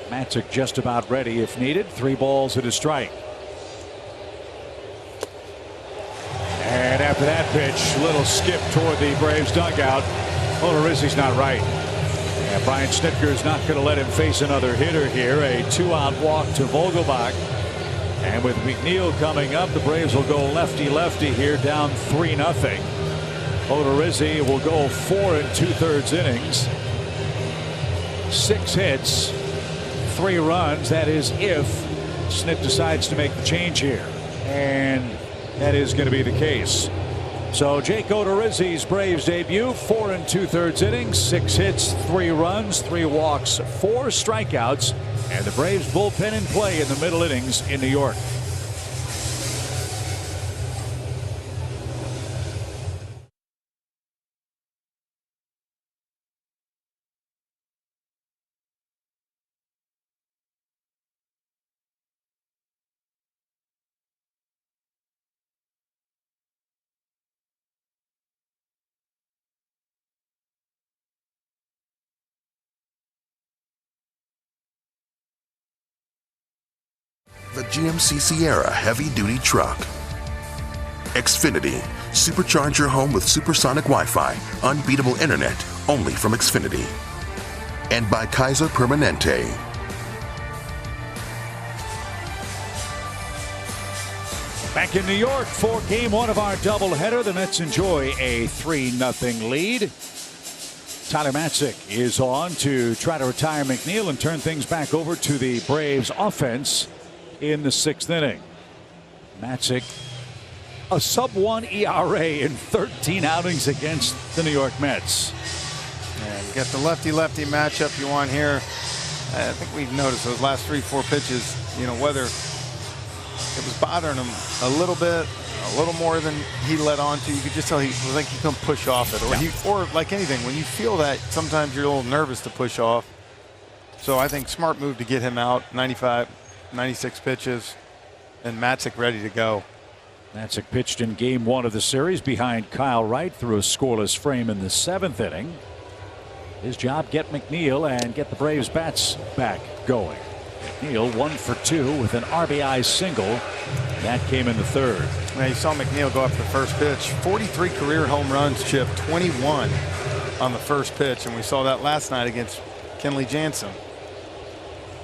Matzik just about ready if needed. 3 balls and a strike. And after that pitch, little skip toward the Braves dugout. Odorizzi's not right. And Brian Snitker's not going to let him face another hitter here. A 2-out walk to Vogelbach. And with McNeil coming up, the Braves will go lefty-lefty here, down 3-0. Odorizzi will go 4 2/3 innings. 6 hits, 3 runs. That is if Snit decides to make the change here. And that is going to be the case. So Jake Odorizzi's Braves debut, 4 2/3 innings, 6 hits, 3 runs, 3 walks, 4 strikeouts. And the Braves bullpen in play in the middle innings in New York. The GMC Sierra heavy-duty truck. Xfinity. Supercharge your home with supersonic Wi-Fi. Unbeatable internet. Only from Xfinity. And by Kaiser Permanente. Back in New York for game 1 of our doubleheader. The Mets enjoy a 3-0 lead. Tyler Matzik is on to try to retire McNeil and turn things back over to the Braves offense in the 6th inning. Matzik, a sub-1 ERA in 13 outings against the New York Mets. And get the lefty-lefty matchup you want here. I think we've noticed those last 3-4 pitches, you know, whether it was bothering him a little bit, a little more than he let on to. You could just tell he was like he couldn't push off it, or like anything, when you feel that, sometimes you're a little nervous to push off. So I think smart move to get him out. 95, 96 pitches, and Matzik ready to go. Matzik pitched in game 1 of the series behind Kyle Wright through a scoreless frame in the 7th inning. His job, get McNeil and get the Braves bats back going. McNeil 1 for 2 with an RBI single. That came in the 3rd. Now you saw McNeil go after the first pitch. 43 career home runs, Chip, 21 on the first pitch. And we saw that last night against Kenley Jansen.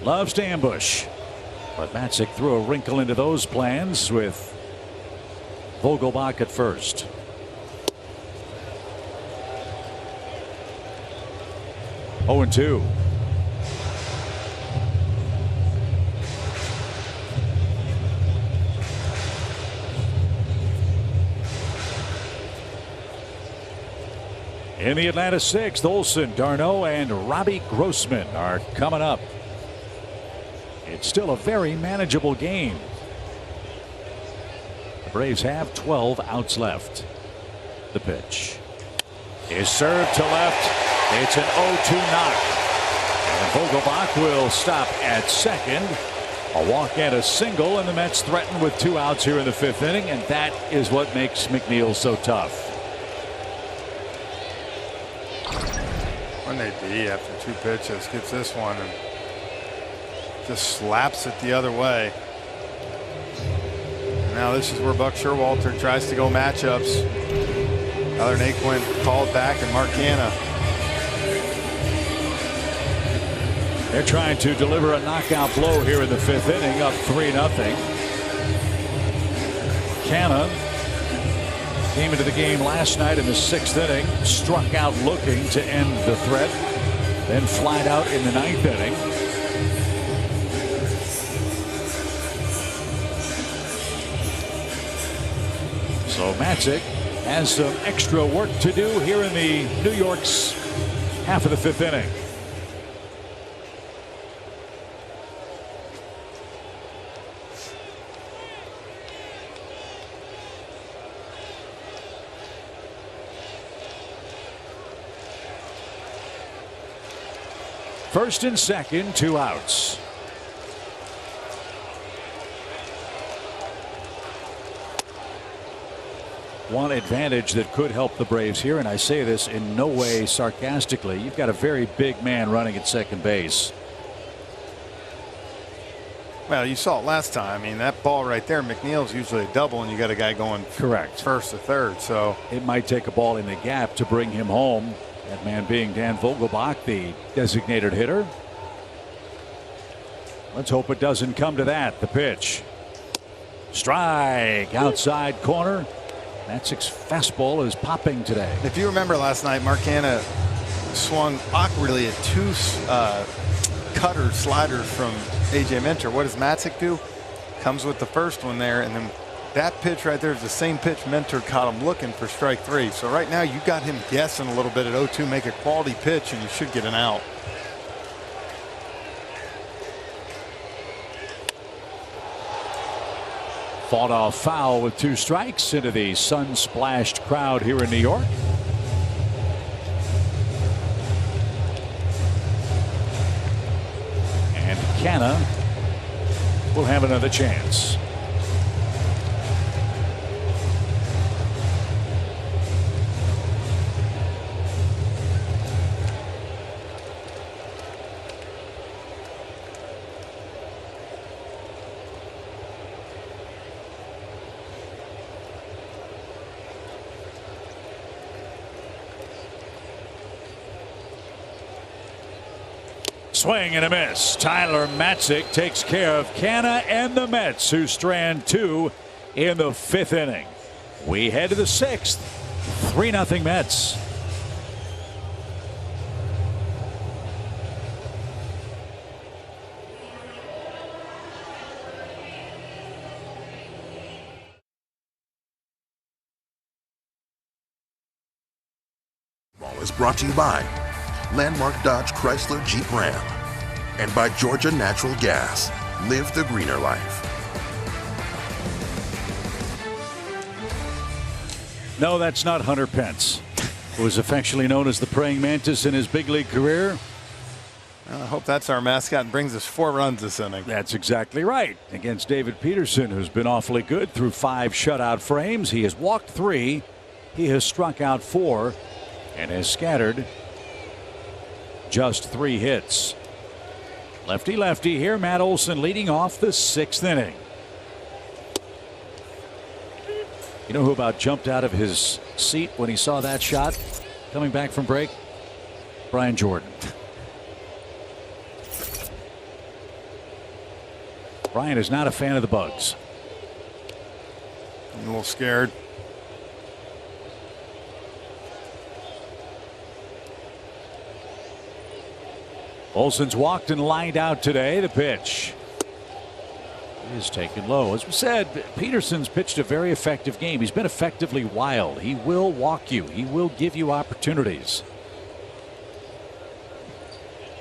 Loves to ambush. But Matzik threw a wrinkle into those plans with Vogelbach at first. Oh, 0-2. In the Atlanta 6th, Olson, Darno, and Robbie Grossman are coming up. It's still a very manageable game. The Braves have 12 outs left. The pitch is served to left. It's an 0-2 knock. And Vogelbach will stop at second. A walk and a single, and the Mets threaten with 2 outs here in the 5th inning, and that is what makes McNeil so tough. When they be after 2 pitches, gets this one and just slaps it the other way. Now this is where Buck Showalter tries to go matchups. Tyler Naquin called back, and Mark Canha. They're trying to deliver a knockout blow here in the 5th inning, up 3-0. Canha came into the game last night in the 6th inning, struck out looking to end the threat, then flied out in the 9th inning. So Matzik has some extra work to do here in the New York's half of the 5th inning. First and second, 2 outs. One advantage that could help the Braves here, and I say this in no way sarcastically, you've got a very big man running at second base. Well, you saw it last time. I mean, that ball right there, McNeil's usually a double, and you got a guy going correct first to third. So it might take a ball in the gap to bring him home. That man being Dan Vogelbach, the designated hitter. Let's hope it doesn't come to that. The pitch. Strike outside corner. Matzik's fastball is popping today. If you remember last night, Mark Canha swung awkwardly at 2 cutter sliders from A.J. Minter. What does Matzik do? Comes with the first one there, and then that pitch right there is the same pitch Minter caught him looking for strike 3. So right now you got him guessing a little bit at 0-2. Make a quality pitch, and you should get an out. Fought off foul with 2 strikes into the sun-splashed crowd here in New York. And Canha will have another chance. Swing and a miss. Tyler Matzik takes care of Canha and the Mets, who strand 2 in the 5th inning. We head to the 6th. 3-0 Mets. is brought to you by Landmark Dodge Chrysler Jeep Ram and by Georgia Natural Gas. Live the greener life. No, that's not Hunter Pence, who was affectionately known as the praying mantis in his big league career. I hope that's our mascot and brings us 4 runs this inning. That's exactly right. Against David Peterson, who's been awfully good through 5 shutout frames. He has walked 3. He has struck out 4 and has scattered just 3 hits. Lefty here. Matt Olson leading off the 6th inning. You know who about jumped out of his seat when he saw that shot coming back from break? Brian Jordan. Brian is not a fan of the bugs. I'm a little scared. Olson's walked and lined out today. The pitch is taken low. As we said, Peterson's pitched a very effective game. He's been effectively wild. He will walk you. He will give you opportunities.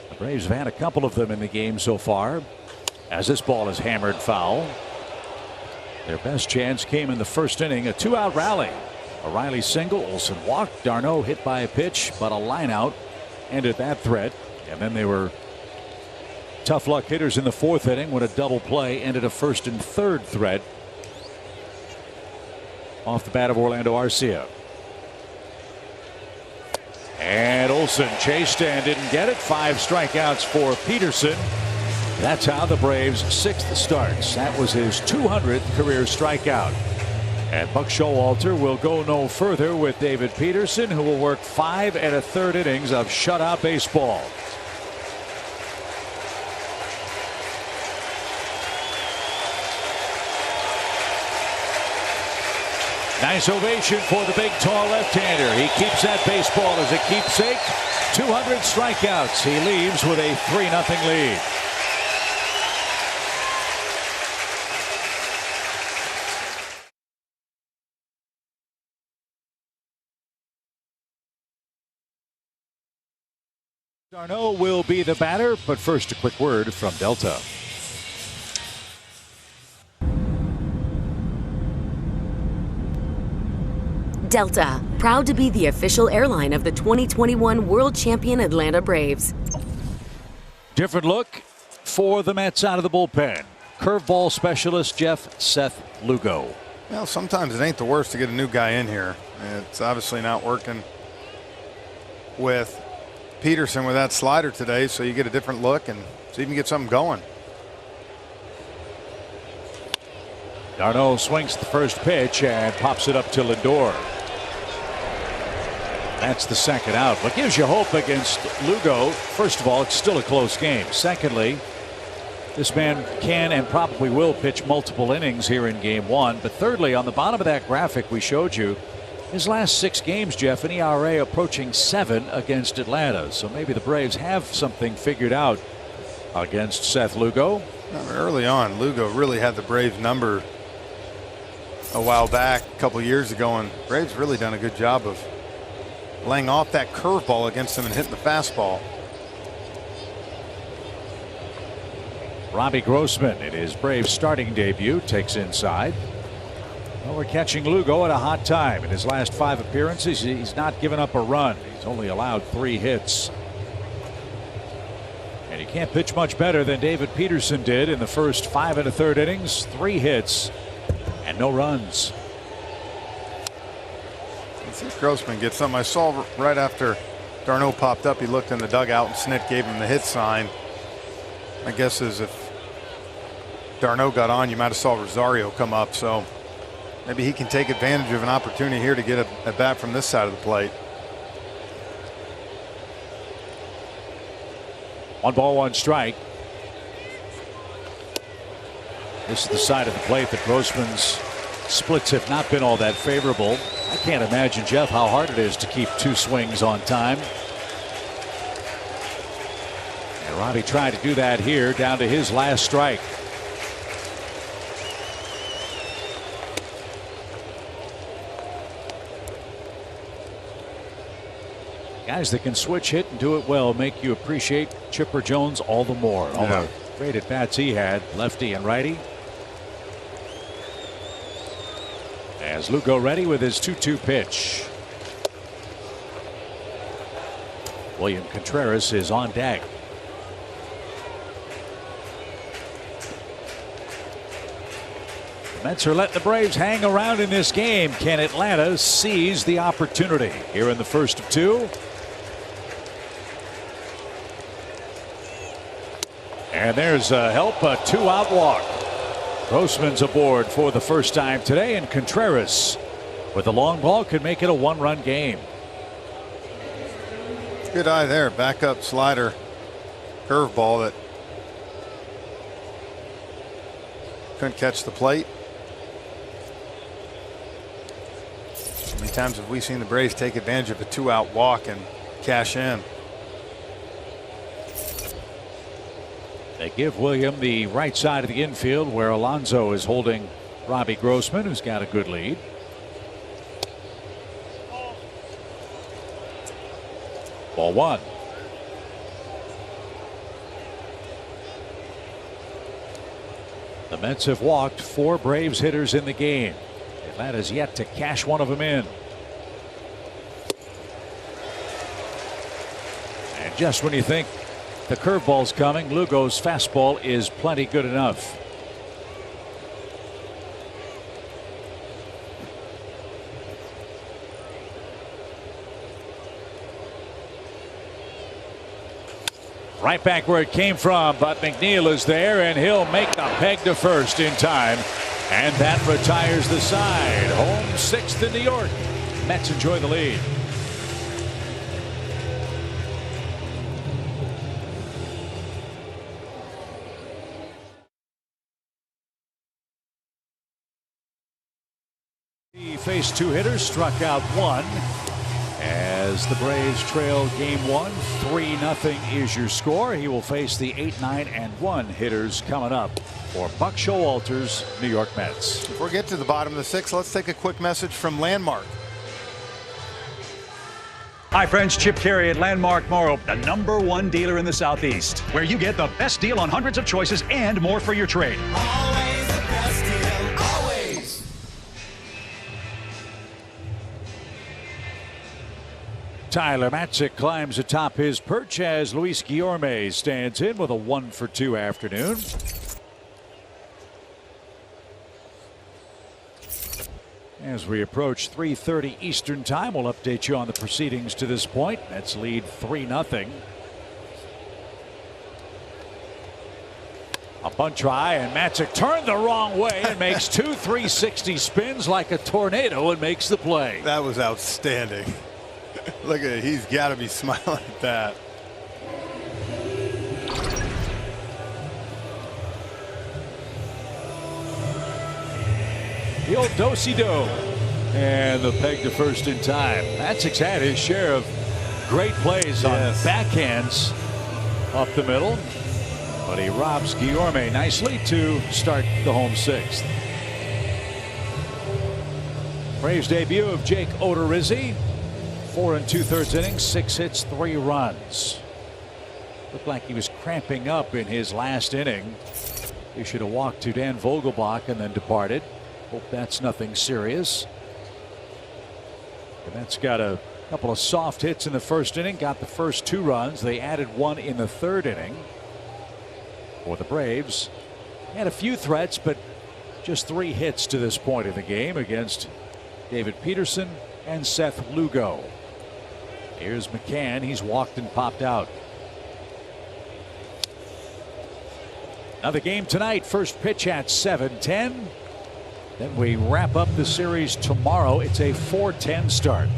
The Braves have had a couple of them in the game so far. As this ball is hammered foul. Their best chance came in the first inning. A 2-out rally. A Riley single. Olson walked. Darno hit by a pitch, but a line out ended that threat. And then they were tough luck hitters in the 4th inning when a double play ended a 1st and 3rd threat off the bat of Orlando Arcia. And Olson chased and didn't get it. 5 strikeouts for Peterson. That's how the Braves' 6th starts. That was his 200th career strikeout. And Buck Showalter will go no further with David Peterson, who will work 5 1/3 innings of shutout baseball. Nice ovation for the big, tall left-hander. He keeps that baseball as a keepsake. 200 strikeouts. He leaves with a 3-0 lead. Darno will be the batter, but first a quick word from Delta. Delta, proud to be the official airline of the 2021 World Champion Atlanta Braves. Different look for the Mets out of the bullpen. Curveball specialist Seth Lugo. Well, sometimes it ain't the worst to get a new guy in here. It's obviously not working with Peterson with that slider today, so you get a different look and see if you can get something going. Darno swings the first pitch and pops it up to Lindor. That's the 2nd out. What gives you hope against Lugo? First of all, it's still a close game. Secondly, this man can and probably will pitch multiple innings here in game 1. But thirdly, on the bottom of that graphic we showed you, his last 6 games, Jeff, an ERA approaching 7 against Atlanta. So maybe the Braves have something figured out against Seth Lugo. Early on, Lugo really had the Braves number a while back, a couple years ago, and Braves really done a good job of laying off that curveball against him and hitting the fastball. Robbie Grossman in his Braves starting debut takes inside. Well, we're catching Lugo at a hot time. In his last 5 appearances, he's not given up a run. He's only allowed 3 hits. And he can't pitch much better than David Peterson did in the first 5 1/3 innings. 3 hits and no runs. Let's see if Grossman gets something. I saw right after Darno popped up, he looked in the dugout and Snit gave him the hit sign. My guess is if Darno got on, you might have saw Rosario come up, so maybe he can take advantage of an opportunity here to get a bat from this side of the plate. 1 ball, 1 strike. This is the side of the plate that Grossman's splits have not been all that favorable. I can't imagine, Jeff, how hard it is to keep 2 swings on time. And Robbie tried to do that here, down to his last strike. Guys that can switch hit and do it well make you appreciate Chipper Jones all the more. All the great at bats he had, lefty and righty. As Lugo ready with his 2-2 pitch. William Contreras is on deck. The Mets are letting the Braves hang around in this game. Can Atlanta seize the opportunity here in the first of 2? And there's a help, a 2-out walk. Grossman's aboard for the first time today, and Contreras with a long ball could make it a 1-run game. Good eye there. Backup slider, curveball that couldn't catch the plate. How many times have we seen the Braves take advantage of a 2-out walk and cash in? They give William the right side of the infield where Alonso is holding Robbie Grossman, who's got a good lead. Ball 1. The Mets have walked 4 Braves hitters in the game. Atlanta's yet to cash one of them in. And just when you think the curveball's coming, Lugo's fastball is plenty good enough. Right back where it came from, but McNeil is there, and he'll make the peg to first in time. And that retires the side. Home 6th in New York. Mets enjoy the lead. He faced 2 hitters, struck out 1. As the Braves trail game 1, 3-0 is your score. He will face the 8, 9, and 1 hitters coming up for Buck Showalter's New York Mets. Before we get to the bottom of the 6th, let's take a quick message from Landmark. Hi friends, Chip Carey at Landmark Morrow, the #1 dealer in the Southeast, where you get the best deal on hundreds of choices and more for your trade. Always the best deal, always. Tyler Matzik climbs atop his perch as Luis Guillorme stands in with a 1-for-2 afternoon. As we approach 3:30 Eastern time, we'll update you on the proceedings to this point. Mets lead 3-0. A bunt try, and Matzik turned the wrong way and makes 2 360 spins like a tornado and makes the play. That was outstanding. Look at it. He's got to be smiling at that. The old do-si-do. And the peg to first in time. Matzik's had his share of great plays on backhands up the middle. But he robs Guillorme nicely to start the home 6th. Braves debut of Jake Odorizzi. 4 2/3 innings, 6 hits, 3 runs. Looked like he was cramping up in his last inning. He should have walked to Dan Vogelbach and then departed. Hope that's nothing serious. The Mets got a couple of soft hits in the first inning, got the first 2 runs. They added 1 in the 3rd inning. For the Braves, had a few threats, but just 3 hits to this point in the game against David Peterson and Seth Lugo. Here's McCann. He's walked and popped out. Another game tonight. First pitch at 7:10. Then we wrap up the series tomorrow. It's a 4:10 start.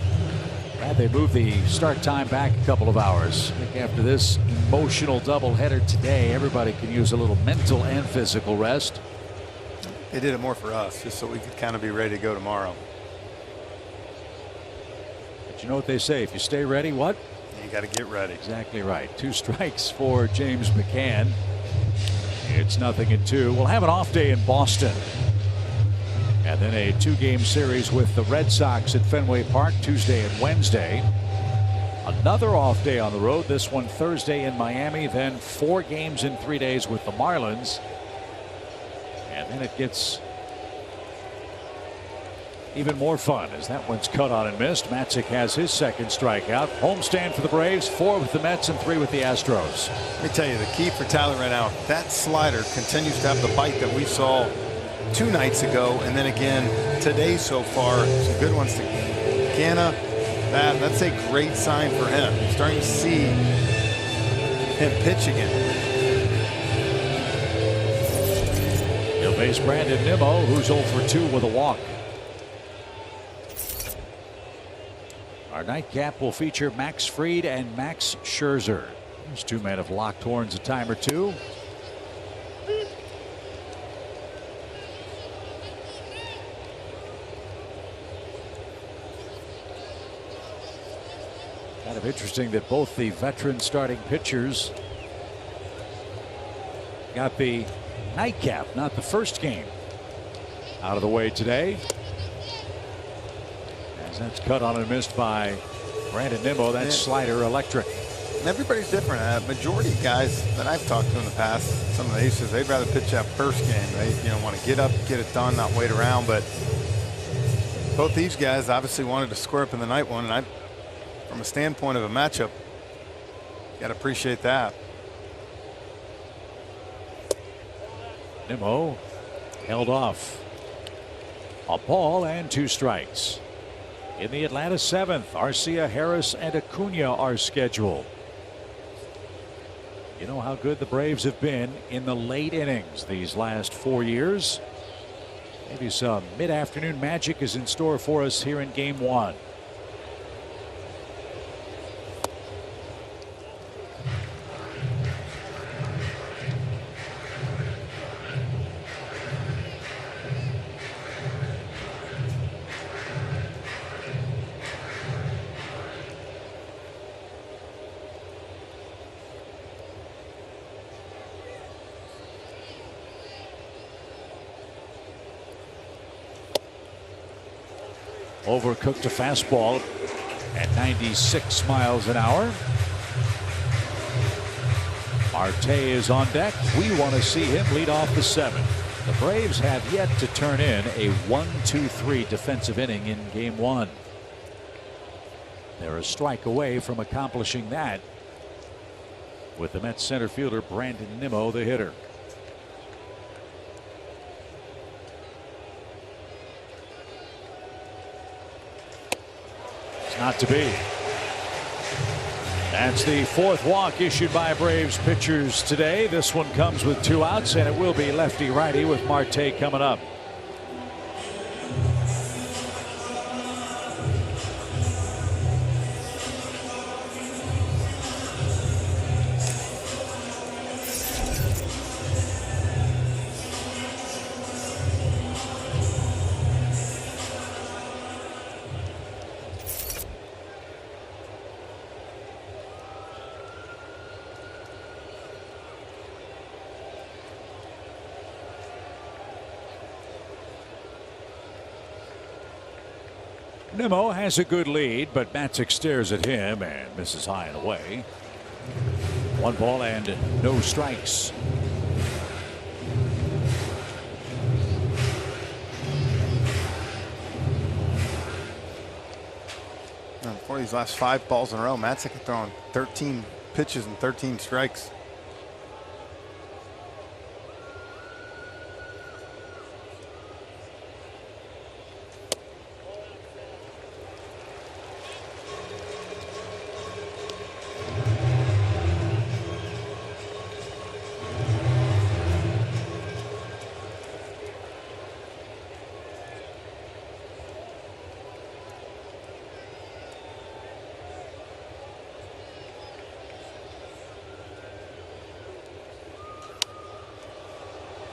Glad they moved the start time back a couple of hours. I think after this emotional doubleheader today, everybody can use a little mental and physical rest. They did it more for us, just so we could kind of be ready to go tomorrow. But you know what they say, if you stay ready, what? You got to get ready. Exactly right. 2 strikes for James McCann. It's 0-2. We'll have an off day in Boston. And then a 2-game series with the Red Sox at Fenway Park Tuesday and Wednesday. Another off day on the road. This one Thursday in Miami. Then 4 games in 3 days with the Marlins. And then it gets even more fun as that one's cut on and missed. Matzik has his second strikeout. Homestand for the Braves, 4 with the Mets and 3 with the Astros. Let me tell you, the key for Tyler right now, that slider continues to have the bite that we saw 2 nights ago, and then again today so far. Some good ones to Canna. That's a great sign for him. You're starting to see him pitch again. He'll face Brandon Nimmo, who's 0 for 2 with a walk. Our nightcap will feature Max Fried and Max Scherzer. These 2 men have locked horns a time or 2. Kind of interesting that both the veteran starting pitchers got the nightcap, not the first game, out of the way today. As that's cut on and missed by Brandon Nimmo. That slider electric. And everybody's different. Majority of guys that I've talked to in the past, some of the aces, they'd rather pitch that first game. They want to get up, get it done, not wait around. But both these guys obviously wanted to square up in the night one, and from a standpoint of a matchup, you got to appreciate that. Nimmo held off. A ball and 2 strikes. In the Atlanta 7th, Arcia, Harris, and Acuna are scheduled. You know how good the Braves have been in the late innings these last 4 years. Maybe some mid-afternoon magic is in store for us here in Game 1. Overcooked a fastball at 96 miles an hour. Marte is on deck. We want to see him lead off the 7th. The Braves have yet to turn in a 1-2-3 defensive inning in Game 1. They're a strike away from accomplishing that with the Mets center fielder Brandon Nimmo, the hitter. Not to be. That's the 4th walk issued by Braves pitchers today. This one comes with 2 outs, and it will be lefty righty with Marte coming up. Nimmo has a good lead, but Matzik stares at him and misses high and away. 1 ball and no strikes. For these last 5 balls in a row, Matzik had thrown 13 pitches and 13 strikes.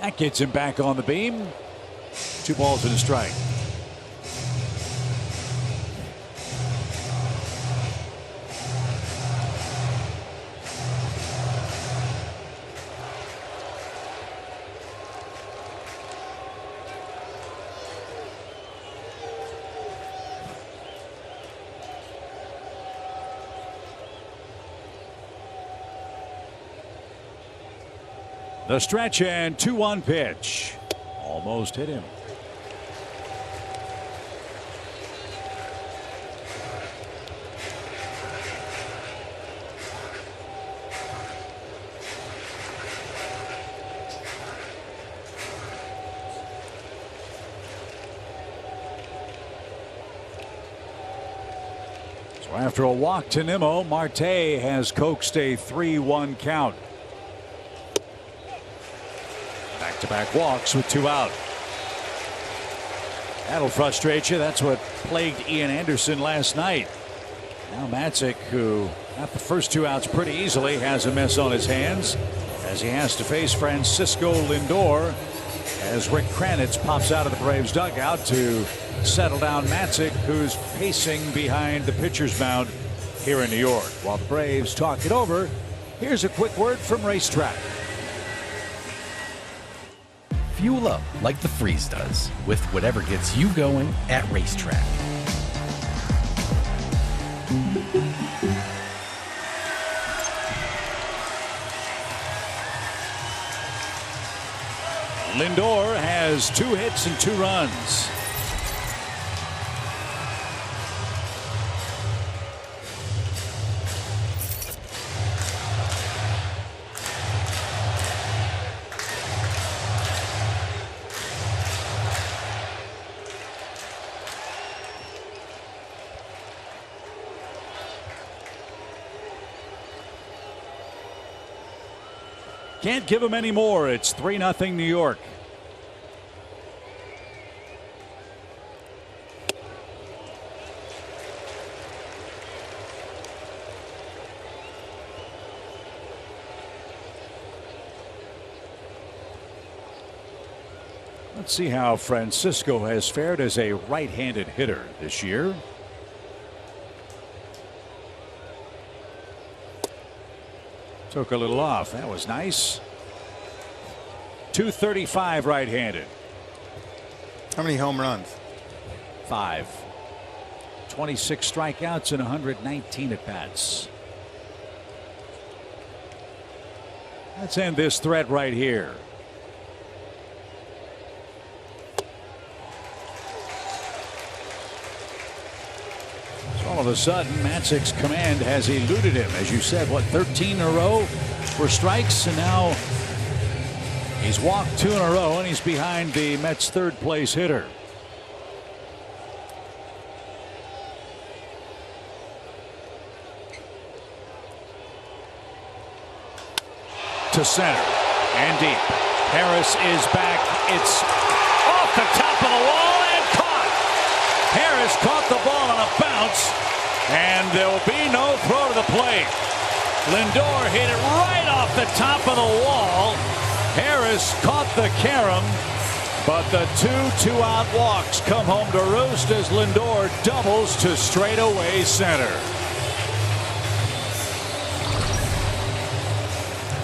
That gets him back on the beam. 2 balls and a strike. The stretch and 2-1 pitch. Almost hit him. So after a walk to Nimmo, Marte has coaxed a 3-1 count. Back-to-back walks with 2 out. That'll frustrate you. That's what plagued Ian Anderson last night. Now Matzik, who got the first 2 outs pretty easily, has a mess on his hands as he has to face Francisco Lindor as Rick Kranitz pops out of the Braves dugout to settle down Matzik, who's pacing behind the pitcher's mound here in New York. While the Braves talk it over, here's a quick word from Racetrack. Fuel up like the Freeze does with whatever gets you going at Racetrack. Lindor has 2 hits and 2 runs. Can't give him any more. It's 3-0 New York. Let's see how Francisco has fared as a right-handed hitter this year. Took a little off. That was nice. 235 right-handed. How many home runs? 5. 26 strikeouts and 119 at-bats. Let's end this thread right here. All of a sudden, Matzik's command has eluded him. As you said, what, 13 in a row for strikes, and now he's walked 2 in a row, and he's behind the Mets' third-place hitter. To center and deep. Harris is back. It's off the top of the wall and caught. Harris caught the ball on a bounce, and there will be no throw to the plate. Lindor hit it right off the top of the wall. Harris caught the carom, but the 2 2-out walks come home to roost as Lindor doubles to straightaway center.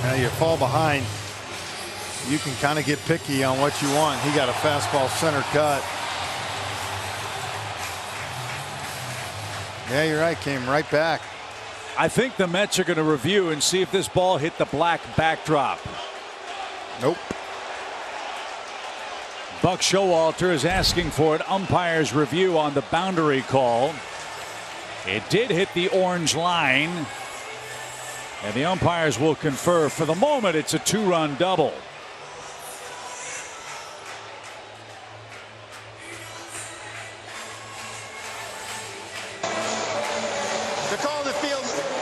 Now you fall behind. You can kind of get picky on what you want. He got a fastball center cut. Yeah, you're right. Came right back. I think the Mets are going to review and see if this ball hit the black backdrop. Nope. Buck Showalter is asking for an umpire's review on the boundary call. It did hit the orange line, and the umpires will confer. For the moment, it's a 2-run double.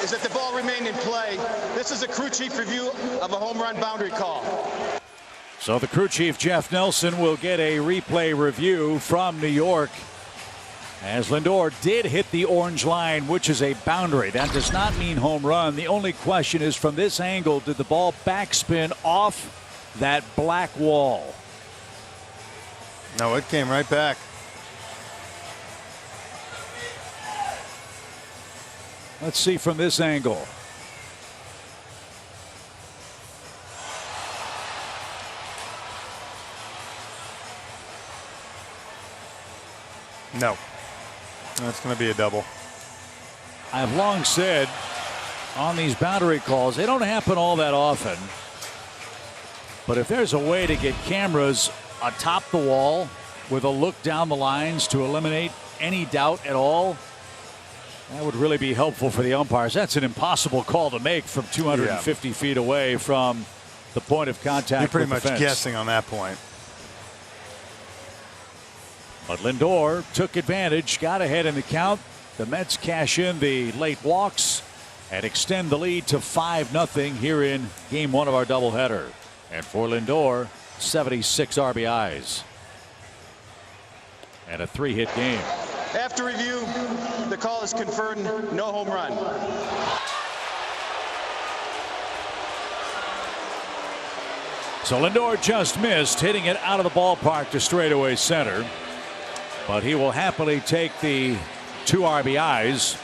That the ball remained in play. This is a crew chief review of a home run boundary call. So the crew chief, Jeff Nelson, will get a replay review from New York, as Lindor did hit the orange line, which is a boundary. That does not mean home run. The only question is, from this angle, did the ball backspin off that black wall? No, it came right back. Let's see from this angle. No. That's going to be a double. I've long said on these boundary calls, they don't happen all that often. But if there's a way to get cameras atop the wall with a look down the lines to eliminate any doubt at all, that would really be helpful for the umpires. That's an impossible call to make from 250 feet away from the point of contact. You're pretty with much the fence. guessing on that point. But Lindor took advantage, got ahead in the count. The Mets cash in the late walks and extend the lead to 5-0 here in game 1 of our doubleheader. And for Lindor, 76 RBIs. And a 3-hit game. After review, the call is confirmed no home run. So Lindor just missed, hitting it out of the ballpark to straightaway center. But he will happily take the 2 RBIs.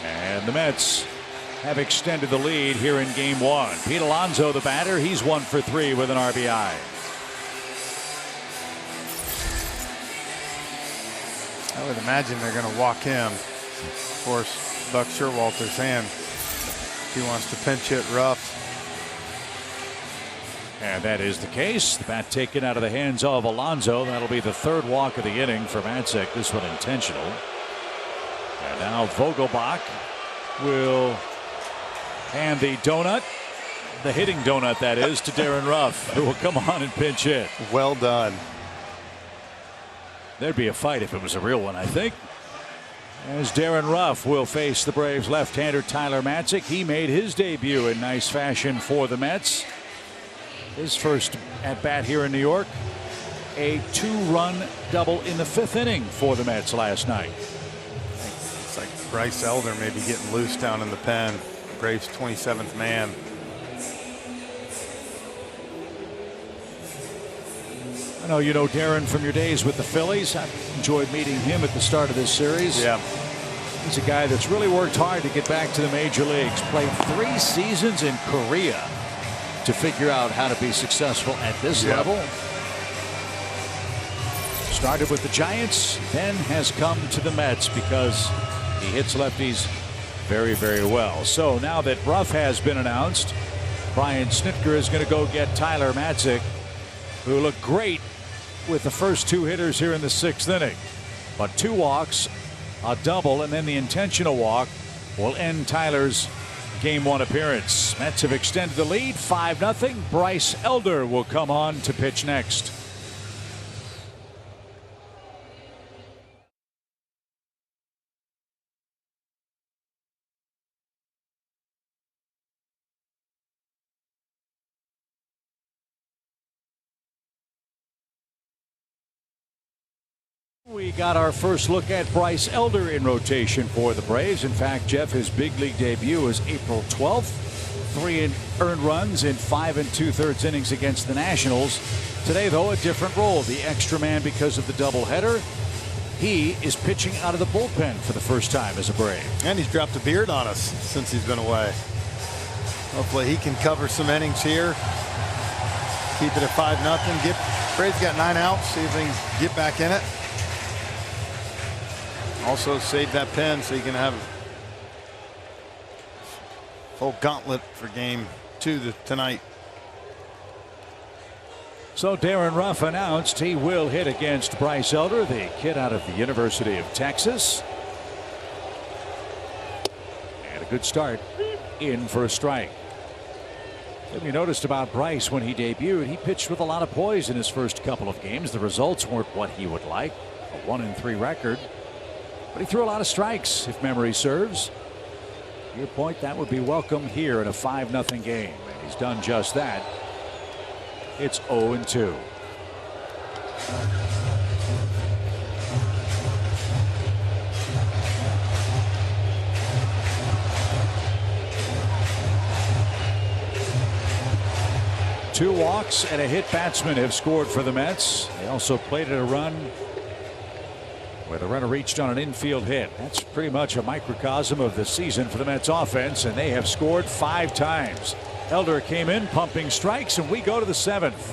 And the Mets have extended the lead here in game 1. Pete Alonso, the batter, he's 1 for 3 with an RBI. I would imagine they're going to walk him. Of course, Buck Showalter's hand. He wants to pinch hit rough. And that is the case. The bat taken out of the hands of Alonso. That'll be the 3rd walk of the inning for Matzek. This one intentional. And now Vogelbach will hand the donut, the hitting donut that is, to Darren Ruff, who will come on and pinch hit. Well done. There'd be a fight if it was a real one, I think. As Darren Ruff will face the Braves left-hander Tyler Matzek. He made his debut in nice fashion for the Mets. His first at bat here in New York. A 2-run double in the 5th inning for the Mets last night. It's like Bryce Elder maybe getting loose down in the pen. Braves 27th man. I know you know Darren from your days with the Phillies. I enjoyed meeting him at the start of this series. Yeah. He's a guy that's really worked hard to get back to the major leagues. Played 3 seasons in Korea to figure out how to be successful at this level. Started with the Giants, then has come to the Mets because he hits lefties very, very well. So now that Ruff has been announced, Brian Snitker is going to go get Tyler Matzek, who looked great with the first 2 hitters here in the 6th inning. But 2 walks, a double, and then the intentional walk will end Tyler's game 1 appearance. Mets have extended the lead 5-0. Bryce Elder will come on to pitch next. We got our first look at Bryce Elder in rotation for the Braves. In fact, Jeff, his big league debut is April 12th. 3 earned runs in 5 2/3 innings against the Nationals. Today, though, a different role. The extra man because of the doubleheader. He is pitching out of the bullpen for the first time as a Brave. And he's dropped a beard on us since he's been away. Hopefully he can cover some innings here. Keep it at 5-0. Braves got 9 outs. See if they can get back in it. Also save that pen so you can have a full gauntlet for game 2 tonight. So Darren Ruff announced he will hit against Bryce Elder, the kid out of the University of Texas. And a good start in for a strike. Something you noticed about Bryce when he debuted, he pitched with a lot of poise in his first couple of games. The results weren't what he would like, a 1-3 record. But he threw a lot of strikes, if memory serves. To your point, that would be welcome here in a 5-0 game. And he's done just that. It's 0-2. Two walks and a hit batsman have scored for the Mets. They also plated a run where the runner reached on an infield hit. That's pretty much a microcosm of the season for the Mets offense, and they have scored 5 times. Elder came in pumping strikes, and we go to the 7th.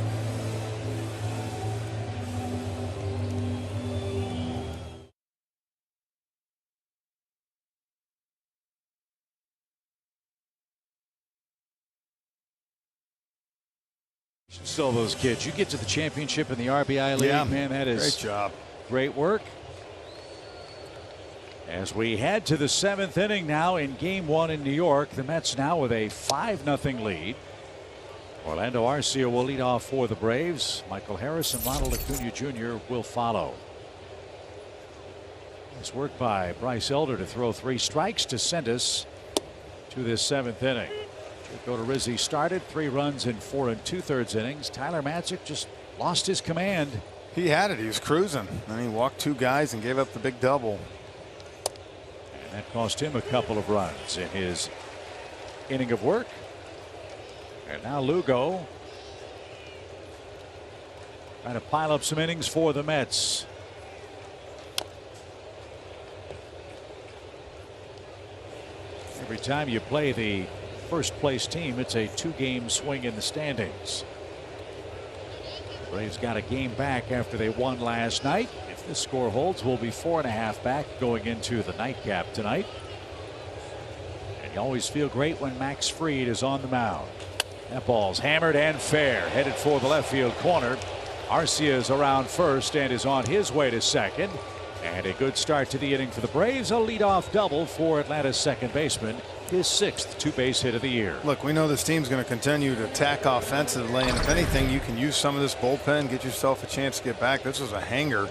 Still those kids. You get to the championship in the RBI League, Yeah, man, that is great job. Great work. As we head to the 7th inning now in Game 1 in New York, the Mets now with a 5-0 lead. Orlando Arcia will lead off for the Braves. Michael Harris and Ronald Acuna Jr. will follow. Nice work by Bryce Elder to throw 3 strikes to send us to this 7th inning. Go to Rizzi started 3 runs in 4 2/3 innings. Tyler Matzik just lost his command. He had it. He was cruising. Then he walked 2 guys and gave up the big double. And that cost him a couple of runs in his inning of work. And now Lugo trying to pile up some innings for the Mets. Every time you play the first place team, it's a 2-game swing in the standings. The Braves got a game back after they won last night. If this score holds, we'll be 4.5 back going into the nightcap tonight. And you always feel great when Max Fried is on the mound. That ball's hammered and fair, headed for the left field corner. Arcia is around first and is on his way to second. And a good start to the inning for the Braves. A leadoff double for Atlanta's second baseman. His 6th 2-base hit of the year. Look, we know this team's going to continue to attack offensively, and if anything, you can use some of this bullpen, get yourself a chance to get back. This was a hanger.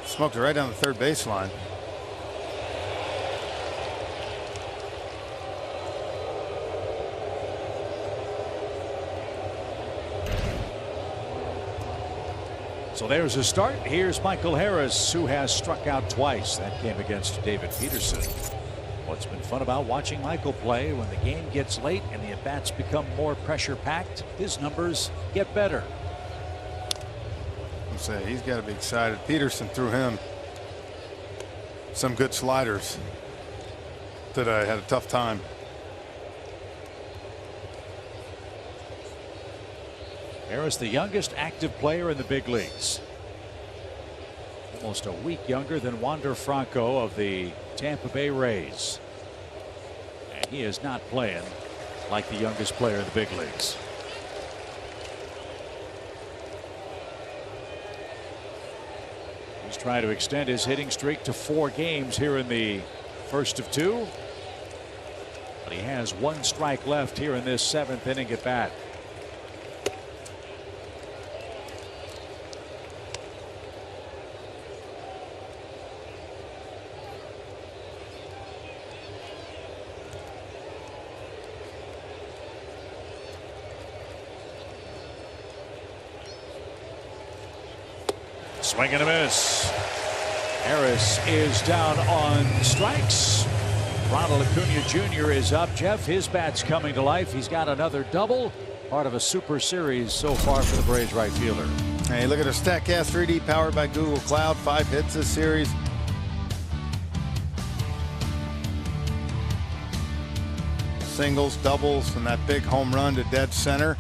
Smoked it right down the third baseline. So there's a start. Here's Michael Harris, who has struck out twice. That came against David Peterson. What's been fun about watching Michael play, when the game gets late and the at-bats become more pressure-packed, his numbers get better. I'm saying he's got to be excited. Peterson threw him some good sliders today. Had a tough time. Harris, the youngest active player in the big leagues. Almost a week younger than Wander Franco of the Tampa Bay Rays. And he is not playing like the youngest player in the big leagues. He's trying to extend his hitting streak to 4 games here in the first of 2. But he has 1 strike left here in this 7th inning at bat. Swing and a miss. Harris is down on strikes. Ronald Acuna Jr. is up. Jeff, his bat's coming to life. He's got another double. Part of a super series so far for the Braves right fielder. Hey, look at our StatCast 3D powered by Google Cloud. 5 hits this series. Singles, doubles, and that big home run to dead center.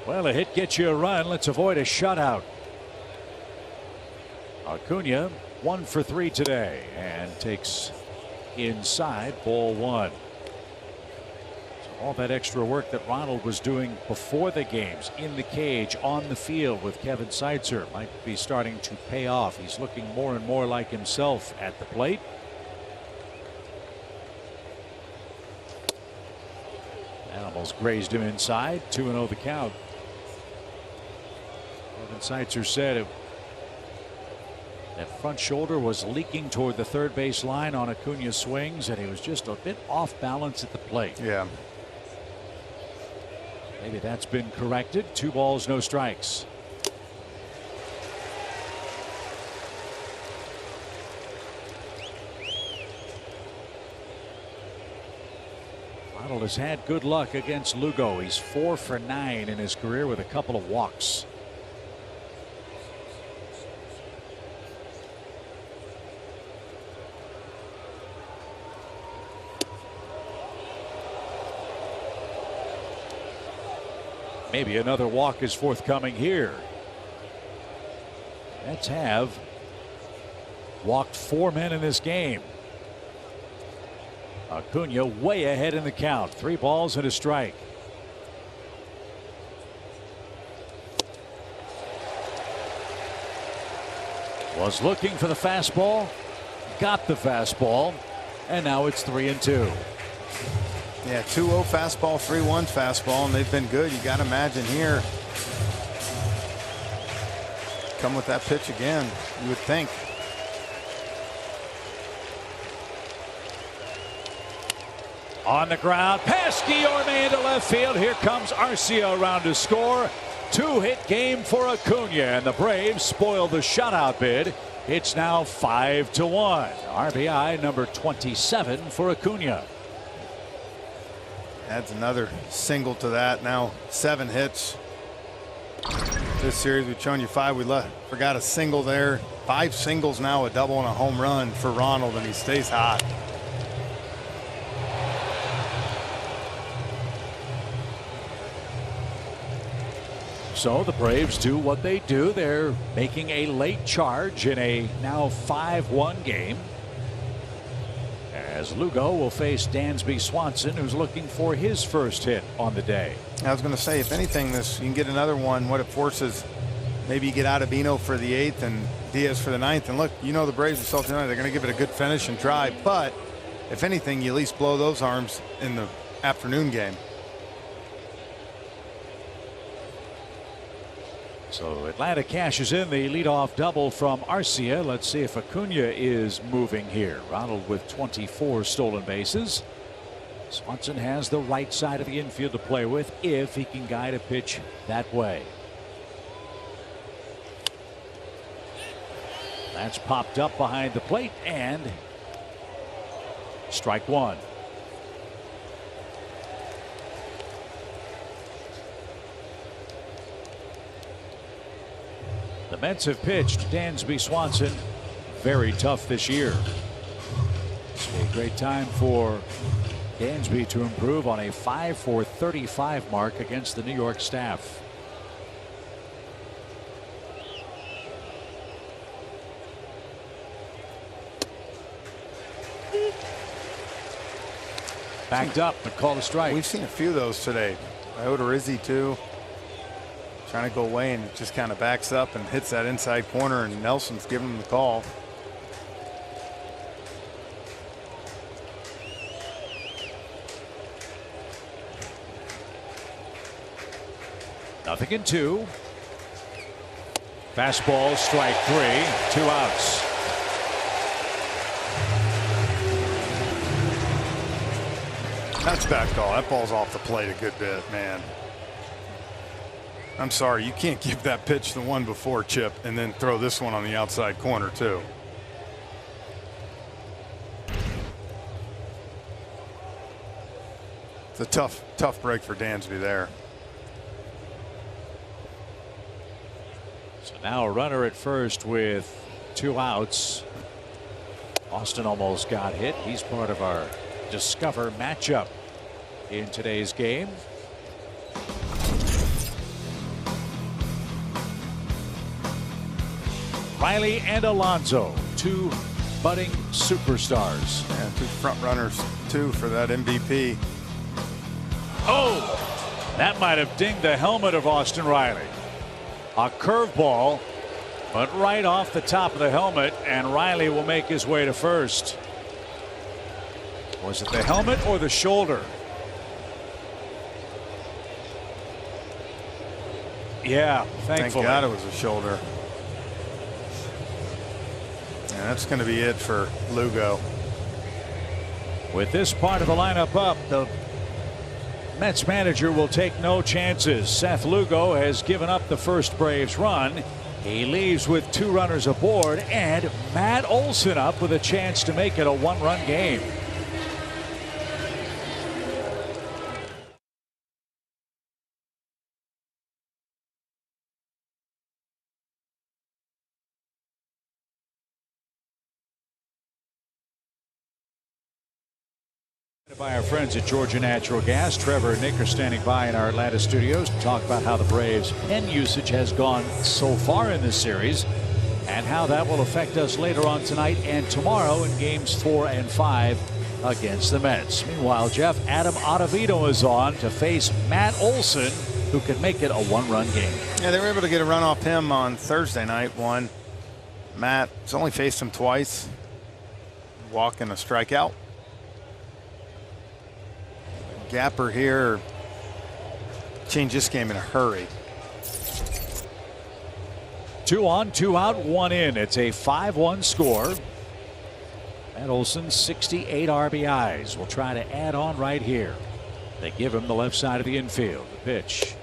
Well, a hit gets you a run. Let's avoid a shutout. Acuna 1 for 3 today and takes inside ball 1. So all that extra work that Ronald was doing before the games in the cage, on the field with Kevin Seitzer, might be starting to pay off. He's looking more and more like himself at the plate. Almost grazed him inside. 2-0 the count. Kevin Seitzer said that front shoulder was leaking toward the third base line on Acuna's swings, and he was just a bit off balance at the plate. Yeah. Maybe that's been corrected. 2 balls, no strikes. Ronald has had good luck against Lugo. He's 4 for 9 in his career with a couple of walks. Maybe another walk is forthcoming here. Let's have walked 4 men in this game. Acuna way ahead in the count. 3 balls and a strike. Was looking for the fastball, got the fastball, and now it's 3-2. Yeah, 2-0 fastball, 3-1 fastball, and they've been good. You got to imagine here. Come with that pitch again, you would think. On the ground, past Guillorme into left field. Here comes Arcia around to score. 2-hit game for Acuna, and the Braves spoil the shutout bid. It's now 5-1. RBI number 27 for Acuna. Adds another single to that. Now 7 hits. This series we've shown you 5. We forgot a single there. 5 singles now, a double and a home run for Ronald, and he stays hot. So the Braves do what they do. They're making a late charge in a now 5-1 game, as Lugo will face Dansby Swanson, who's looking for his first hit on the day. I was going to say, if anything, you can get another one. What it forces, maybe you get Ottavino for the 8th and Diaz for the 9th. And look, you know the Braves themselves tonight, they're going to give it a good finish and drive. But if anything, you at least blow those arms in the afternoon game. So Atlanta cashes in the leadoff double from Arcia. Let's see if Acuna is moving here. Ronald with 24 stolen bases. Swanson has the right side of the infield to play with if he can guide a pitch that way. That's popped up behind the plate, and strike 1. The Mets have pitched Dansby Swanson very tough this year. It's a great time for Dansby to improve on a 5-for-35 mark against the New York staff. Backed up but called a strike. We've seen a few of those today. Odorizzi too. Trying to go away, and it just kind of backs up and hits that inside corner, and Nelson's giving him the call. Nothing in 2. Fastball, strike 3, 2 outs. That's back call. That ball's off the plate a good bit, man. I'm sorry, you can't give that pitch the one before, Chip, and then throw this one on the outside corner too. It's a tough break for Dansby there. So now a runner at first with 2 outs. Austin almost got hit. He's part of our Discover matchup in today's game. Riley and Alonso, 2 budding superstars. Yeah, 2 front runners too for that MVP. Oh, that might have dinged the helmet of Austin Riley. A curveball, but right off the top of the helmet, and Riley will make his way to first. Was it the helmet or the shoulder? Yeah, thankfully. Thank God it was a shoulder. And that's going to be it for Lugo. With this part of the lineup up, the Mets manager will take no chances. Seth Lugo has given up the first Braves run. He leaves with 2 runners aboard, and Matt Olson up with a chance to make it a 1-run game. By our friends at Georgia Natural Gas. Trevor and Nick are standing by in our Atlanta studios to talk about how the Braves' pen usage has gone so far in this series. and how that will affect us later on tonight and tomorrow in games 4 and 5 against the Mets. Meanwhile, Jeff, Adam Ottavino is on to face Matt Olson, who could make it a one-run game. Yeah, they were able to get a run off him on Thursday night. One. Matt's only faced him twice. Walk and a strikeout. Gapper here. Change this game in a hurry. 2 on, 2 out, 1 in. It's a 5-1 score. Matt Olson, 68 RBIs. Will try to add on right here. They give him the left side of the infield. The pitch.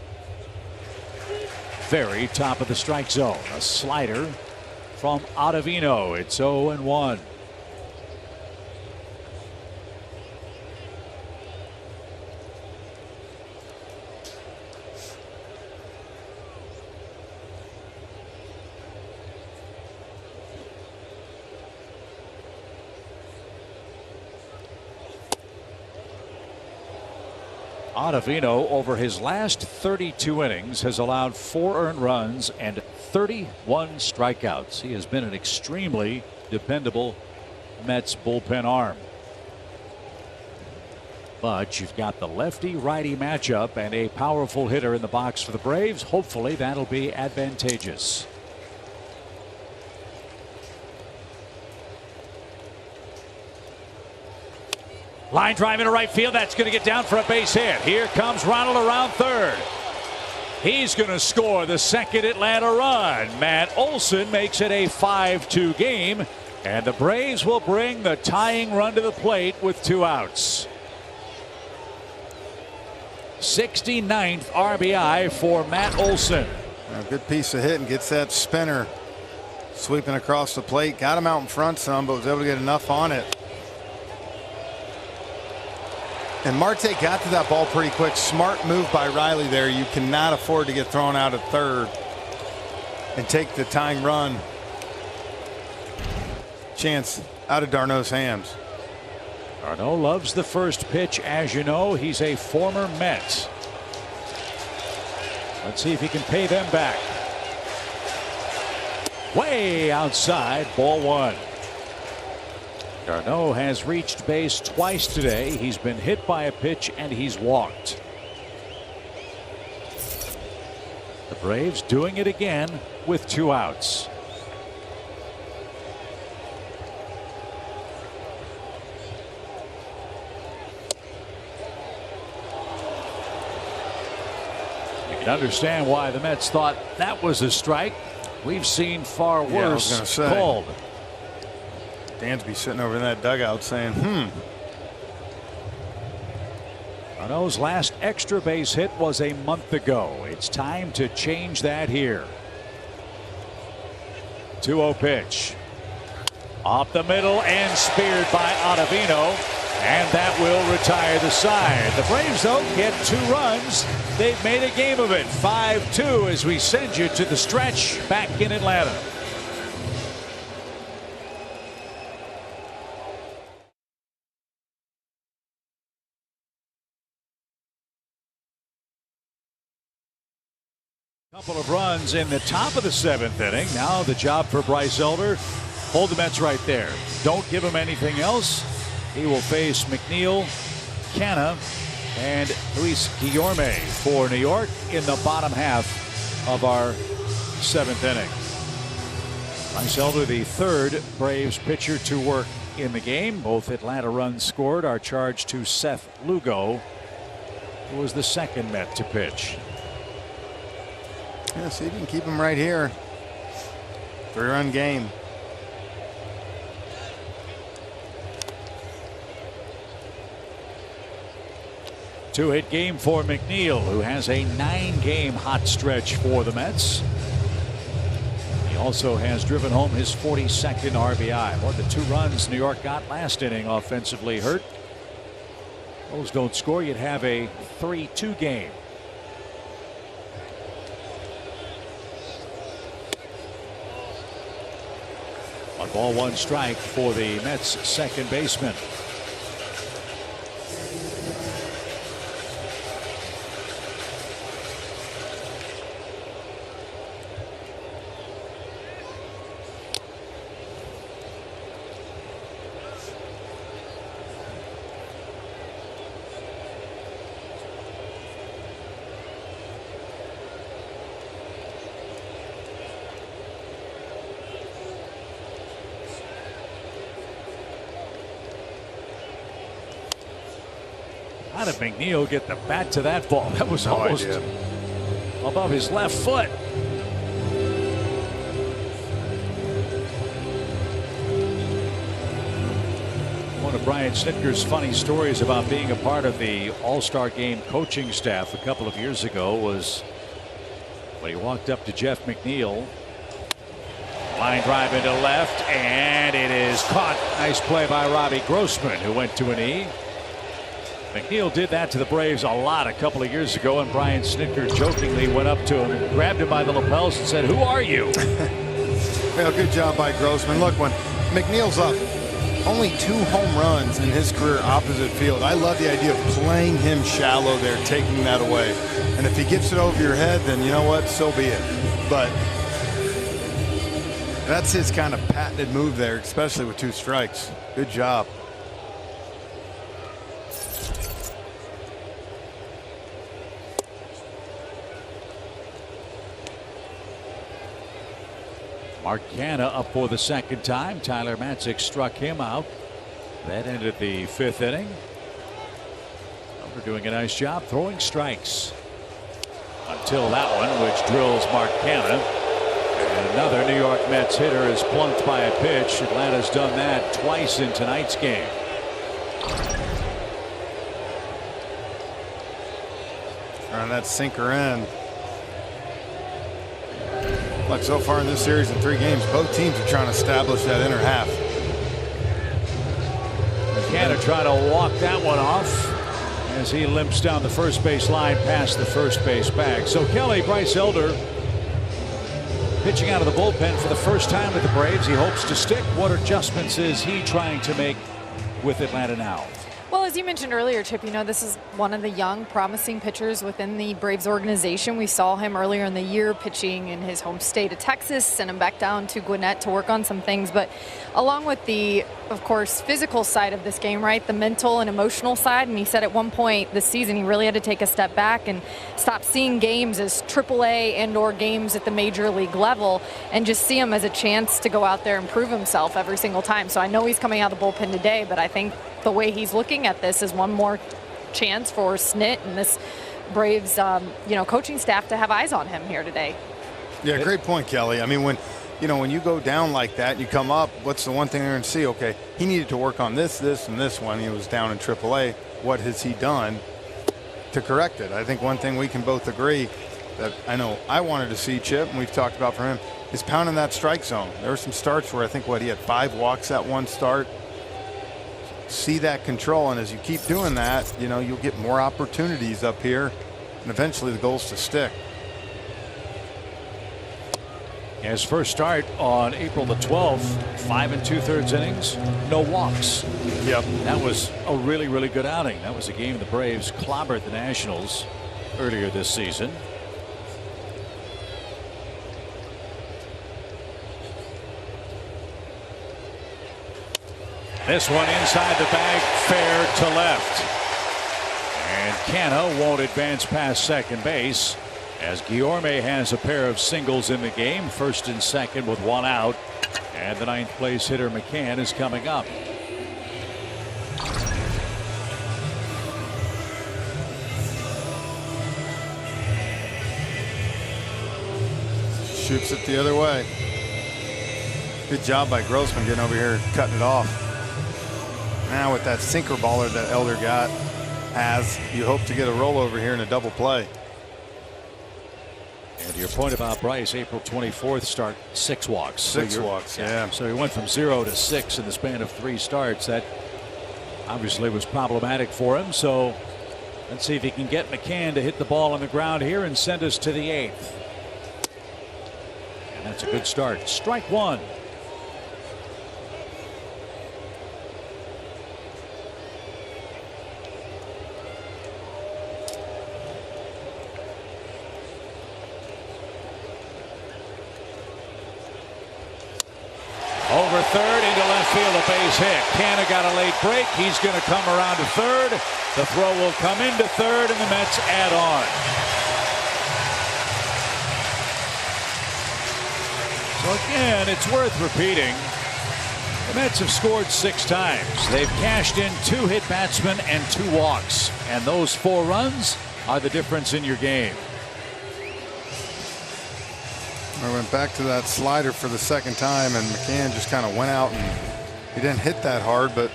Very top of the strike zone. A slider from Ottavino. It's 0-1. Ottavino, over his last 32 innings, has allowed 4 earned runs and 31 strikeouts. He has been an extremely dependable Mets bullpen arm. But you've got the lefty-righty matchup and a powerful hitter in the box for the Braves. Hopefully that'll be advantageous. Line drive into right field. That's going to get down for a base hit. Here comes Ronald around third. He's going to score the second Atlanta run. Matt Olson makes it a 5-2 game, and the Braves will bring the tying run to the plate with 2 outs. 69th RBI for Matt Olson. A good piece of hitting, gets that spinner sweeping across the plate. Got him out in front some, but was able to get enough on it. And Marte got to that ball pretty quick. Smart move by Riley there. You cannot afford to get thrown out at third and take the tying run chance out of d'Arnaud's hands. D'Arnaud loves the first pitch, as you know. He's a former Met. Let's see if he can pay them back. Way outside, ball 1. D'Arnaud has reached base twice today. He's been hit by a pitch and he's walked. The Braves doing it again with 2 outs. You can understand why the Mets thought that was a strike. We've seen far worse called. Dansby sitting over in that dugout saying, D'Arnaud's last extra base hit was a month ago. It's time to change that here. 2-0 pitch. Off the middle and speared by Ottavino. And that will retire the side. The Braves, though, get 2 runs. They've made a game of it. 5-2 as we send you to the stretch back in Atlanta. Couple of runs in the top of the 7th inning. Now the job for Bryce Elder. Hold the Mets right there. Don't give him anything else. He will face McNeil, Canna, and Luis Guillorme for New York in the bottom half of our 7th inning. Bryce Elder, the 3rd Braves pitcher to work in the game. Both Atlanta runs scored are charged to Seth Lugo, who was the 2nd Met to pitch. Yeah, so you can keep him right here. 3-run game. Two-hit game for McNeil, who has a 9-game hot stretch for the Mets. He also has driven home his 42nd RBI. More than 2 runs New York got last inning offensively hurt. Those don't score, you'd have a 3-2 game. One ball, 1 strike for the Mets second baseman. How did McNeil get the bat to that ball? That was almost above his left foot. One of Brian Snitker's funny stories about being a part of the All-Star Game coaching staff a couple of years ago was when he walked up to Jeff McNeil. Line drive into left, and it is caught. Nice play by Robbie Grossman, who went to a knee. McNeil did that to the Braves a lot a couple of years ago, and Brian Snitker jokingly went up to him and grabbed him by the lapels and said, "Who are you?" Well, good job by Grossman. Look, when McNeil's up, only 2 home runs in his career opposite field. I love the idea of playing him shallow there, taking that away. And if he gets it over your head, then you know what? So be it. But that's his kind of patented move there, especially with 2 strikes. Good job. Mark Canha up for the second time. Tyler Matzik struck him out. That ended the 5th inning. Elder doing a nice job throwing strikes until that one, which drills Mark Canha. And another New York Mets hitter is plunked by a pitch. Atlanta's done that twice in tonight's game. And that sinker in. Like so far in this series in 3 games, both teams are trying to establish that inner half. Canha trying to walk that one off as he limps down the first base line past the first base bag. So Kelly, Bryce Elder pitching out of the bullpen for the first time with the Braves. He hopes to stick. What adjustments is he trying to make with Atlanta now? Well, as you mentioned earlier, Chip, you know, this is one of the young, promising pitchers within the Braves organization. We saw him earlier in the year pitching in his home state of Texas, sent him back down to Gwinnett to work on some things. But along with the, of course, physical side of this game, right, the mental and emotional side, and he said at one point this season he really had to take a step back and stop seeing games as AAA and or games at the major league level and just see them as a chance to go out there and prove himself every single time. So I know he's coming out of the bullpen today, but I think the way he's looking at this is one more chance for Snit and this Braves, coaching staff to have eyes on him here today. Yeah, great point, Kelly. I mean, when you go down like that and you come up, what's the one thing they're going to see? Okay, he needed to work on this, and this when he was down in AAA. What has he done to correct it? I think one thing we can both agree that I know I wanted to see, Chip, and we've talked about for him, is pounding that strike zone. There were some starts where I think he had 5 walks that one start. See that control, and as you keep doing that, you'll get more opportunities up here, and eventually the goal is to stick. His first start on April the 12th, 5 2/3 innings, no walks. Yep. That was a really, really good outing. That was a game the Braves clobbered the Nationals earlier this season. This one inside the bag, fair to left. And Canha won't advance past second base as Guillorme has a pair of singles in the game, first and second with 1 out. And the 9th place hitter McCann is coming up. Shoots it the other way. Good job by Grossman getting over here, cutting it off. Now with that sinker baller that Elder has, you hope to get a rollover here in a double play. And to your point about Bryce, April 24th start, 6 walks. 6 walks, yeah. So he went from 0 to 6 in the span of 3 starts. That obviously was problematic for him. So let's see if he can get McCann to hit the ball on the ground here and send us to the 8th. And that's a good start. Strike 1. Over third into left field, a base hit. Canha got a late break. He's going to come around to third. The throw will come into third, and the Mets add on. So again, it's worth repeating. The Mets have scored 6 times. They've cashed in 2 hit batsmen and 2 walks. And those 4 runs are the difference in your game. I went back to that slider for the second time, and McCann just kind of went out, and he didn't hit that hard, but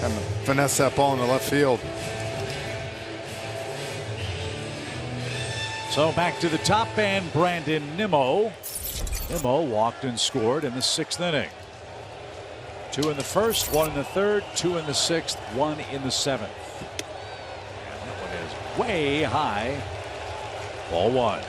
kind of finesse that ball in the left field. So back to the top, and Brandon Nimmo. Nimmo walked and scored in the 6th inning. 2 in the 1st, 1 in the 3rd, 2 in the 6th, 1 in the 7th. And that one is way high. Ball 1.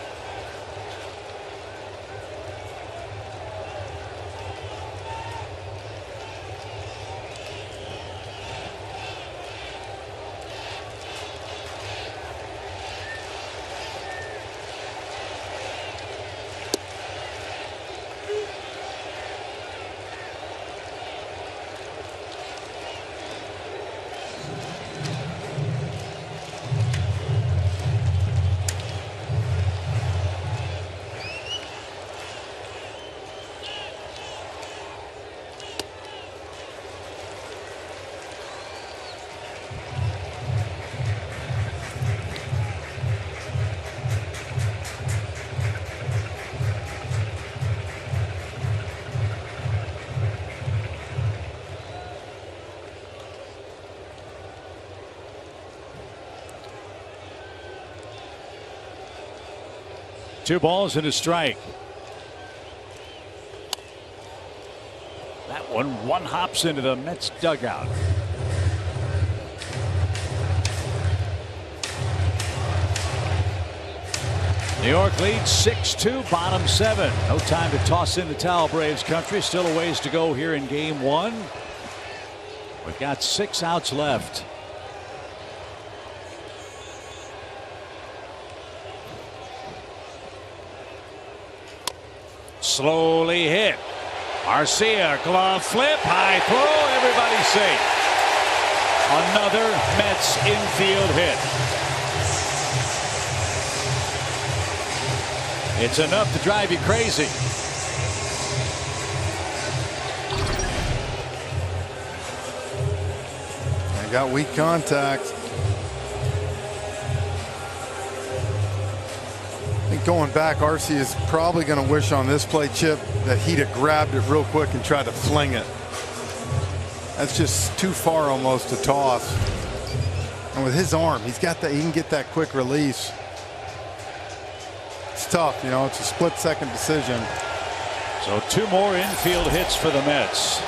Two balls and a strike. That one hops into the Mets dugout. New York leads 6-2, bottom 7. No time to toss in the towel, Braves country. Still a ways to go here in game 1. We've got 6 outs left. Slowly hit. Arcia, glove flip, high throw, everybody safe. Another Mets infield hit. It's enough to drive you crazy. I got weak contact. I think going back, RC is probably going to wish on this play, Chip, that he'd have grabbed it real quick and tried to fling it. That's just too far almost to toss. And with his arm, he's got that. He can get that quick release. It's tough, you know. It's a split-second decision. So 2 more infield hits for the Mets.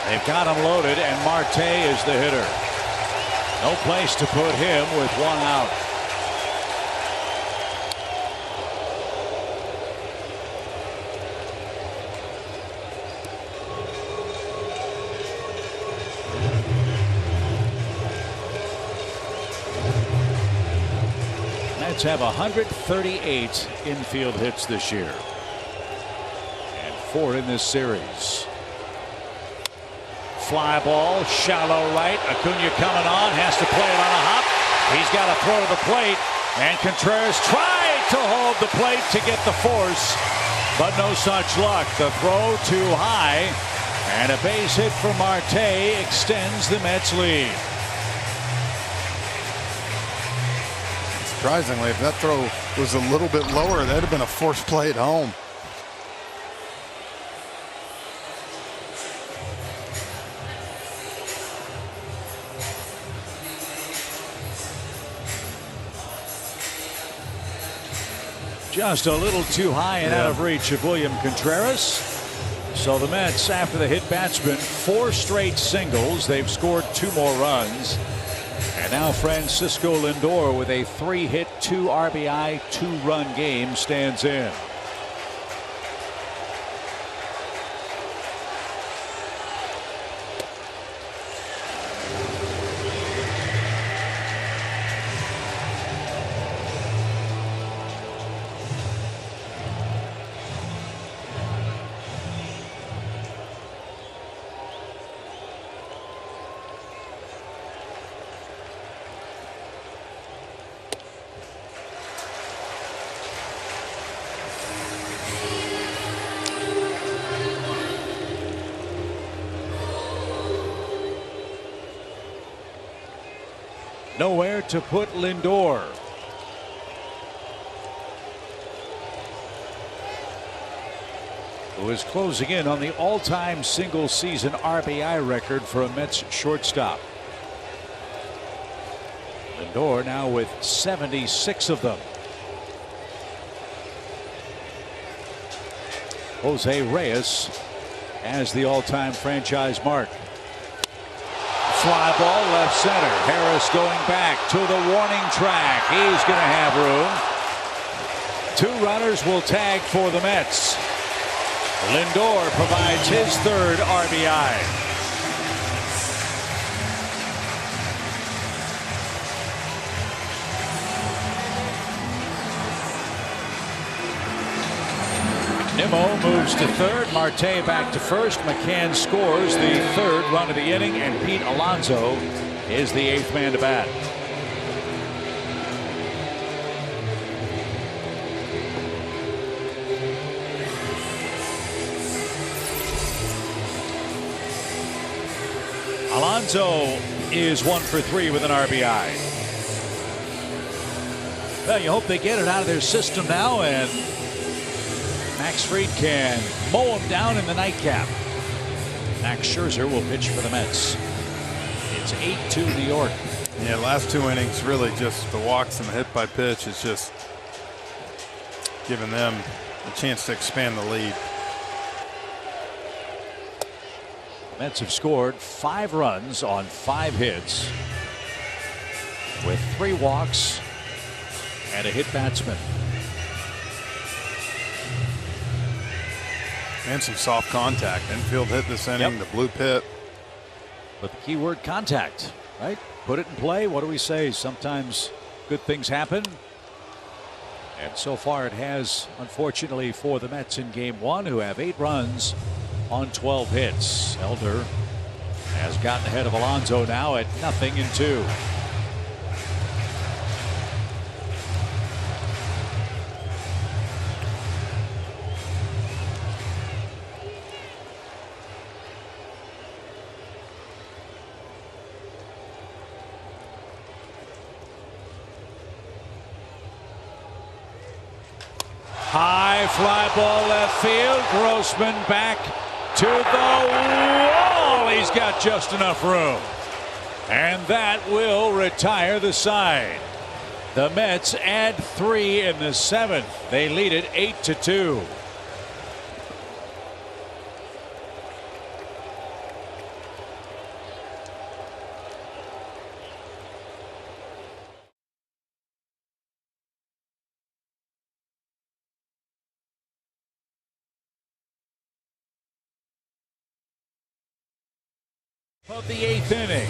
They've got him loaded, and Marte is the hitter. No place to put him with 1 out. Mets have 138 infield hits this year. And 4 in this series. Fly ball, shallow right. Acuna coming on, has to play it on a hop. He's got to throw to the plate. And Contreras tried to hold the plate to get the force, but no such luck. The throw too high. And a base hit for Marte extends the Mets lead. Surprisingly, if that throw was a little bit lower, that'd have been a forced play at home. Just a little too high and out of reach of William Contreras. So the Mets, after the hit batsman, 4 straight singles. They've scored 2 more runs. And now Francisco Lindor with a 3-hit, 2 RBI, 2-run game stands in. Nowhere to put Lindor. Who is closing in on the all-time single-season RBI record for a Mets shortstop. Lindor now with 76 of them. Jose Reyes has the all-time franchise mark. Fly ball left center. Harris going back to the warning track. He's going to have room. 2 runners will tag for the Mets. Lindor provides his 3rd RBI. Nimmo moves to 3rd. Marte back to 1st. McCann scores the 3rd run of the inning, and Pete Alonso is the 8th man to bat. Alonso is 1 for 3 with an RBI. Well, you hope they get it out of their system now, and Max Fried can mow him down in the nightcap. Max Scherzer will pitch for the Mets. It's 8-2 New York. Yeah, last 2 innings really just the walks and the hit by pitch is just giving them a chance to expand the lead. Mets have scored 5 runs on 5 hits with 3 walks and a hit batsman. And some soft contact. Infield hit this inning, the blue pit. But the key word, contact, right? Put it in play. What do we say? Sometimes good things happen. And so far it has, unfortunately, for the Mets in game 1, who have 8 runs on 12 hits. Elder has gotten ahead of Alonso now at 0-2. High fly ball left field. Grossman back to the wall. He's got just enough room. And that will retire the side. The Mets add 3 in the 7th. They lead it 8-2. Of the 8th inning.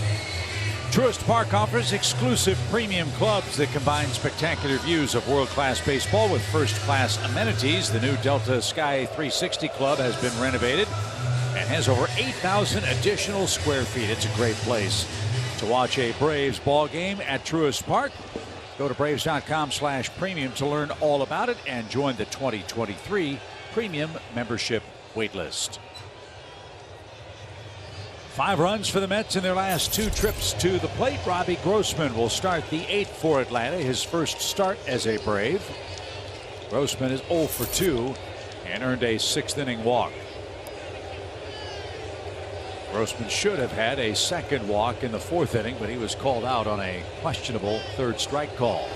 Truist Park offers exclusive premium clubs that combine spectacular views of world-class baseball with first-class amenities. The new Delta Sky 360 Club has been renovated and has over 8,000 additional square feet. It's a great place to watch a Braves ball game at Truist Park. Go to Braves.com/premium to learn all about it and join the 2023 premium membership waitlist. 5 runs for the Mets in their last 2 trips to the plate. Robbie Grossman will start the 8th for Atlanta, his first start as a Brave. Grossman is 0 for 2 and earned a 6th inning walk. Grossman should have had a 2nd walk in the 4th inning, but he was called out on a questionable 3rd strike call.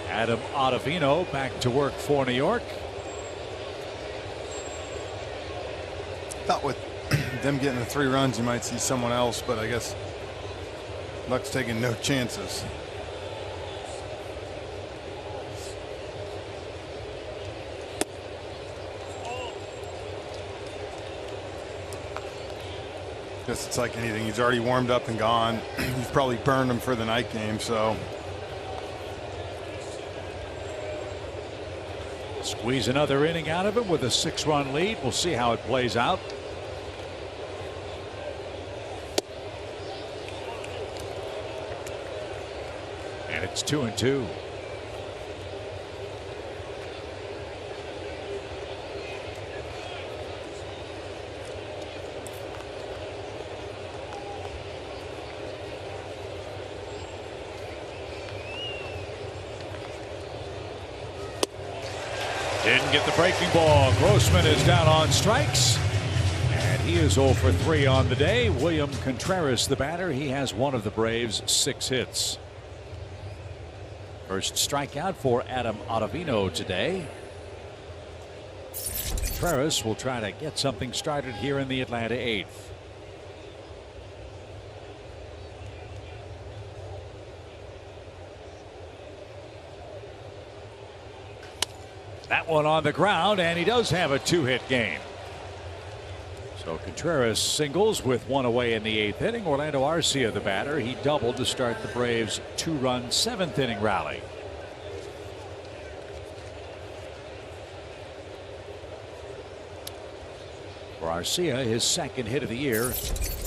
Adam Ottavino back to work for New York. Thought with them getting the 3 runs, you might see someone else, but I guess Luck's taking no chances. Guess it's like anything. He's already warmed up and gone. You've probably burned him for the night game, so Squeeze another inning out of him with a 6-run lead. We'll see how it plays out. And it's 2-2. Didn't get the breaking ball. Grossman is down on strikes. And he is 0 for 3 on the day. William Contreras, the batter, he has one of the Braves' 6 hits. First strikeout for Adam Ottavino today. Contreras will try to get something started here in the Atlanta 8th. That one on the ground, and he does have a 2-hit game. So Contreras singles with 1 away in the 8th inning. Orlando Arcia, the batter, he doubled to start the Braves' 2-run 7th inning rally. For Arcia, his 2nd hit of the year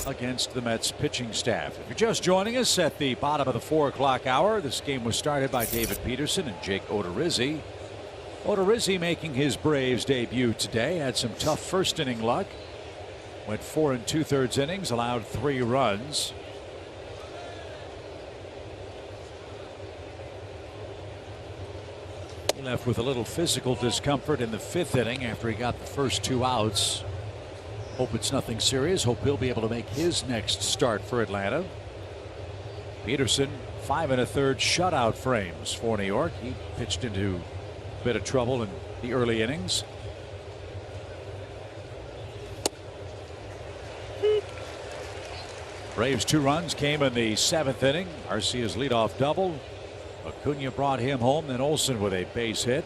against the Mets pitching staff. If you're just joining us at the bottom of the 4 o'clock hour, this game was started by David Peterson and Jake Odorizzi. Odorizzi making his Braves debut today. Had some tough first inning luck. Went 4 2/3 innings, allowed 3 runs. He left with a little physical discomfort in the 5th inning after he got the first 2 outs. Hope it's nothing serious. Hope he'll be able to make his next start for Atlanta. Peterson, 5 1/3 shutout frames for New York. He pitched into a bit of trouble in the early innings. Braves 2 runs came in the 7th inning. Arcia's leadoff double. Acuna brought him home, then Olsen with a base hit.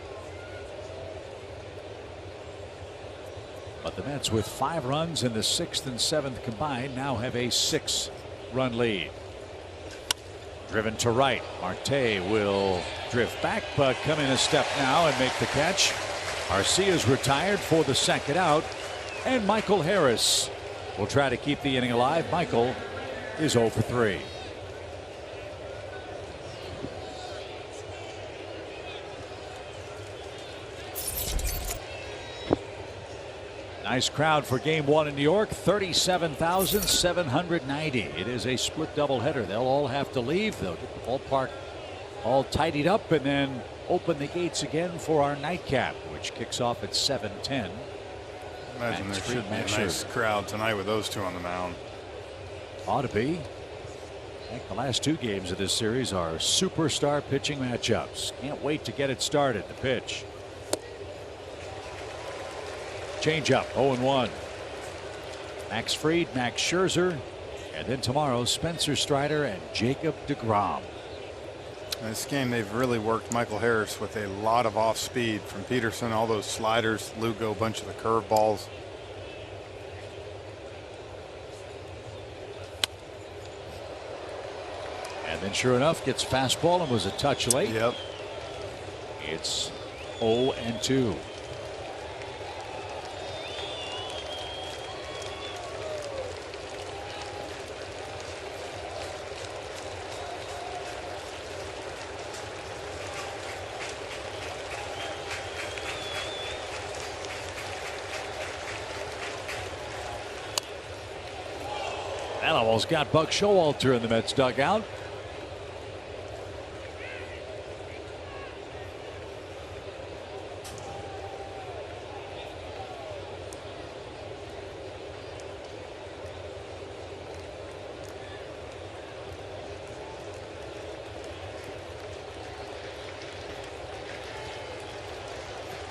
But the Mets, with 5 runs in the 6th and 7th combined, now have a 6-run lead. Driven to right. Marte will drift back, but come in a step now and make the catch. Arcia's retired for the 2nd out, and Michael Harris will try to keep the inning alive. Michael is 0 for 3. Nice crowd for game 1 in New York. 37,790. It is a split doubleheader. They'll all have to leave. They'll get the ballpark all tidied up and then open the gates again for our nightcap, which kicks off at 7:10. Imagine there should be a nice crowd tonight with those 2 on the mound. Ought to be. I think the last 2 games of this series are superstar pitching matchups. Can't wait to get it started. The pitch. Changeup, 0-1. Max Fried, Max Scherzer, and then tomorrow Spencer Strider and Jacob deGrom. In this game, they've really worked Michael Harris with a lot of off speed from Peterson, all those sliders, Lugo, a bunch of the curveballs. And then sure enough gets fastball and was a touch late. Yep. It's 0-2. That almost got Buck Showalter in the Mets dugout.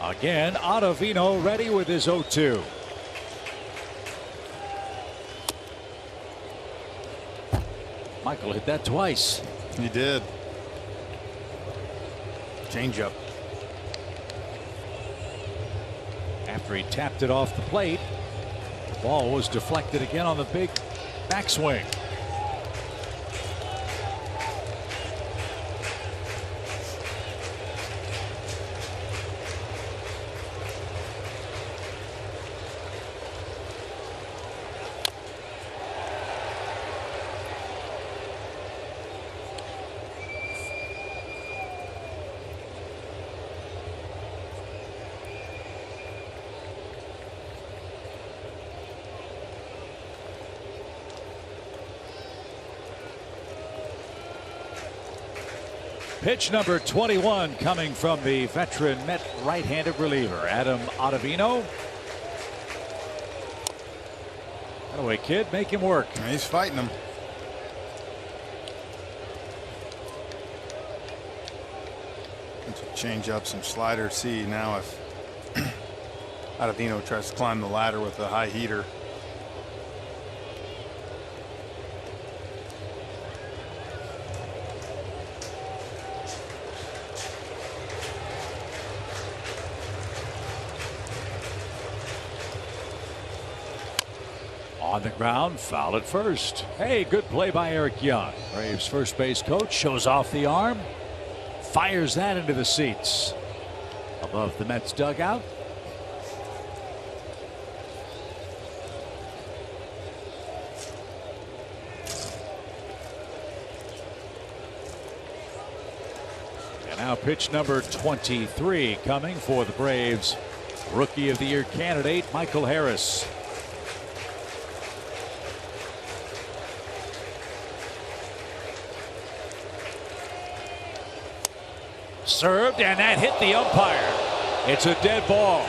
Again, Ottavino ready with his 0-2. Michael hit that twice. He did. Changeup. After he tapped it off the plate, the ball was deflected again on the big backswing. Pitch number 21 coming from the veteran Met right-handed reliever, Adam Ottavino. Anyway, kid, make him work. He's fighting him. Change up some slider. See now if Ottavino tries to climb the ladder with a high heater. On the ground, foul at first. Hey, good play by Eric Young. Braves first base coach shows off the arm, fires that into the seats above the Mets dugout. And now pitch number 23 coming for the Braves. Rookie of the Year candidate Michael Harris. Served, and that hit the umpire. It's a dead ball.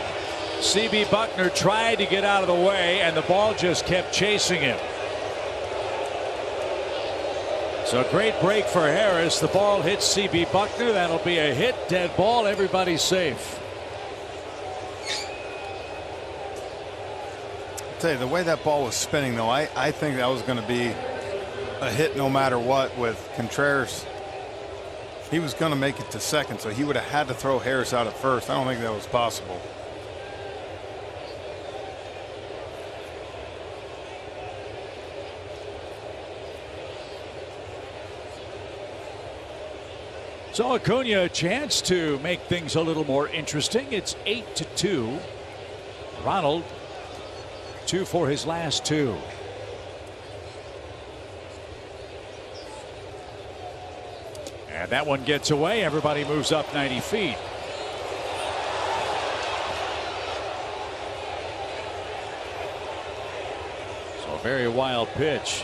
C.B. Buckner tried to get out of the way, and the ball just kept chasing him. So a great break for Harris. The ball hits C.B. Buckner. That'll be a hit. Dead ball. Everybody's safe. I'll tell you, the way that ball was spinning, though, I think that was going to be a hit no matter what with Contreras. He was going to make it to second, so he would have had to throw Harris out at first. I don't think that was possible. So Acuna a chance to make things a little more interesting. It's 8-2. Ronald 2 for his last 2. And that one gets away. Everybody moves up 90 feet. So a very wild pitch.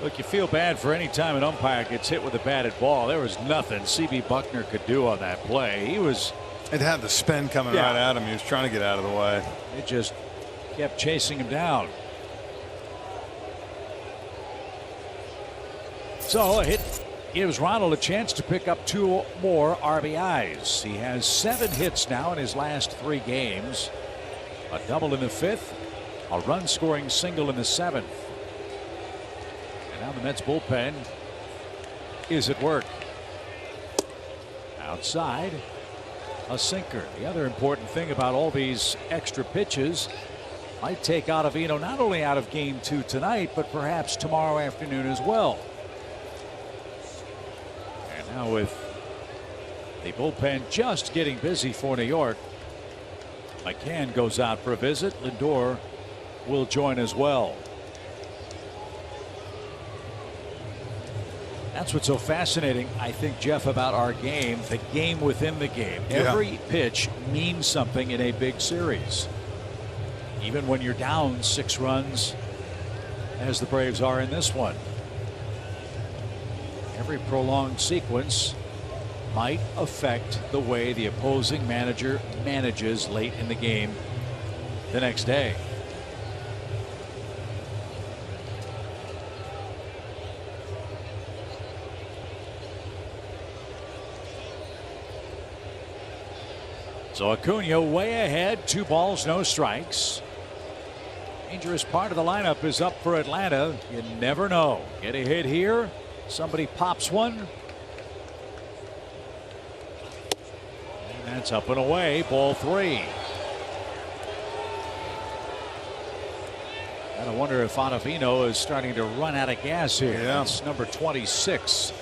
Look, you feel bad for any time an umpire gets hit with a batted ball. There was nothing C.B. Buckner could do on that play. It had the spin coming right at him. He was trying to get out of the way. It just kept chasing him down. So a hit gives Ronald a chance to pick up 2 more RBIs. He has 7 hits now in his last 3 games. A double in the 5th, a run-scoring single in the 7th. And now the Mets bullpen is at work. Outside, a sinker. The other important thing about all these extra pitches might take Ottavino not only out of game 2 tonight, but perhaps tomorrow afternoon as well. And now with the bullpen just getting busy for New York, McCann goes out for a visit. Lindor will join as well. That's what's so fascinating, I think, Jeff, about our game, the game within the game. Every pitch means something in a big series. Even when you're down 6 runs, as the Braves are in this one. Every prolonged sequence might affect the way the opposing manager manages late in the game the next day. So Acuna way ahead, 2 balls, no strikes. Dangerous part of the lineup is up for Atlanta. You never know. Get a hit here. Somebody pops one. And that's up and away. Ball 3. And I wonder if Ottavino is starting to run out of gas here. That's number 26.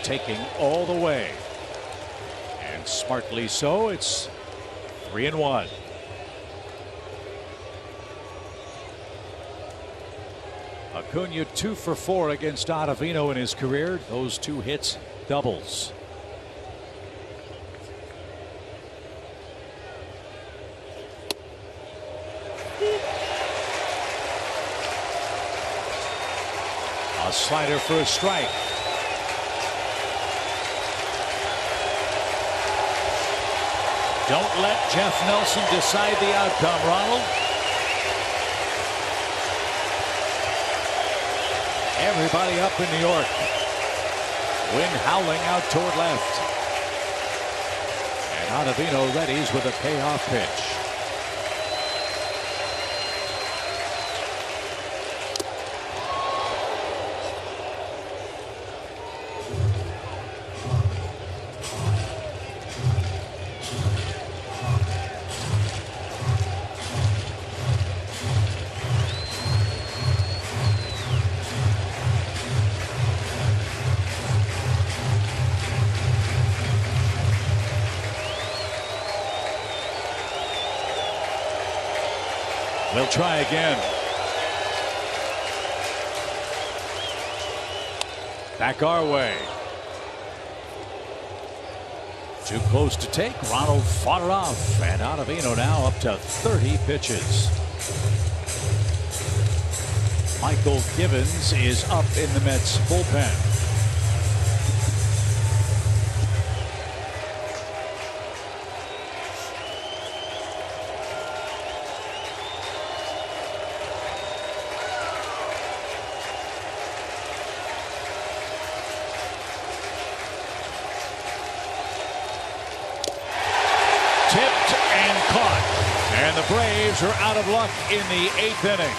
Taking all the way, and smartly so. It's 3-1. Acuna 2 for 4 against Ottavino in his career. Those 2 hits, doubles. A slider for a strike. Don't let Jeff Nelson decide the outcome, Ronald. Everybody up in New York. Wind howling out toward left. And Ottavino readies with a payoff pitch. They'll try again. Back our way. Too close to take. Ronald fought it off. And Ottavino now up to 30 pitches. Michael Givens is up in the Mets bullpen. And the Braves are out of luck in the 8th inning.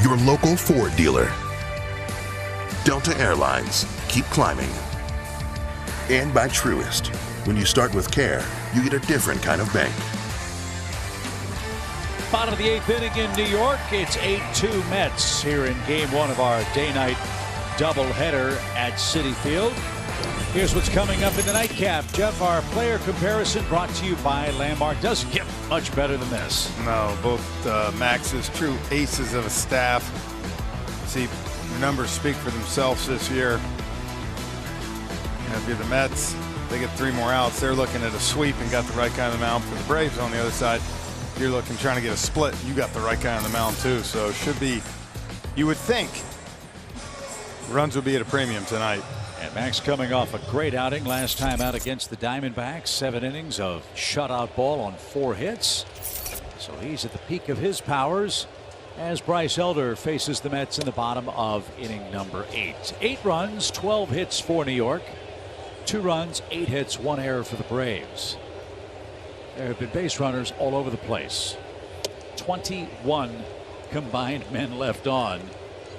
Your local Ford dealer. Delta Airlines, keep climbing. And by Truist, when you start with care, you get a different kind of bank. Bottom of the 8th inning in New York. It's 8-2 Mets here in game 1 of our day-night doubleheader at Citi Field. Here's what's coming up in the nightcap. Jeff, our player comparison brought to you by Landmark. Doesn't get much better than this. No, both Max's true aces of a staff. See, the numbers speak for themselves this year. And if you're the Mets, they get 3 more outs. They're looking at a sweep and got the right kind of mound. For the Braves on the other side, you're looking, trying to get a split. You got the right kind of the mound too. So it should be, you would think, runs would be at a premium tonight. And Max coming off a great outing last time out against the Diamondbacks. 7 innings of shutout ball on 4 hits. So he's at the peak of his powers as Bryce Elder faces the Mets in the bottom of inning number 8. 8 runs, 12 hits for New York. 2 runs, 8 hits, 1 error for the Braves. There have been base runners all over the place. 21 combined men left on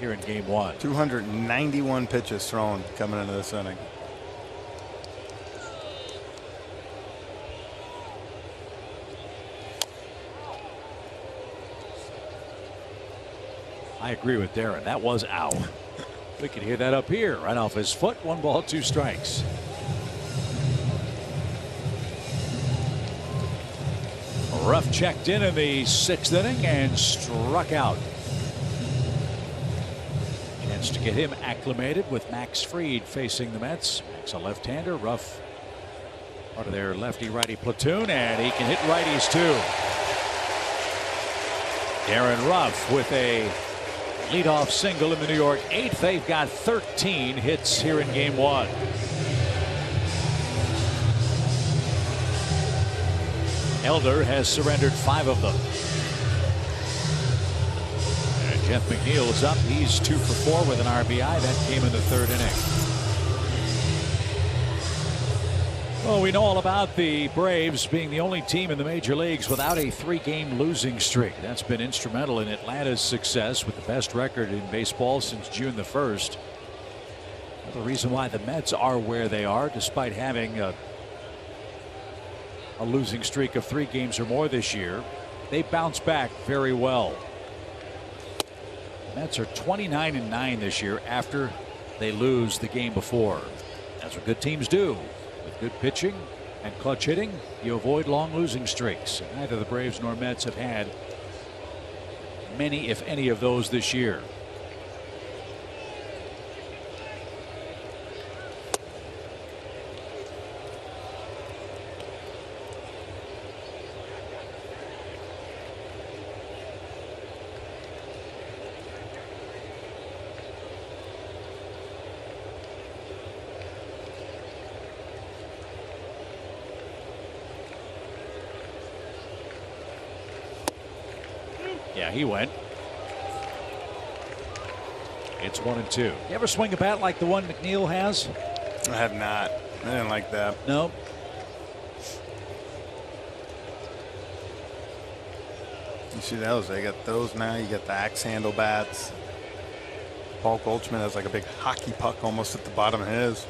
here in game 1. 291 pitches thrown coming into this inning. I agree with Darren. That was ow. We can hear that up here. Right off his foot. 1 ball, 2 strikes. Ruff checked in the 6th inning and struck out. Chance to get him acclimated with Max Fried facing the Mets. Max a left-hander. Ruff part of their lefty-righty platoon, and he can hit righties too. Darren Ruff with a leadoff single in the New York 8th. They've got 13 hits here in game 1. Elder has surrendered 5 of them. And Jeff McNeil's up. He's 2 for 4 with an RBI. That came in the 3rd inning. Well, we know all about the Braves being the only team in the major leagues without a 3-game losing streak. That's been instrumental in Atlanta's success with the best record in baseball since June the 1st. Another reason why the Mets are where they are, despite having a losing streak of 3 games or more this year. They bounce back very well. The Mets are 29-9 this year after they lose the game before. That's what good teams do. With good pitching And clutch hitting, you avoid long losing streaks. Neither the Braves nor Mets have had many, if any, of those this year. Yeah, he went. It's 1-2. You ever swing a bat like the one McNeil has? I have not. I didn't like that. No. You see those? They got those now. You got the axe handle bats. Paul Goldschmidt has like a big hockey puck almost at the bottom of his.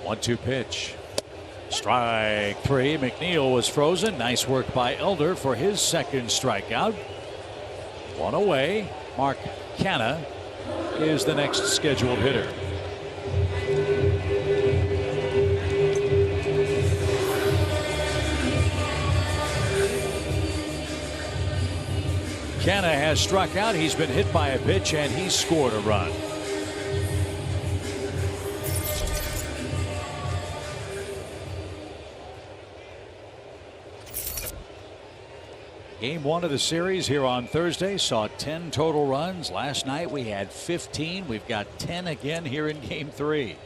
1-2 pitch. Strike three. McNeil was frozen. Nice work by Elder for his second strikeout. One away. Mark Canha is the next scheduled hitter. Canha has struck out. He's been hit by a pitch and he's scored a run. Game one of the series here on Thursday saw 10 total runs. Last night we had 15. We've got 10 again here in game three.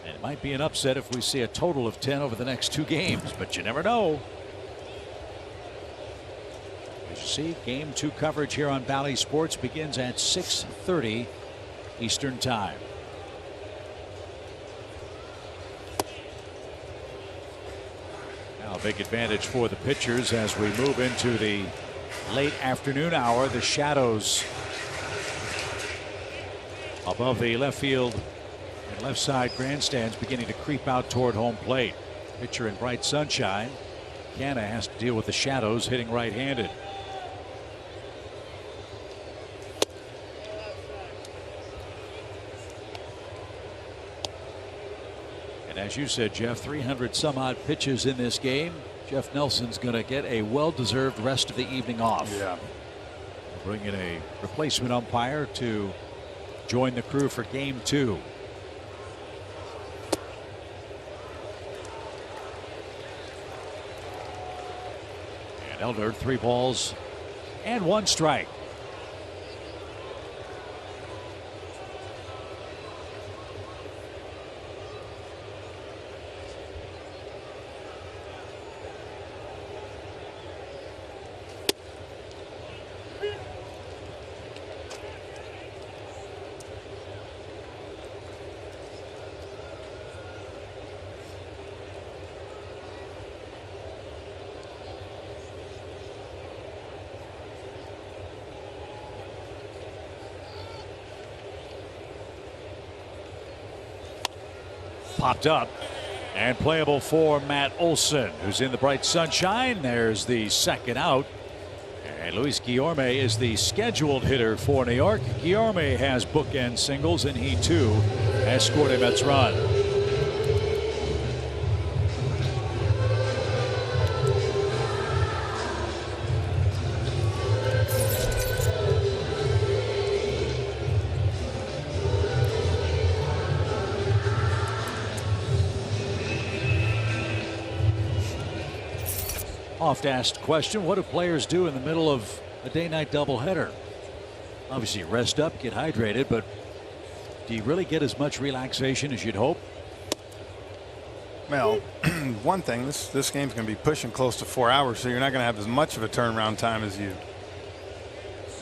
And it might be an upset if we see a total of 10 over the next two games, but you never know. As you see, game two coverage here on Bally Sports begins at 6:30 Eastern Time. Now, a big advantage for the pitchers as we move into the late afternoon hour. The shadows above the left field and left side grandstands beginning to creep out toward home plate. Pitcher in bright sunshine. Canha has to deal with the shadows, hitting right-handed. And as you said, Jeff, 300 some odd pitches in this game. Jeff Nelson's going to get a well-deserved rest of the evening off. Yeah. Bring in a replacement umpire to join the crew for game two. And Elder, 3 balls and 1 strike. Popped up and playable for Matt Olson, who's in the bright sunshine. There's the second out. And Luis Guillorme is the scheduled hitter for New York. Guillorme has bookend singles, and he too has scored a Mets run. Oft asked question, what do players do in the middle of a day-night doubleheader? Obviously rest up, get hydrated, but do you really get as much relaxation as you'd hope? Well, one thing, this game's going to be pushing close to 4 hours, so you're not going to have as much of a turnaround time as you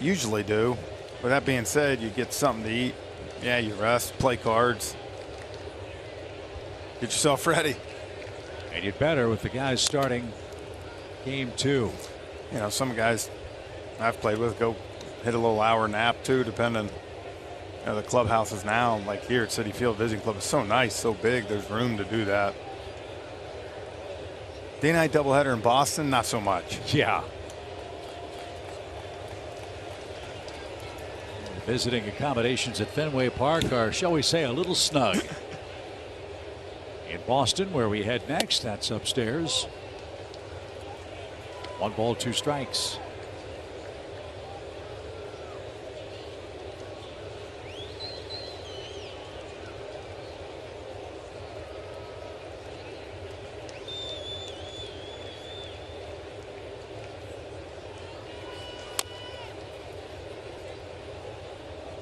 usually do. With that being said, you get something to eat. Yeah, you rest, play cards. Get yourself ready. And you'd better with the guys starting game two. You know, some guys I've played with go hit a little hour nap too, depending. You know, the clubhouses now, like here at City Field Visiting Club, is so nice, so big. There's room to do that. Day-night doubleheader in Boston, not so much. Yeah. Visiting accommodations at Fenway Park are, shall we say, a little snug. In Boston, where we head next, that's upstairs. 1 ball, 2 strikes.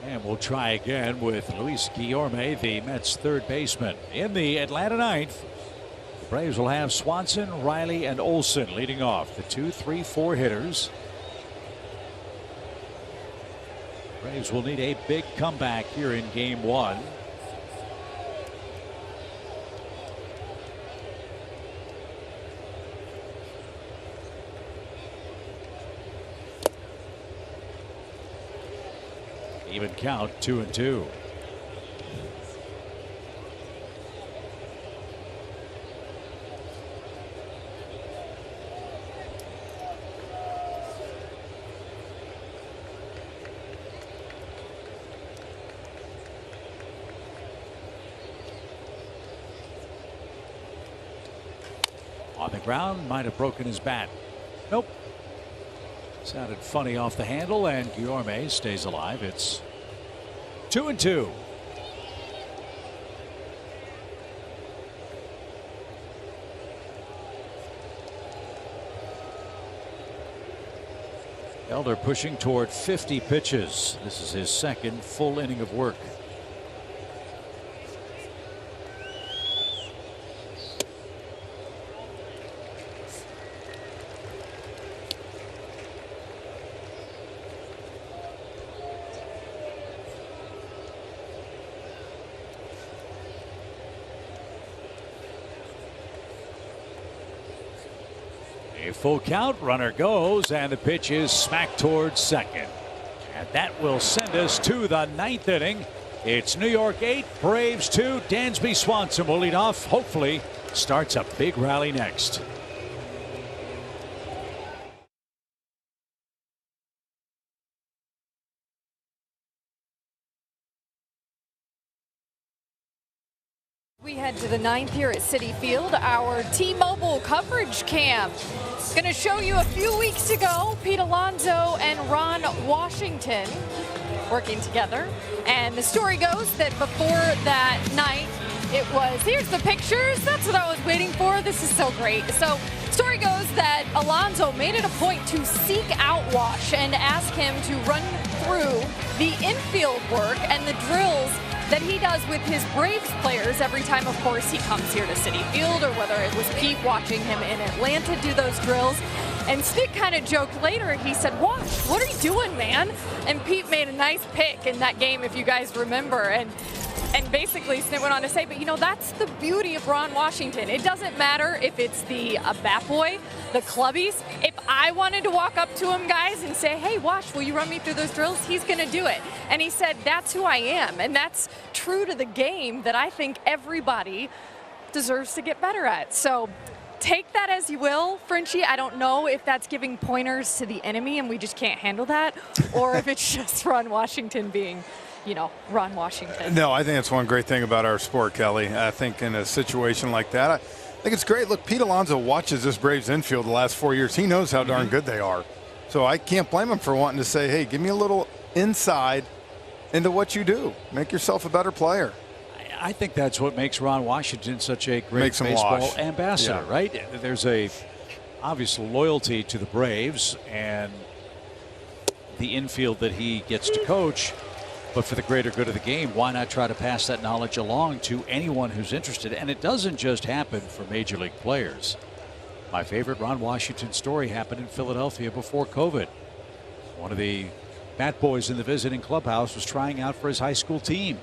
And we'll try again with Luis Guillorme, the Mets' third baseman. In the Atlanta ninth, the Braves will have Swanson, Riley, and Olson leading off. The 2, 3, 4 hitters. Braves will need a big comeback here in game 1. Even count, 2-2. On the ground, might have broken his bat. Nope. Sounded funny off the handle, and Guillorme stays alive. It's 2-2. Elder pushing toward 50 pitches. This is his second full inning of work. A full count, runner goes, and the pitch is smacked towards second. And that will send us to the 9th inning. It's New York 8, Braves 2. Dansby Swanson will lead off. Hopefully starts a big rally next. We head to the 9th here at Citi Field, our T-Mobile coverage camp. Going to show you a few weeks ago, Pete Alonso and Ron Washington working together. And the story goes that before that night, it was, here's the pictures, that's what I was waiting for, this is so great. So, story goes that Alonso made it a point to seek out Wash and ask him to run through the infield work and the drills that he does with his Braves players every time, of course, he comes here to Citi Field, or whether it was Pete watching him in Atlanta do those drills. And Stick kind of joked later, he said, "Wash, what are you doing, man?" And Pete made a nice pick in that game, if you guys remember. And basically, Snit went on to say, but you know, that's the beauty of Ron Washington. It doesn't matter if it's the bat boy, the clubbies. If I wanted to walk up to him, guys, and say, hey, Wash, will you run me through those drills? He's going to do it. And he said, that's who I am. And that's true to the game that I think everybody deserves to get better at. So take that as you will, Frenchie. I don't know if that's giving pointers to the enemy and we just can't handle that, or if it's just Ron Washington being, you know, Ron Washington. No, I think that's one great thing about our sport, Kelly. I think in a situation like that, I think it's great. Look, Pete Alonso watches this Braves infield the last 4 years. He knows how darn good they are. So I can't blame him for wanting to say, hey, give me a little insight into what you do. Make yourself a better player. I think that's what makes Ron Washington such a great baseball ambassador, right? There's a obvious loyalty to the Braves and the infield that he gets to coach. But for the greater good of the game, why not try to pass that knowledge along to anyone who's interested? And it doesn't just happen for major league players. My favorite Ron Washington story happened in Philadelphia before COVID. One of the bat boys in the visiting clubhouse was trying out for his high school team.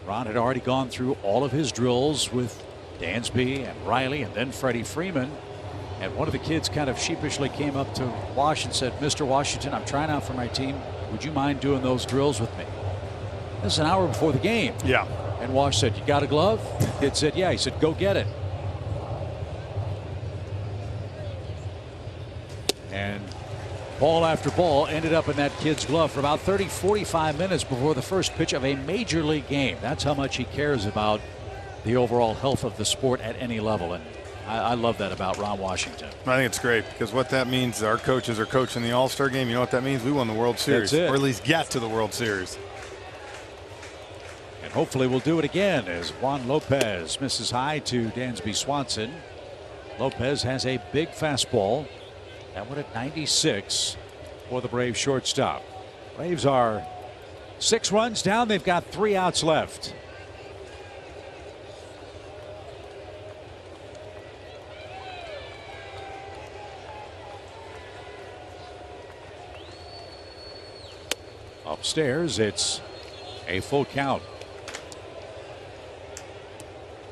Ron had already gone through all of his drills with Dansby and Riley and then Freddie Freeman. And one of the kids kind of sheepishly came up to Wash and said, Mr. Washington, I'm trying out for my team. Would you mind doing those drills with me? This is an hour before the game. Yeah. And Wash said, you got a glove? The kid said, yeah. He said, go get it. And Ball after ball ended up in that kid's glove for about 30, 45 minutes before the first pitch of a major league game. That's how much he cares about the overall health of the sport at any level. And I love that about Ron Washington. I think it's great because what that means is our coaches are coaching the All-Star game. You know what that means? We won the World Series. That's it. Or at least get to the World Series. And hopefully we'll do it again as Juan Lopez misses high to Dansby Swanson. Lopez has a big fastball. That one at 96 for the Braves shortstop. Braves are 6 runs down. They've got 3 outs left. Upstairs, it's a full count.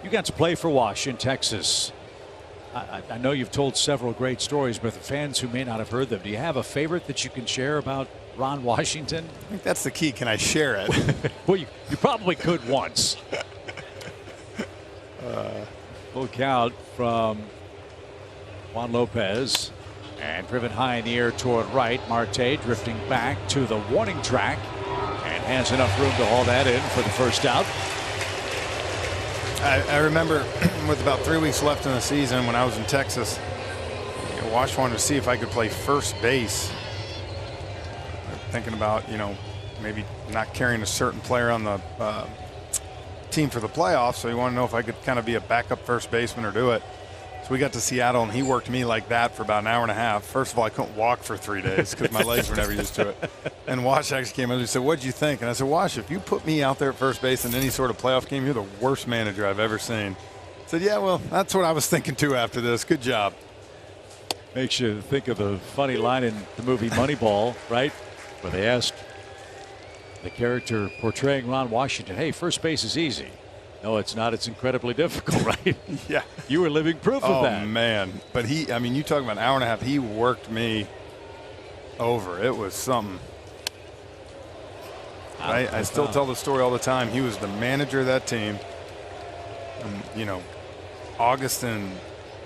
You got to play for Wash in Texas. I know you've told several great stories, but for fans who may not have heard them, do you have a favorite that you can share about Ron Washington? I think that's the key. Can I share it? Well, you probably could once. Full count from Juan Lopez. And driven high in the air toward right. Marte drifting back to the warning track and has enough room to haul that in for the first out. I remember with about 3 weeks left in the season when I was in Texas, Wash wanted to see if I could play first base. Thinking about, maybe not carrying a certain player on the team for the playoffs, so he wanted to know if I could kind of be a backup first baseman or do it. So we got to Seattle, and he worked me like that for about an hour and a half. First of all, I couldn't walk for 3 days because my legs were never used to it. And Wash actually came in and said, "What'd you think?" And I said, "Wash, if you put me out there at first base in any sort of playoff game, you're the worst manager I've ever seen." I said, "Yeah, well, that's what I was thinking too after this. Good job." Makes you think of the funny line in the movie Moneyball, right? Where they asked the character portraying Ron Washington, "Hey, first base is easy." No, it's not. It's incredibly difficult, right? Yeah. You were living proof of that. Oh, man. But you talking about an hour and a half, he worked me over. It was something. I still tell the story all the time. He was the manager of that team. And, August in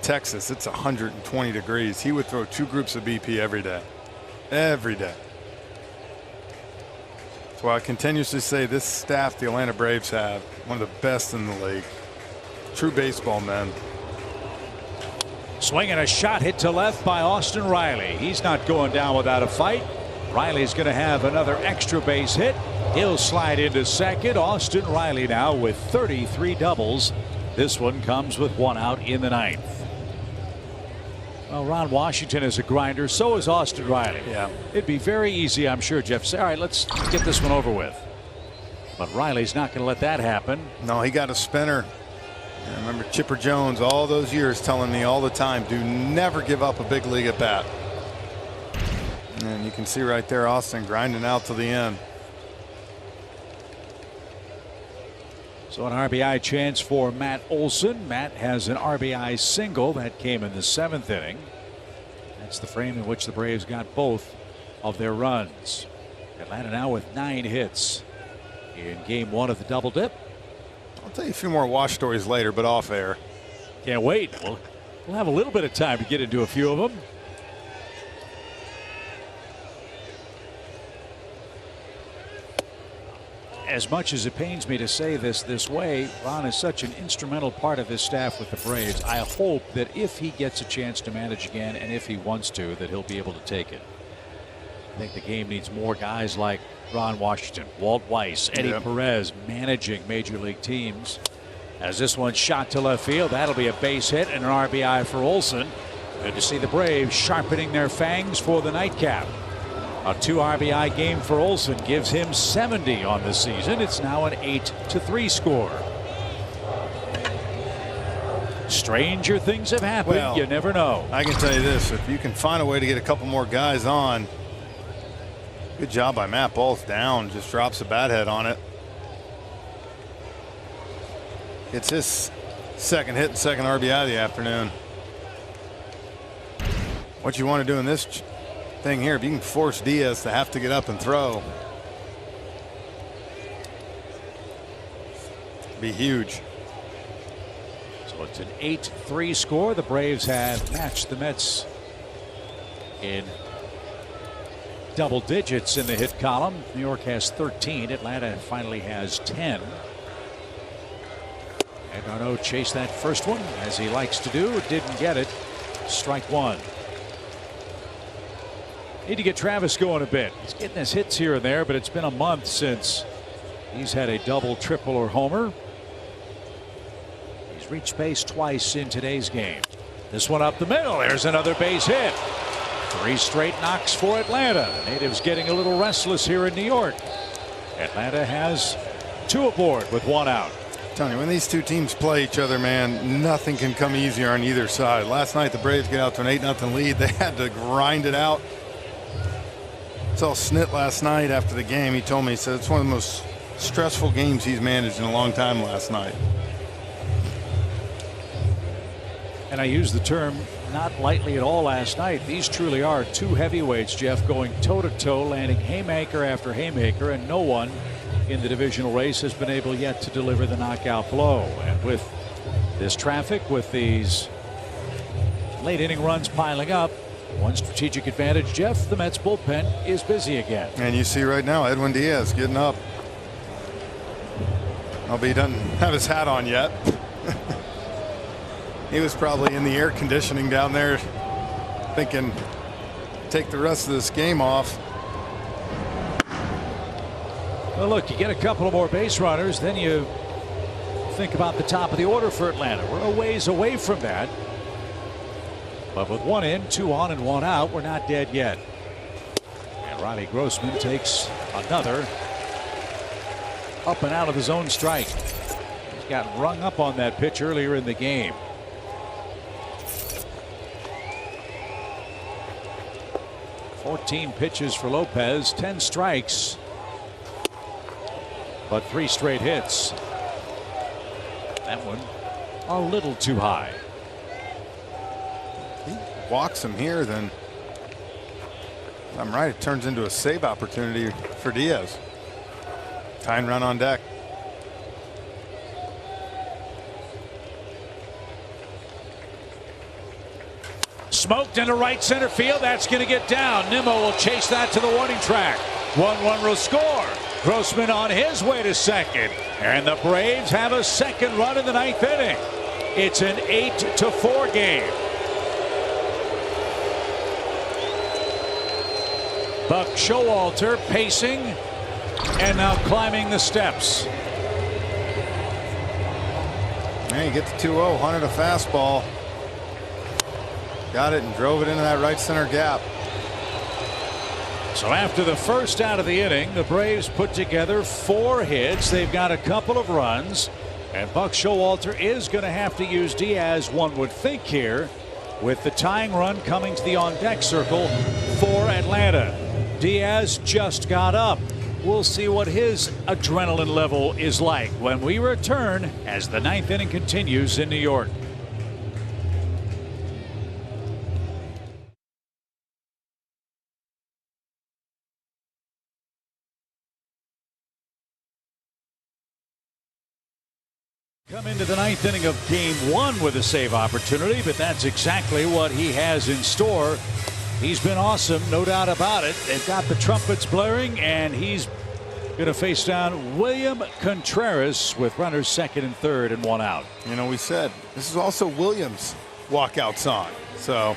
Texas, it's 120 degrees. He would throw 2 groups of BP every day. Every day. That's why I continuously say this staff the Atlanta Braves have, one of the best in the league. True baseball men. Swinging a shot hit to left by Austin Riley. He's not going down without a fight. Riley's going to have another extra base hit. He'll slide into second. Austin Riley now with 33 doubles. This one comes with 1 out in the 9th. Well, Ron Washington is a grinder. So is Austin Riley. Yeah. It'd be very easy, I'm sure, Jeff, to say, all right, let's get this one over with. But Riley's not going to let that happen. No, he got a spinner. I remember Chipper Jones all those years telling me all the time, do never give up a big league at bat. And you can see right there Austin grinding out to the end. So an RBI chance for Matt Olson. Matt has an RBI single that came in the 7th inning. That's the frame in which the Braves got both of their runs. Atlanta now with 9 hits in game 1 of the double dip. I'll tell you a few more Wash stories later, but off air. Can't wait. We'll have a little bit of time to get into a few of them. As much as it pains me to say this way, Ron is such an instrumental part of his staff with the Braves. I hope that if he gets a chance to manage again, and if he wants to, that he'll be able to take it. I think the game needs more guys like Ron Washington, Walt Weiss, Eddie Perez managing major league teams. As this one's shot to left field, that'll be a base hit and an RBI for Olson. Good to see the Braves sharpening their fangs for the nightcap. A 2 RBI game for Olson gives him 70 on the season. It's now an 8-3 score. Stranger things have happened. Well, you never know. I can tell you this, if you can find a way to get a couple more guys on, good job by Matt. Ball's down, just drops a bat head on it. It's his second hit and second RBI of the afternoon. What you want to do in this thing here, if you can force Diaz to have to get up and throw, be huge. So it's an 8-3 score. The Braves have matched the Mets in double digits in the hit column. New York has 13. Atlanta finally has 10. And Garneau chased that first one, as he likes to do. Didn't get it. Strike one. Need to get Travis going a bit. He's getting his hits here and there, but it's been a month since he's had a double, triple, or homer. He's reached base twice in today's game. This one up the middle. There's another base hit. 3 straight knocks for Atlanta. The natives getting a little restless here in New York. Atlanta has 2 aboard with 1 out. I'm telling you, when these two teams play each other, man, nothing can come easier on either side. Last night, the Braves get out to an 8-0 lead. They had to grind it out. I saw Snit last night after the game. He told me, he said it's one of the most stressful games he's managed in a long time last night. And I used the term not lightly at all last night. These truly are 2 heavyweights, Jeff, going toe-to-toe, landing haymaker after haymaker, and no one in the divisional race has been able yet to deliver the knockout blow. And with this traffic, with these late inning runs piling up, one strategic advantage, Jeff, the Mets bullpen is busy again. And you see right now Edwin Diaz getting up. Albeit he doesn't have his hat on yet. He was probably in the air conditioning down there thinking, take the rest of this game off. Well, look, you get a couple of more base runners, then you think about the top of the order for Atlanta. We're a ways away from that. But with 1 in, 2 on, and 1 out, we're not dead yet. And Riley Grossman takes another up and out of his own strike. He's got rung up on that pitch earlier in the game. $14 pitches for Lopez, 10 strikes, but 3 straight hits. That one a little too high. Walks him here, then if I'm right, it turns into a save opportunity for Diaz. Tying run on deck. Smoked into right center field. That's going to get down. Nimmo will chase that to the warning track. 1-1 will score. Grossman on his way to second. And the Braves have a second run in the 9th inning. It's an 8-4 game. Buck Showalter pacing and now climbing the steps. Man, you get the 2-0, hunted a fastball. Got it and drove it into that right center gap. So after the first out of the inning, the Braves put together 4 hits. They've got a couple of runs. And Buck Showalter is going to have to use Diaz, one would think, here, with the tying run coming to the on-deck circle for Atlanta. Diaz just got up. We'll see what his adrenaline level is like when we return as the 9th inning continues in New York. Come into the 9th inning of game 1 with a save opportunity, but that's exactly what he has in store. He's been awesome, no doubt about it. They've got the trumpets blaring, and he's going to face down William Contreras with runners 2nd and 3rd and 1 out. You know, we said this is also Williams' walkout song, so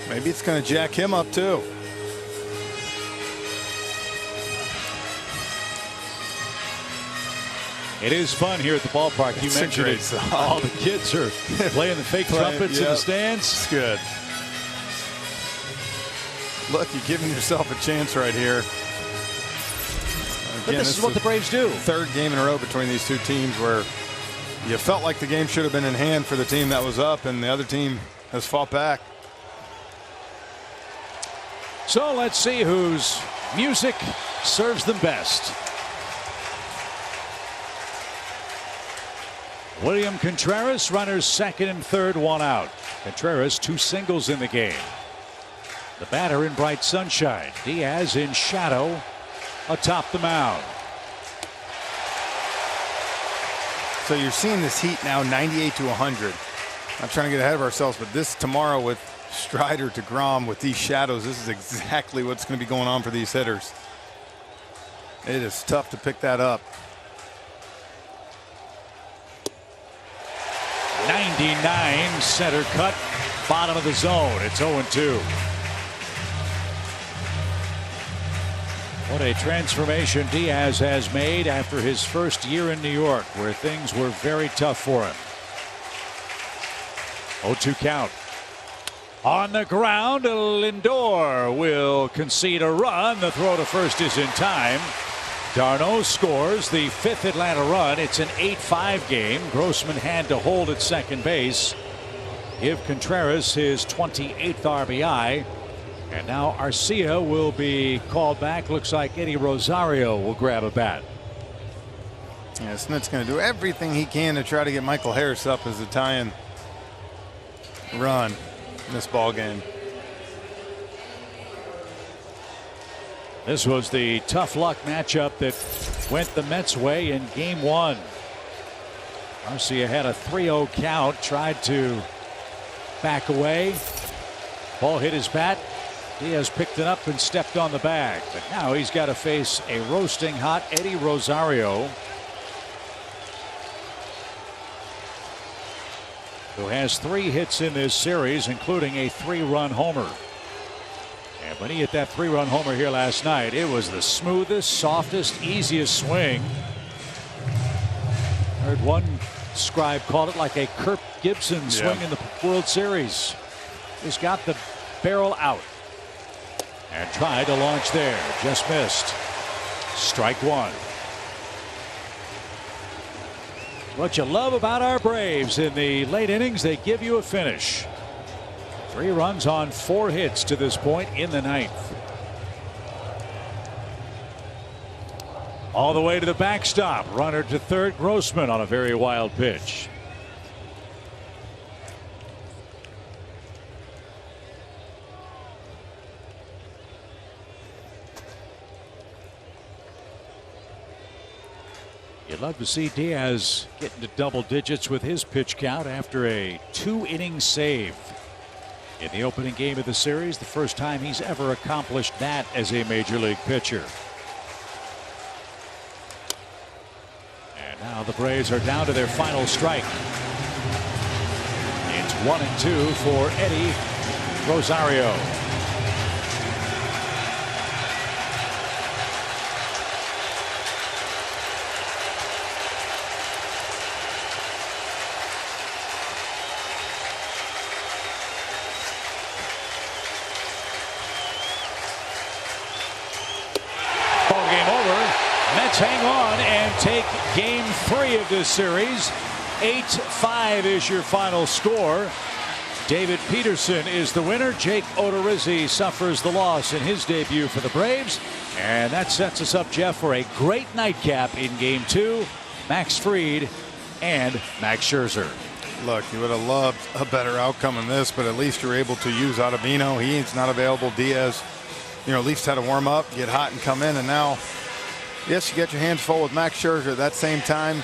maybe it's going to jack him up too. It is fun here at the ballpark. You mentioned it. All the kids are playing the fake trumpets in the stands. It's good. Look, you're giving yourself a chance right here. But this is what the Braves do. 3rd game in a row between these two teams where you felt like the game should have been in hand for the team that was up, and the other team has fought back. So let's see whose music serves them best. William Contreras, runners 2nd and 3rd, 1 out. Contreras 2 singles in the game. The batter in bright sunshine. Diaz in shadow atop the mound. So you're seeing this heat now 98 to 100. I'm trying to get ahead of ourselves, but this tomorrow with Strider to Grom with these shadows. This is exactly what's going to be going on for these hitters. It is tough to pick that up. 99 center cut, bottom of the zone. It's 0-2. What a transformation Diaz has made after his first year in New York, where things were very tough for him. 0-2 count. On the ground, Lindor will concede a run. The throw to first is in time. Darno scores the 5th Atlanta run. It's an 8-5 game. Grossman had to hold at second base. Give Contreras his 28th RBI. And now Arcia will be called back. Looks like Eddie Rosario will grab a bat. Yeah, Smith's going to do everything he can to try to get Michael Harris up as the tie-in run in this ball game. This was the tough luck matchup that went the Mets' way in game 1. Arcia had a 3-0 count, tried to back away. Ball hit his bat. Diaz picked it up and stepped on the bag. But now he's got to face a roasting hot Eddie Rosario, who has 3 hits in this series, including a 3-run homer. And when he hit that 3-run homer here last night, it was the smoothest, softest, easiest swing. Heard one scribe call it like a Kirk Gibson swing in the World Series. He's got the barrel out and tried to launch there. Just missed. Strike 1. What you love about our Braves in the late innings, they give you a finish. 3 runs on 4 hits to this point in the 9th. All the way to the backstop. Runner to third. Grossman on a very wild pitch. You'd love to see Diaz get into double digits with his pitch count after a 2-inning save in the opening game of the series. The first time he's ever accomplished that as a major league pitcher. And now the Braves are down to their final strike. It's 1-2 for Eddie Rosario. Hang on and take game 3 of this series. 8-5 is your final score. David Peterson is the winner. Jake Odorizzi suffers the loss in his debut for the Braves. And that sets us up, Jeff, for a great nightcap in game 2. Max Fried and Max Scherzer. Look, you would have loved a better outcome in this, but at least you're able to use Ottavino. He's not available. Diaz, at least had to warm up, get hot, and come in. And now, yes, you get your hands full with Max Scherzer. At that same time,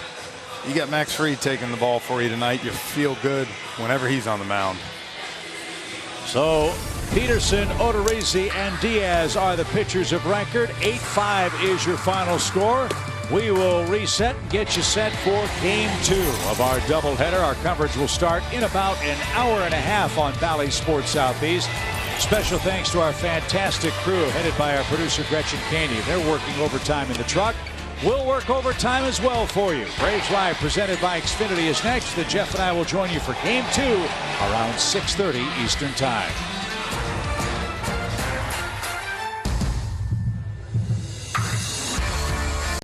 you got Max Fried taking the ball for you tonight. You feel good whenever he's on the mound. So Peterson, Odorizzi, and Diaz are the pitchers of record. 8-5 is your final score. We will reset and get you set for game 2 of our doubleheader. Our coverage will start in about an hour and a half on Bally Sports Southeast. Special thanks to our fantastic crew headed by our producer Gretchen Caney. They're working overtime in the truck. We'll work overtime as well for you. Braves Live presented by Xfinity is next. Then Jeff and I will join you for game 2 around 6:30 Eastern Time.